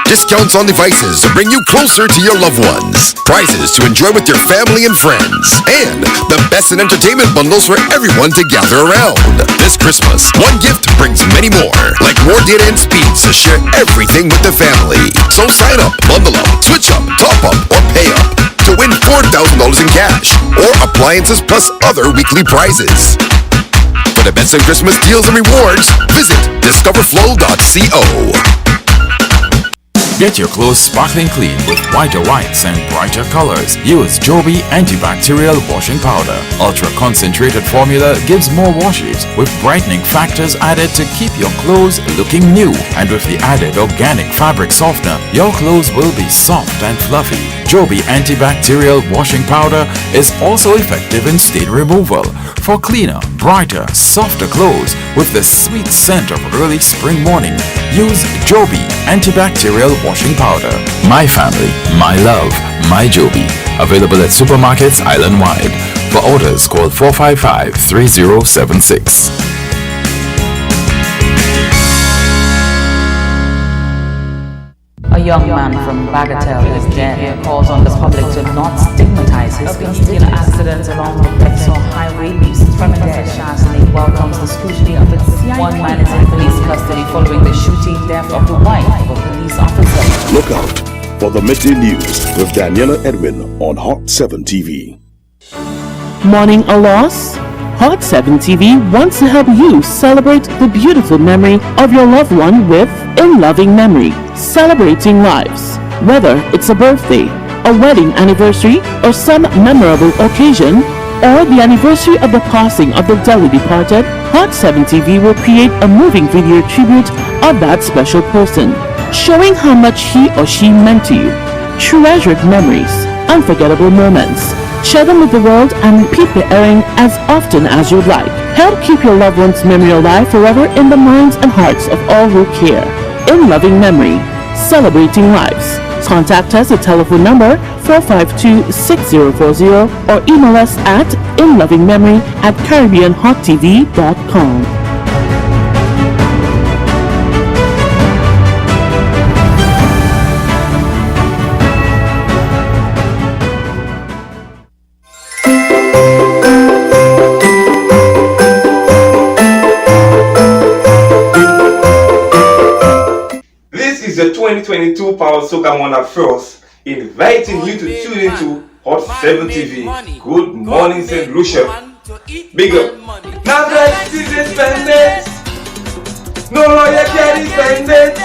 Discounts on devices to bring you closer to your loved ones. Prizes to enjoy with your family and friends. And the best in entertainment bundles for everyone to gather around. This Christmas, one gift brings many more. Like more data and speeds to share everything with the family. So sign up, bundle up, switch up, top up, or pay up to win $4,000 in cash or appliances plus other weekly prizes. For the best in Christmas deals and rewards, visit discoverflow.co. Get your clothes sparkling clean with whiter whites and brighter colors. Use Joby antibacterial washing powder. Ultra concentrated formula gives more washes with brightening factors added to keep your clothes looking new. And with the added organic fabric softener, your clothes will be soft and fluffy. Joby antibacterial washing powder is also effective in stain removal for cleaner, brighter, softer clothes with the sweet scent of early spring morning. Use Joby antibacterial washing powder. My family, my love, my Joby. Available at supermarkets island-wide. For orders, call 455-3076. A young man from Bagatelle is dead. Calls on the public to not stigmatize his steel accidents along the Bexar Highway leaves Tremendous Chastity welcomes the scrutiny of its CI. One man is in police custody following the shooting death of the wife of a police officer. Look out for the midday news with Daniela Edwin on Hot 7 TV. Mourning a loss? Hot 7 TV wants to help you celebrate the beautiful memory of your loved one with In loving memory, celebrating lives. Whether it's a birthday, a wedding anniversary, or some memorable occasion, or the anniversary of the passing of the dearly departed, Hot 7 TV will create a moving video tribute of that special person, showing how much he or she meant to you. Treasured memories, unforgettable moments. Share them with the world and repeat the airing as often as you'd like. Help keep your loved one's memory alive forever in the minds and hearts of all who care. In loving memory, celebrating lives. Contact us at telephone number 452-6040 or email us at inlovingmemory@caribbeanhottv.com. This is the 2022 Power Soca Monarch First, inviting you to tune into Hot 7 TV. Good morning, St. Lucia. Big up. Now that she spend it, no lawyer can defend it.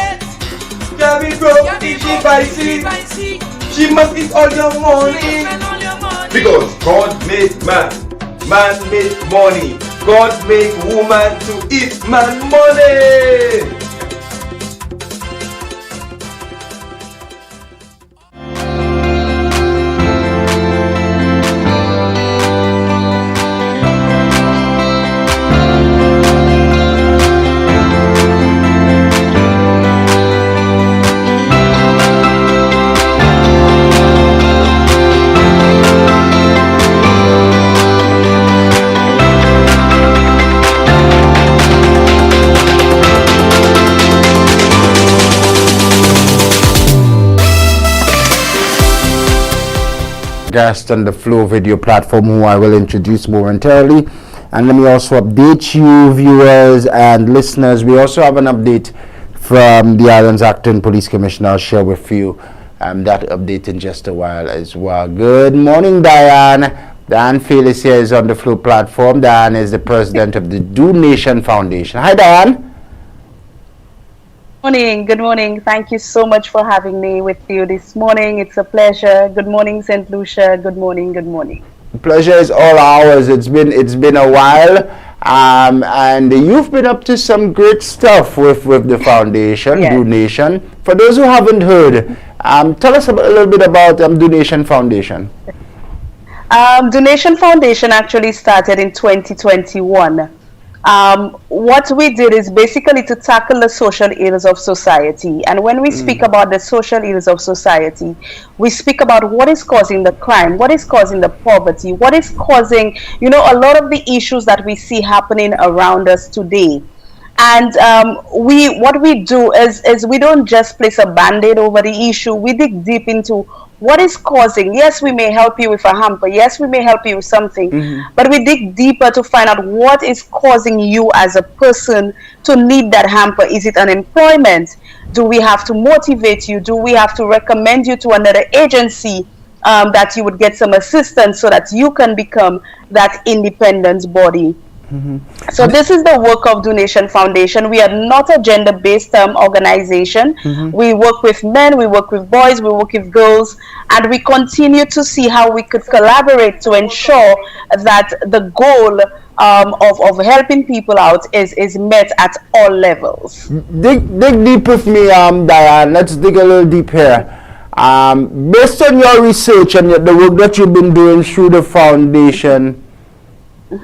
Can be broke if she buys it. She must eat all your money. Because God made man, man made money. God made woman to eat man money. Guest on the Flow video platform, who I will introduce momentarily. And let me also update you, viewers and listeners. We also have an update from the island's acting police commissioner. I'll share with you that update in just a while as well. Good morning, Diane. Diane Felix here is on the Flow platform. Diane is the president of the Do Nation Foundation. Hi, Diane. Good morning. Thank you so much for having me with you this morning. It's a pleasure. Good morning, St. Lucia. Good morning. Good morning. The pleasure is all ours. It's been a while, and you've been up to some great stuff with the foundation, yes. Do Nation. For those who haven't heard, tell us a little bit about Do Nation Foundation. Do Nation Foundation actually started in 2021. What we did is basically to tackle the social ills of society. And when we speak about the social ills of society, we speak about what is causing the crime, what is causing the poverty, what is causing, a lot of the issues that we see happening around us today. And what we do is we don't just place a band-aid over the issue. We dig deep into what is causing. Yes, we may help you with a hamper. Yes, we may help you with something. But we dig deeper to find out what is causing you as a person to need that hamper. Is it unemployment? Do we have to motivate you? Do we have to recommend you to another agency that you would get some assistance so that you can become that independent body? So this is the work of Do Nation Foundation. We are not a gender-based organization. We work with men, we work with boys, we work with girls, and we continue to see how we could collaborate to ensure that the goal of helping people out is met at all levels. Dig deep with me, Diane. Let's dig a little deep here. Based on your research and the work that you've been doing through the foundation,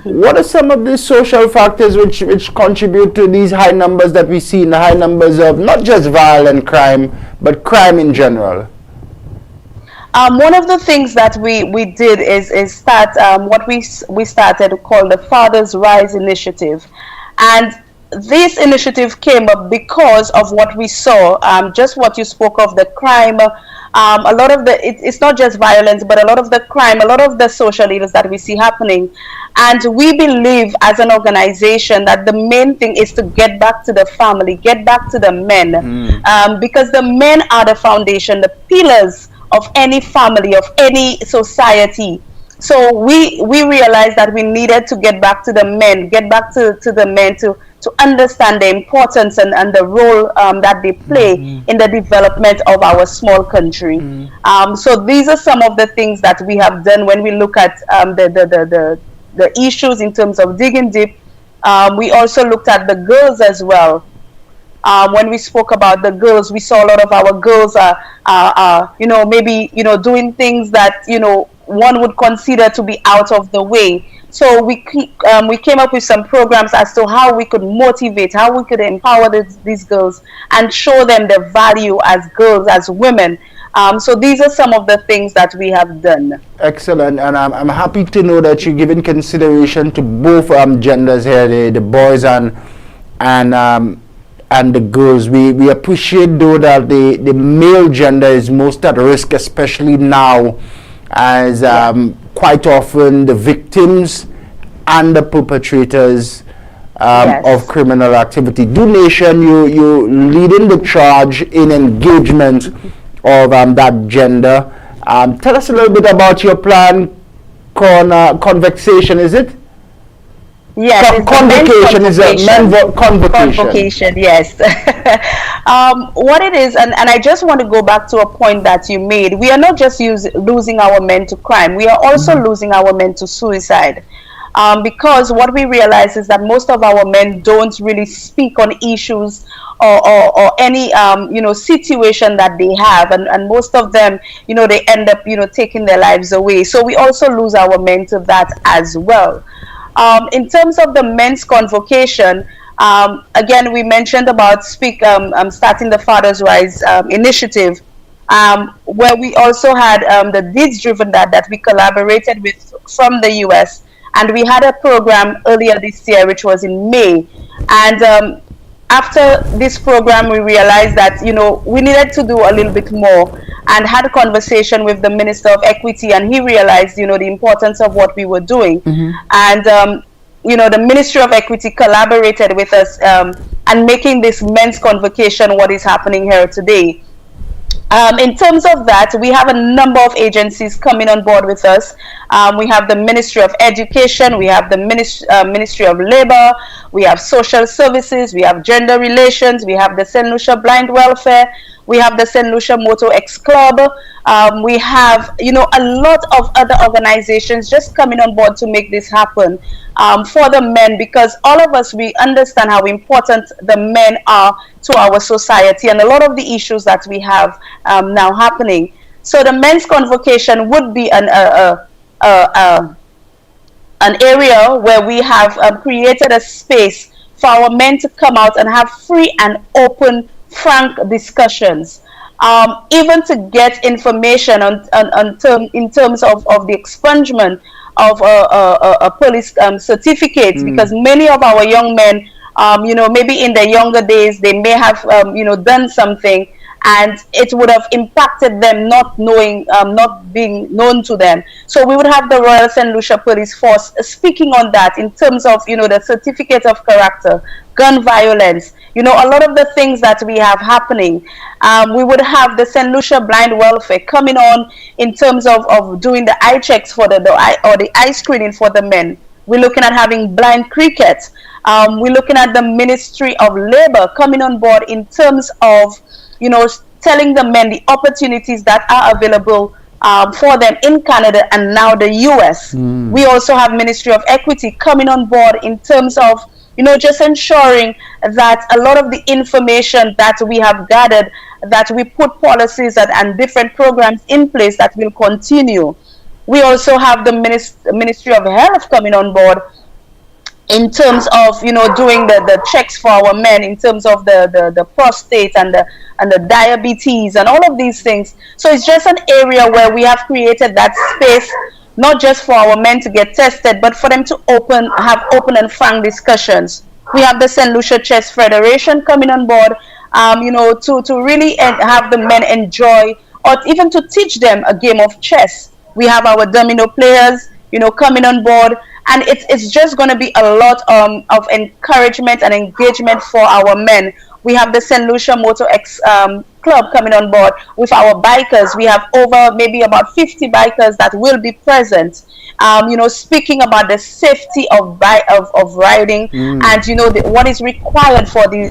what are some of the social factors which contribute to these high numbers that we see in the high numbers of not just violent crime, but crime in general? One of the things that we did is start what we started called the Fathers Rise Initiative. And this initiative came up because of what we saw, just what you spoke of, the crime. A lot of it's not just violence, but a lot of the crime, a lot of the social ills that we see happening. And we believe as an organization that the main thing is to get back to the family, get back to the men, because the men are the foundation, the pillars of any family, of any society. So we realized that we needed to get back to the men, get back to the men to to understand the importance and the role that they play in the development of our small country. So these are some of the things that we have done when we look at the issues in terms of digging deep. We also looked at the girls as well. When we spoke about the girls, we saw a lot of our girls maybe doing things that one would consider to be out of the way. So we came up with some programs as to how we could motivate, how we could empower these girls and show them the value as girls, as women. So these are some of the things that we have done. Excellent, and I'm happy to know that you're giving consideration to both genders here, the boys and the girls. We appreciate though that the male gender is most at risk, especially now, as quite often the victims and the perpetrators of criminal activity. Do Nation, you leading the charge in engagement of that gender. Tell us a little bit about your plan, conversation, is it? Yes, convocation is a convocation. Yes. What it is, and I just want to go back to a point that you made. We are not just losing our men to crime. We are also losing our men to suicide. Because what we realize is that most of our men don't really speak on issues or any situation that they have, and most of them they end up taking their lives away. So we also lose our men to that as well. In terms of the men's convocation, again, we mentioned about starting the Father's Rise initiative, where we also had the Deeds Driven that we collaborated with from the US, and we had a program earlier this year, which was in May, and after this program, we realized that we needed to do a little bit more, and had a conversation with the Minister of Equity, and he realized the importance of what we were doing, and the Ministry of Equity collaborated with us and making this men's convocation what is happening here today. In terms of that, we have a number of agencies coming on board with us. We have the Ministry of Education, we have the Ministry of Labor, we have Social Services, we have Gender Relations, we have the St. Lucia Blind Welfare, we have the St. Lucia Moto X Club, we have a lot of other organizations just coming on board to make this happen for the men, because all of us, we understand how important the men are to our society and a lot of the issues that we have now happening. So the men's convocation would be an area where we have created a space for our men to come out and have free and open, frank discussions, even to get information in terms of the expungement of a police certificate, because many of our young men, maybe in their younger days, they may have done something and it would have impacted them not knowing, not being known to them. So we would have the Royal St. Lucia Police Force speaking on that in terms of the certificate of character, gun violence, a lot of the things that we have happening. We would have the St. Lucia Blind Welfare coming on in terms of doing the eye checks for the eye screening for the men. We're looking at having blind cricket. We're looking at the Ministry of Labor coming on board in terms of telling the men the opportunities that are available for them in Canada and now the US. We also have Ministry of Equity coming on board in terms of just ensuring that a lot of the information that we have gathered, that we put policies and different programs in place that will continue. We also have the Ministry of Health coming on board in terms of doing the checks for our men in terms of the prostate and the diabetes and all of these things. So it's just an area where we have created that space, not just for our men to get tested, but for them to have open and frank discussions. We have the St. Lucia Chess Federation coming on board, to really have the men enjoy, or even to teach them a game of chess. We have our domino players, coming on board, and it's just going to be a lot of encouragement and engagement for our men. We have the St. Lucia Moto X club coming on board with our bikers. We have over maybe about 50 bikers that will be present, speaking about the safety of riding, and what is required for the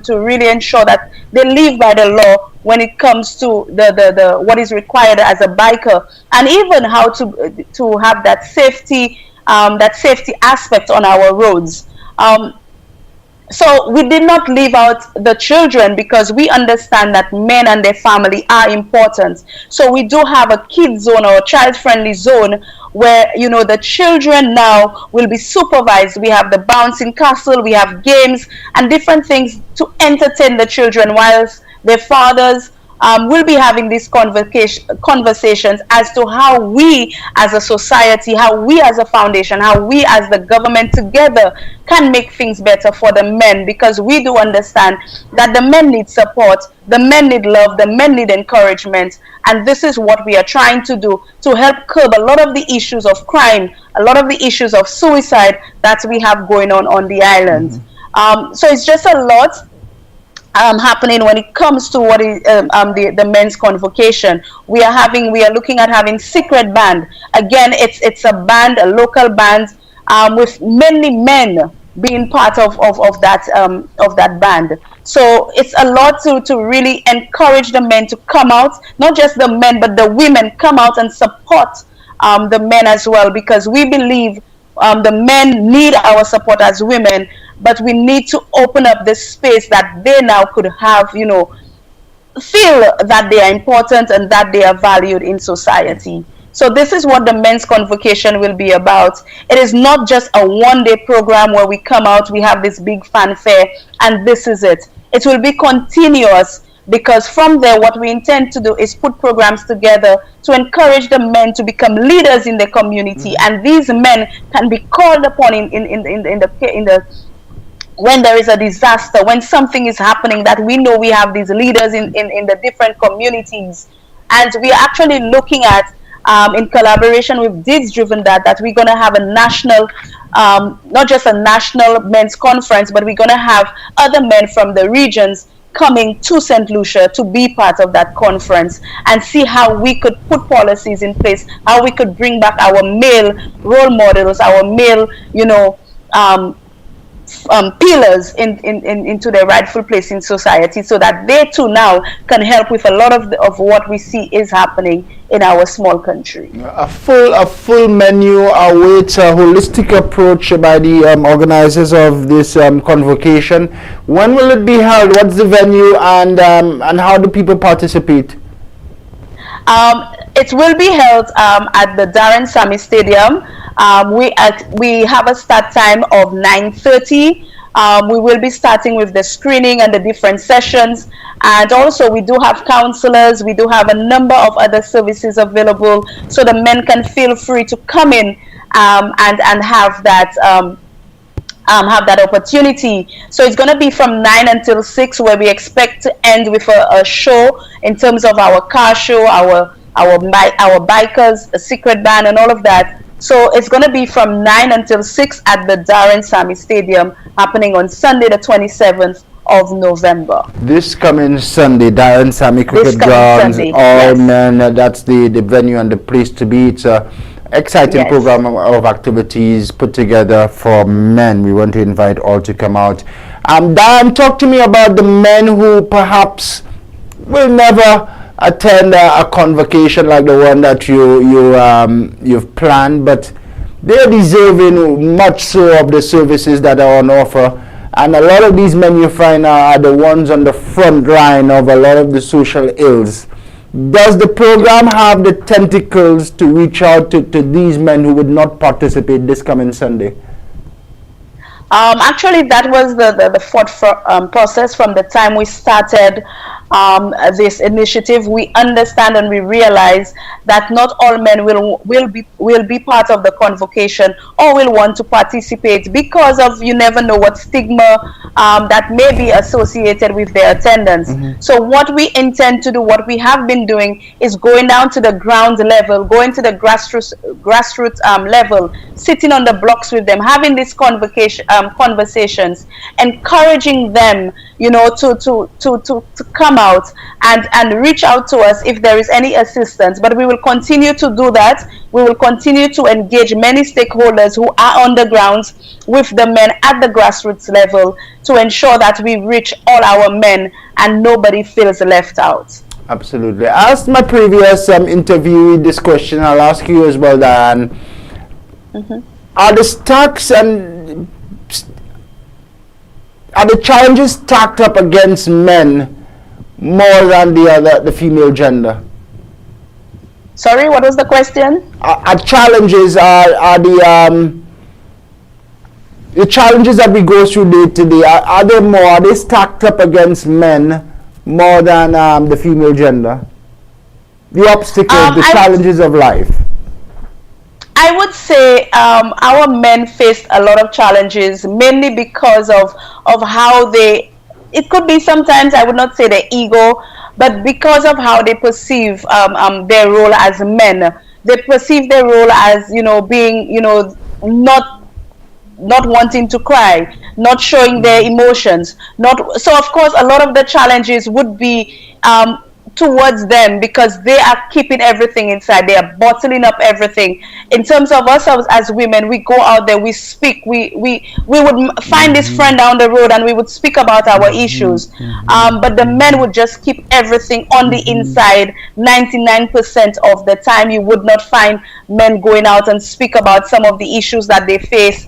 to really ensure that they live by the law when it comes to the what is required as a biker, and even how to have that safety aspect on our roads. So we did not leave out the children, because we understand that men and their family are important. So we do have a kid zone or a child-friendly zone where the children now will be supervised. We have the bouncing castle, we have games and different things to entertain the children, whilst their fathers will be having these conversations as to how we as a society, how we as a foundation, how we as the government together can make things better for the men, because we do understand that the men need support, the men need love, the men need encouragement, and this is what we are trying to do to help curb a lot of the issues of crime, a lot of the issues of suicide that we have going on the island. So it's just a lot happening when it comes to what is the men's convocation. We are looking at having secret band. Again, it's a band, a local band, with many men being part of that band. So it's a lot to really encourage the men to come out, not just the men but the women come out and support the men as well, because we believe the men need our support as women, but we need to open up this space that they now could have, feel that they are important and that they are valued in society. So this is what the men's convocation will be about. It is not just a one-day program where we come out, we have this big fanfare, and this is it. It will be continuous, because from there what we intend to do is put programs together to encourage the men to become leaders in the community, and these men can be called upon in the when there is a disaster, when something is happening, that we know we have these leaders in the different communities. And we are actually looking at, in collaboration with Deeds Driven that we're going to have a national, not just a national men's conference, but we're going to have other men from the regions coming to St. Lucia to be part of that conference, and see how we could put policies in place, how we could bring back our male role models, our male, pillars into their rightful place in society, so that they too now can help with a lot of what we see is happening in our small country. A full menu awaits a holistic approach by the organizers of this convocation. When will it be held? What's the venue, and how do people participate? It will be held at the Darren Sammy Stadium. We have a start time of 9:30. We will be starting with the screening and the different sessions, and also we do have counselors. We do have a number of other services available, so the men can feel free to come in and have that opportunity. So it's going to be from 9 until 6, where we expect to end with a show in terms of our car show, our bikers, a secret band, and all of that. So it's going to be from 9 until 6 at the Darren Sammy Stadium, happening on Sunday the 27th of November. This coming Sunday, Darren Sammy Cricket Grounds, all men, that's the venue and the place to be. It's a exciting program of activities put together for men. We want to invite all to come out. Darren, talk to me about the men who perhaps will never attend a convocation like the one that you've planned, but they're deserving much so of the services that are on offer. And a lot of these men you find are the ones on the front line of a lot of the social ills. Does the program have the tentacles to reach out to these men who would not participate this coming Sunday? Actually, that was the thought process from the time we started this initiative, we understand and we realize that not all men will be part of the convocation or will want to participate because of, you never know what stigma that may be associated with their attendance. So what we intend to do, what we have been doing, is going down to the ground level, going to the grassroots level, sitting on the blocks with them, having these conversations, encouraging them, you know, to come out and reach out to us if there is any assistance. But we will continue to do that. We will continue to engage many stakeholders who are on the ground with the men at the grassroots level to ensure that we reach all our men and nobody feels left out. Absolutely. I asked my previous interview this question. I'll ask you as well, Diane. Are the stacks and are the challenges stacked up against men more than the female gender? Sorry, what was the question? Are challenges are the challenges that we go through day to day, are they stacked up against men more than the female gender? The obstacles, the challenges of life. I would say our men faced a lot of challenges, mainly because of how they, it could be sometimes, I would not say their ego, but because of how they perceive their role as men. They perceive their role as, you know, being, you know, not wanting to cry, not showing their emotions, so of course a lot of the challenges would be towards them, because they are keeping everything inside. They are bottling up everything. In terms of ourselves as women, we go out there, we speak, we would find this friend down the road and we would speak about our issues, but the men would just keep everything on the inside. 99% of the time you would not find men going out and speak about some of the issues that they face,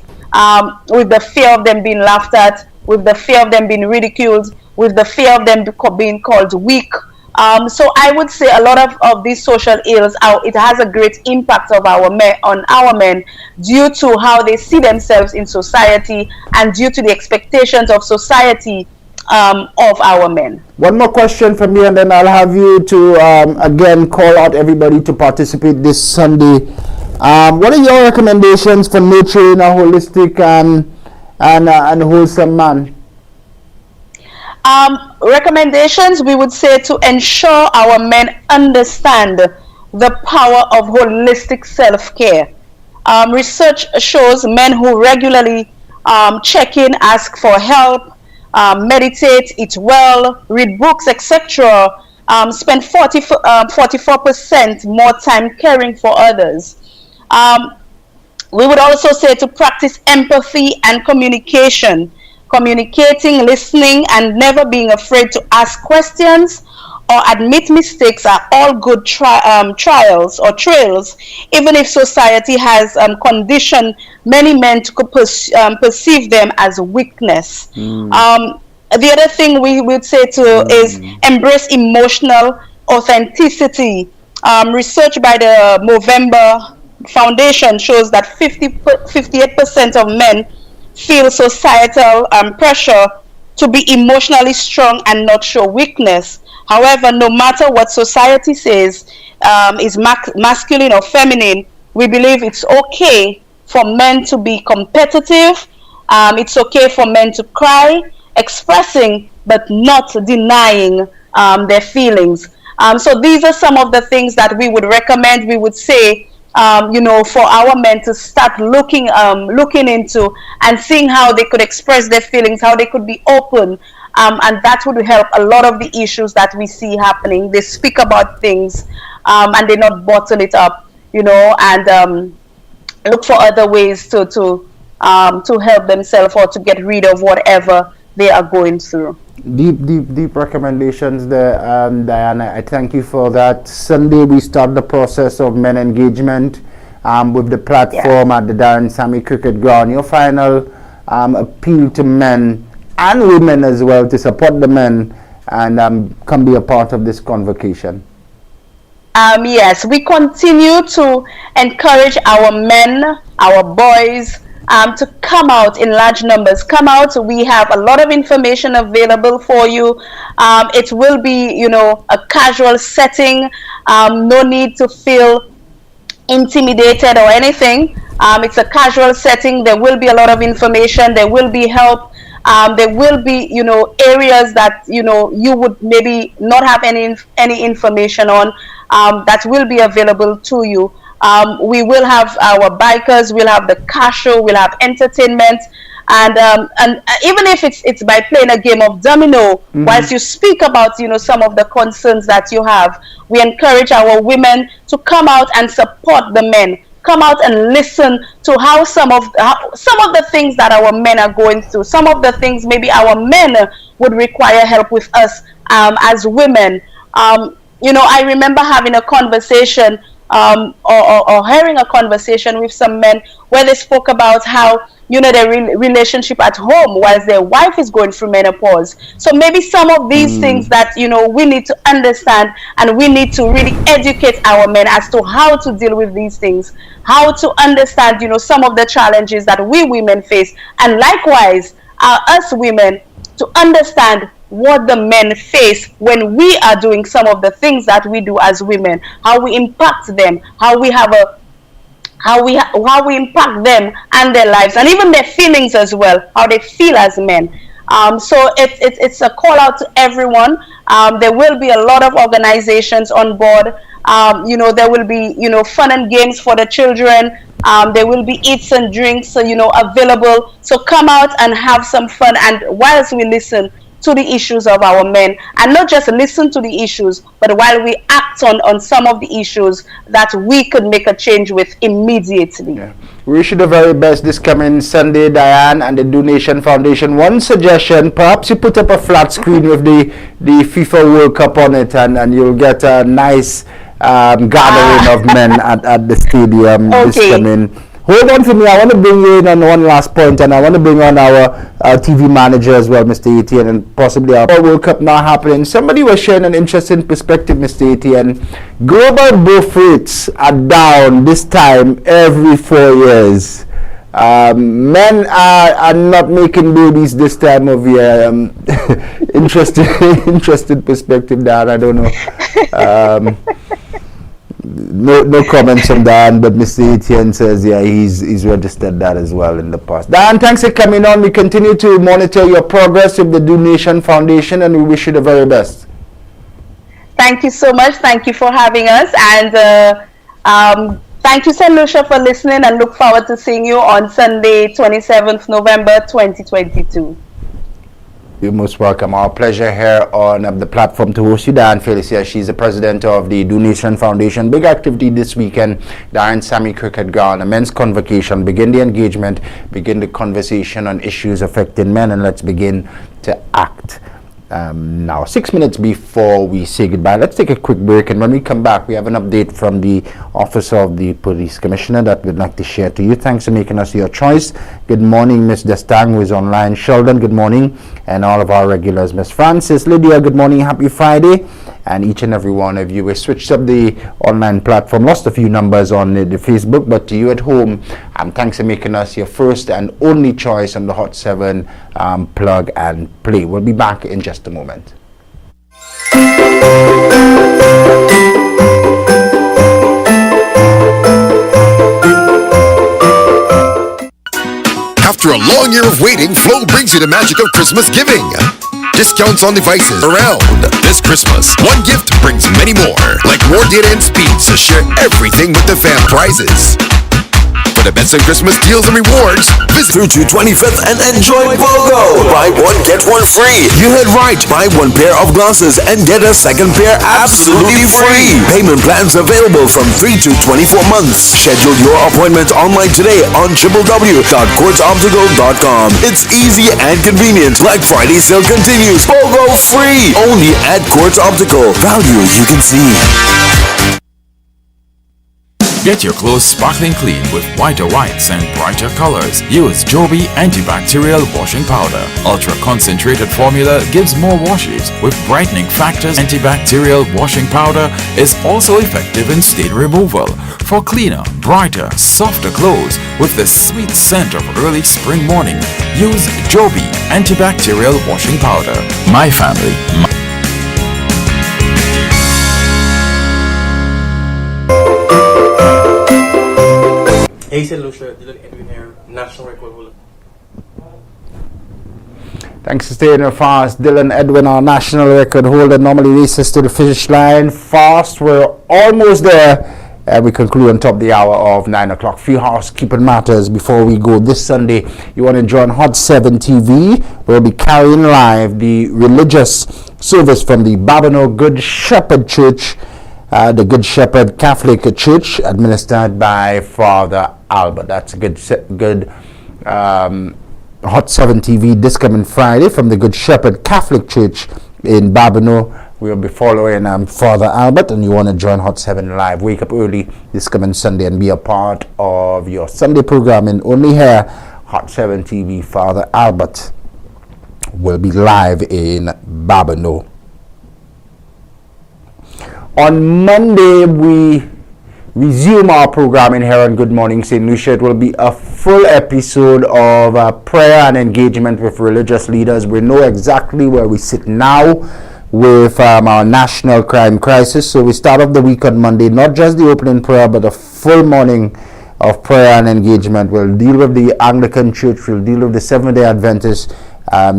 with the fear of them being laughed at, with the fear of them being ridiculed, with the fear of them being called weak. So I would say a lot of these social ills, it has a great impact on our men due to how they see themselves in society and due to the expectations of society of our men. One more question from me, and then I'll have you to again call out everybody to participate this Sunday. What are your recommendations for nurturing a holistic and wholesome man? Recommendations, we would say to ensure our men understand the power of holistic self-care. Research shows men who regularly check in, ask for help, meditate, eat well, read books, etc., spend 44% more time caring for others. We would also say to practice empathy and communication. Communicating, listening, and never being afraid to ask questions or admit mistakes are all good trials or trails, even if society has conditioned many men to perceive them as weakness. The other thing we would say is embrace emotional authenticity. Research by the Movember Foundation shows that 58% of men feel societal pressure to be emotionally strong and not show weakness. However, no matter what society says is masculine or feminine, we believe it's okay for men to be competitive. It's okay for men to cry, expressing but not denying their feelings. So these are some of the things that we would recommend. We would say, you know, for our men to start looking into and seeing how they could express their feelings, how they could be open, and that would help a lot of the issues that we see happening. They speak about things and they not bottle it up, you know, and look for other ways to help themselves or to get rid of whatever they are going through. Deep recommendations there, Diana. I thank you for that. Sunday we start the process of men engagement with the platform at the Darren Sammy Cricket Ground. Your final appeal to men and women as well to support the men and come be a part of this convocation. Yes, we continue to encourage our men, our boys, to come out in large numbers. Come out. We have a lot of information available for you. It will be, a casual setting. No need to feel intimidated or anything. It's a casual setting. There will be a lot of information. There will be help. There will be, areas that, you would maybe not have any information on, that will be available to you. We will have our bikers, we'll have the car show, we'll have entertainment, and even if it's by playing a game of domino, whilst you speak about, some of the concerns that you have, we encourage our women to come out and support the men. Come out and listen to how some of the things that our men are going through, some of the things maybe our men would require help with us as women. I remember having a conversation or hearing a conversation with some men where they spoke about how their relationship at home whilst their wife is going through menopause. So maybe some of these things that we need to understand, and we need to really educate our men as to how to deal with these things, how to understand some of the challenges that we women face, and likewise us women to understand what the men face when we are doing some of the things that we do as women, how we impact them, how we impact them and their lives, and even their feelings as well, how they feel as men. So it's a call out to everyone. There will be a lot of organizations on board. There will be fun and games for the children. There will be eats and drinks available. So come out and have some fun, and whilst we listen to the issues of our men, and not just listen to the issues, but while we act on some of the issues that we could make a change with immediately. Yeah. We wish you the very best this coming Sunday, Diane, and the Donation Foundation. One suggestion, perhaps you put up a flat screen with the FIFA World Cup on it, and you'll get a nice gathering of men at the stadium this coming. Hold on for me. I want to bring you in on one last point, and I want to bring on our TV manager as well, Mr. Etienne, and possibly our World Cup now happening. Somebody was sharing an interesting perspective, Mr. Etienne. Global birth rates are down this time every 4 years. Men are not making babies this time of year. Interesting perspective, Dan. I don't know. No comments from Dan, but Mr. Etienne says, yeah, he's registered that as well in the past. Dan, thanks for coming on. We continue to monitor your progress with the Donation Foundation, and we wish you the very best. Thank you so much. Thank you for having us, and thank you, St. Lucia, for listening, and look forward to seeing you on Sunday, 27th November 2022. You're most welcome. Our pleasure here on the platform to host you, Diane Felicia. She's the president of the Donation Foundation. Big activity this weekend, Diane Sammy Cricket Ground, a men's convocation. Begin the engagement, begin the conversation on issues affecting men, and let's begin to act. Now, 6 minutes before we say goodbye, let's take a quick break, and when we come back, we have an update from the Office of the Police Commissioner that we'd like to share to you. Thanks for making us your choice. Good morning, Miss Destang, who is online. Sheldon, good morning. And all of our regulars, Miss Francis, Lydia, good morning, happy Friday. And each and every one of you, we switched up the online platform, lost a few numbers on the Facebook, but to you at home, thanks for making us your first and only choice on the Hot 7 Plug and Play. We'll be back in just a moment. After a long year of waiting, Flow brings you the magic of Christmas giving. Discounts on devices around this Christmas. One gift brings many more, like more data and speeds to share everything with the fam prizes. For the best in Christmas deals and rewards, visit through to 25th and enjoy BOGO. Buy one, get one free. You heard right. Buy one pair of glasses and get a second pair absolutely free. Payment plans available from 3 to 24 months. Schedule your appointment online today on www.quartzoptical.com. It's easy and convenient. Black Friday sale continues. BOGO free. Only at Quartz Optical. Value you can see. Get your clothes sparkling clean with whiter whites and brighter colors. Use Joby antibacterial washing powder. Ultra concentrated formula gives more washes with brightening factors. Antibacterial washing powder is also effective in stain removal for cleaner, brighter, softer clothes with the sweet scent of early spring morning. Use Joby antibacterial washing powder. My family, Hey St. Lucia, Dylan Edwin here, national record holder. Thanks for staying here fast. Dylan Edwin, our national record holder, normally races to the finish line fast. We're almost there. We conclude on top of the hour of 9 o'clock. Few housekeeping matters before we go. This Sunday, you want to join Hot 7 TV. We'll be carrying live the religious service from the Babino Good Shepherd Church, the Good Shepherd Catholic Church, administered by Father Albert. That's a good Hot 7 TV this coming Friday from the Good Shepherd Catholic Church in Babino. We'll be following Father Albert, and you want to join Hot 7 live. Wake up early this coming Sunday and be a part of your Sunday programming. Only here, Hot 7 TV, Father Albert will be live in Babino. On Monday, we resume our programming here on Good Morning St. Lucia. It will be a full episode of prayer and engagement with religious leaders. We know exactly where we sit now with our national crime crisis. So we start off the week on Monday, not just the opening prayer, but a full morning of prayer and engagement. We'll deal with the Anglican Church, we'll deal with the Seventh-day Adventist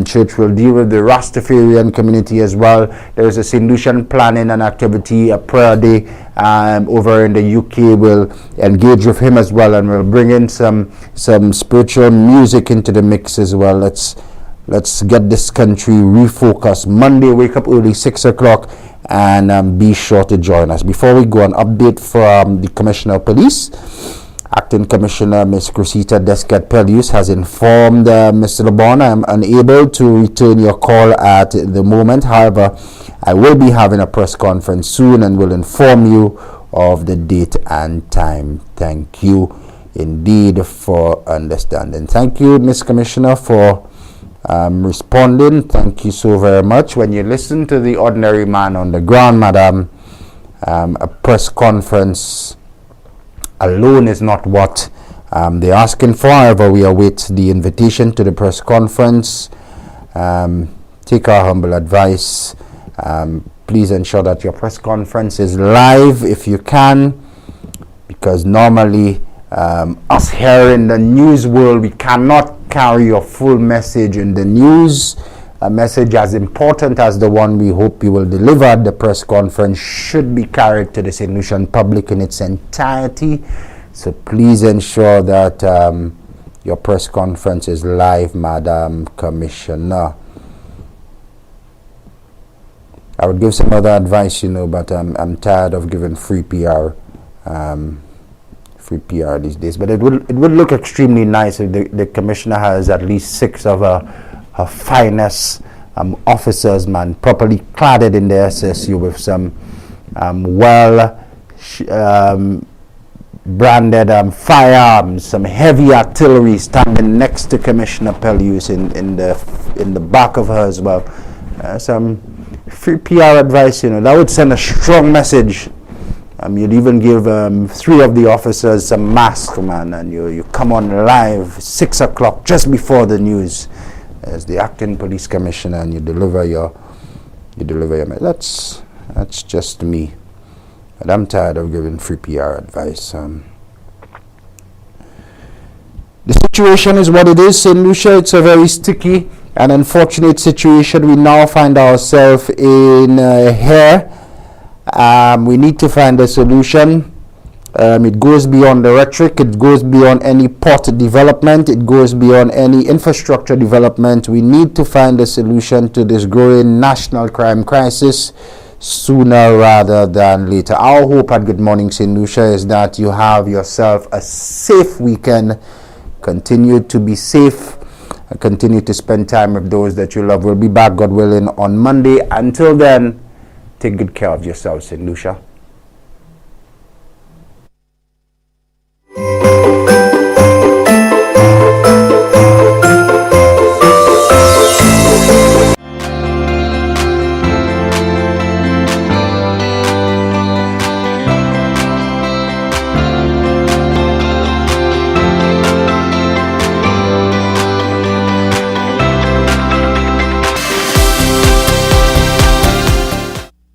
Church, we'll deal with the Rastafarian community as well. There's a St. Lucian planning and activity, a prayer day over in the UK. We'll engage with him as well, and we'll bring in some spiritual music into the mix as well. Let's get this country refocused. Monday, wake up early, 6 o'clock, and be sure to join us. Before we go, an update from the Commissioner of Police. Acting Commissioner Ms. Cressida Descat-Pelleus has informed Mr. LeBon, I am unable to return your call at the moment. However, I will be having a press conference soon and will inform you of the date and time. Thank you indeed for understanding. Thank you, Ms. Commissioner, for responding. Thank you so very much. When you listen to the ordinary man on the ground, madam, a press conference alone is not what they're asking for. However, we await the invitation to the press conference. Take our humble advice. Please ensure that your press conference is live if you can, because normally us here in the news world, we cannot carry your full message in the news. A message as important as the one we hope you will deliver at the press conference should be carried to the St. Lucian public in its entirety. So please ensure that your press conference is live, Madam Commissioner. I would give some other advice, but I'm tired of giving free PR. Free PR these days, but it would look extremely nice if the commissioner has at least 6 of her finest officers, man, properly cladded in the SSU with some branded firearms, some heavy artillery standing next to Commissioner Pelleus in the back of her as well. Some free PR advice, that would send a strong message. You'd even give 3 of the officers some masks, man, and you come on live 6 o'clock just before the news as the acting police commissioner, and you deliver your message. That's just me, but I'm tired of giving free PR advice. The situation is what it is, St. Lucia. It's a very sticky and unfortunate situation we now find ourselves in here. We need to find a solution. It goes beyond the rhetoric, it goes beyond any port development, it goes beyond any infrastructure development. We need to find a solution to this growing national crime crisis sooner rather than later. Our hope at Good Morning St. Lucia is that you have yourself a safe weekend. Continue to be safe and continue to spend time with those that you love. We'll be back, God willing, on Monday. Until then, take good care of yourselves, St. Lucia.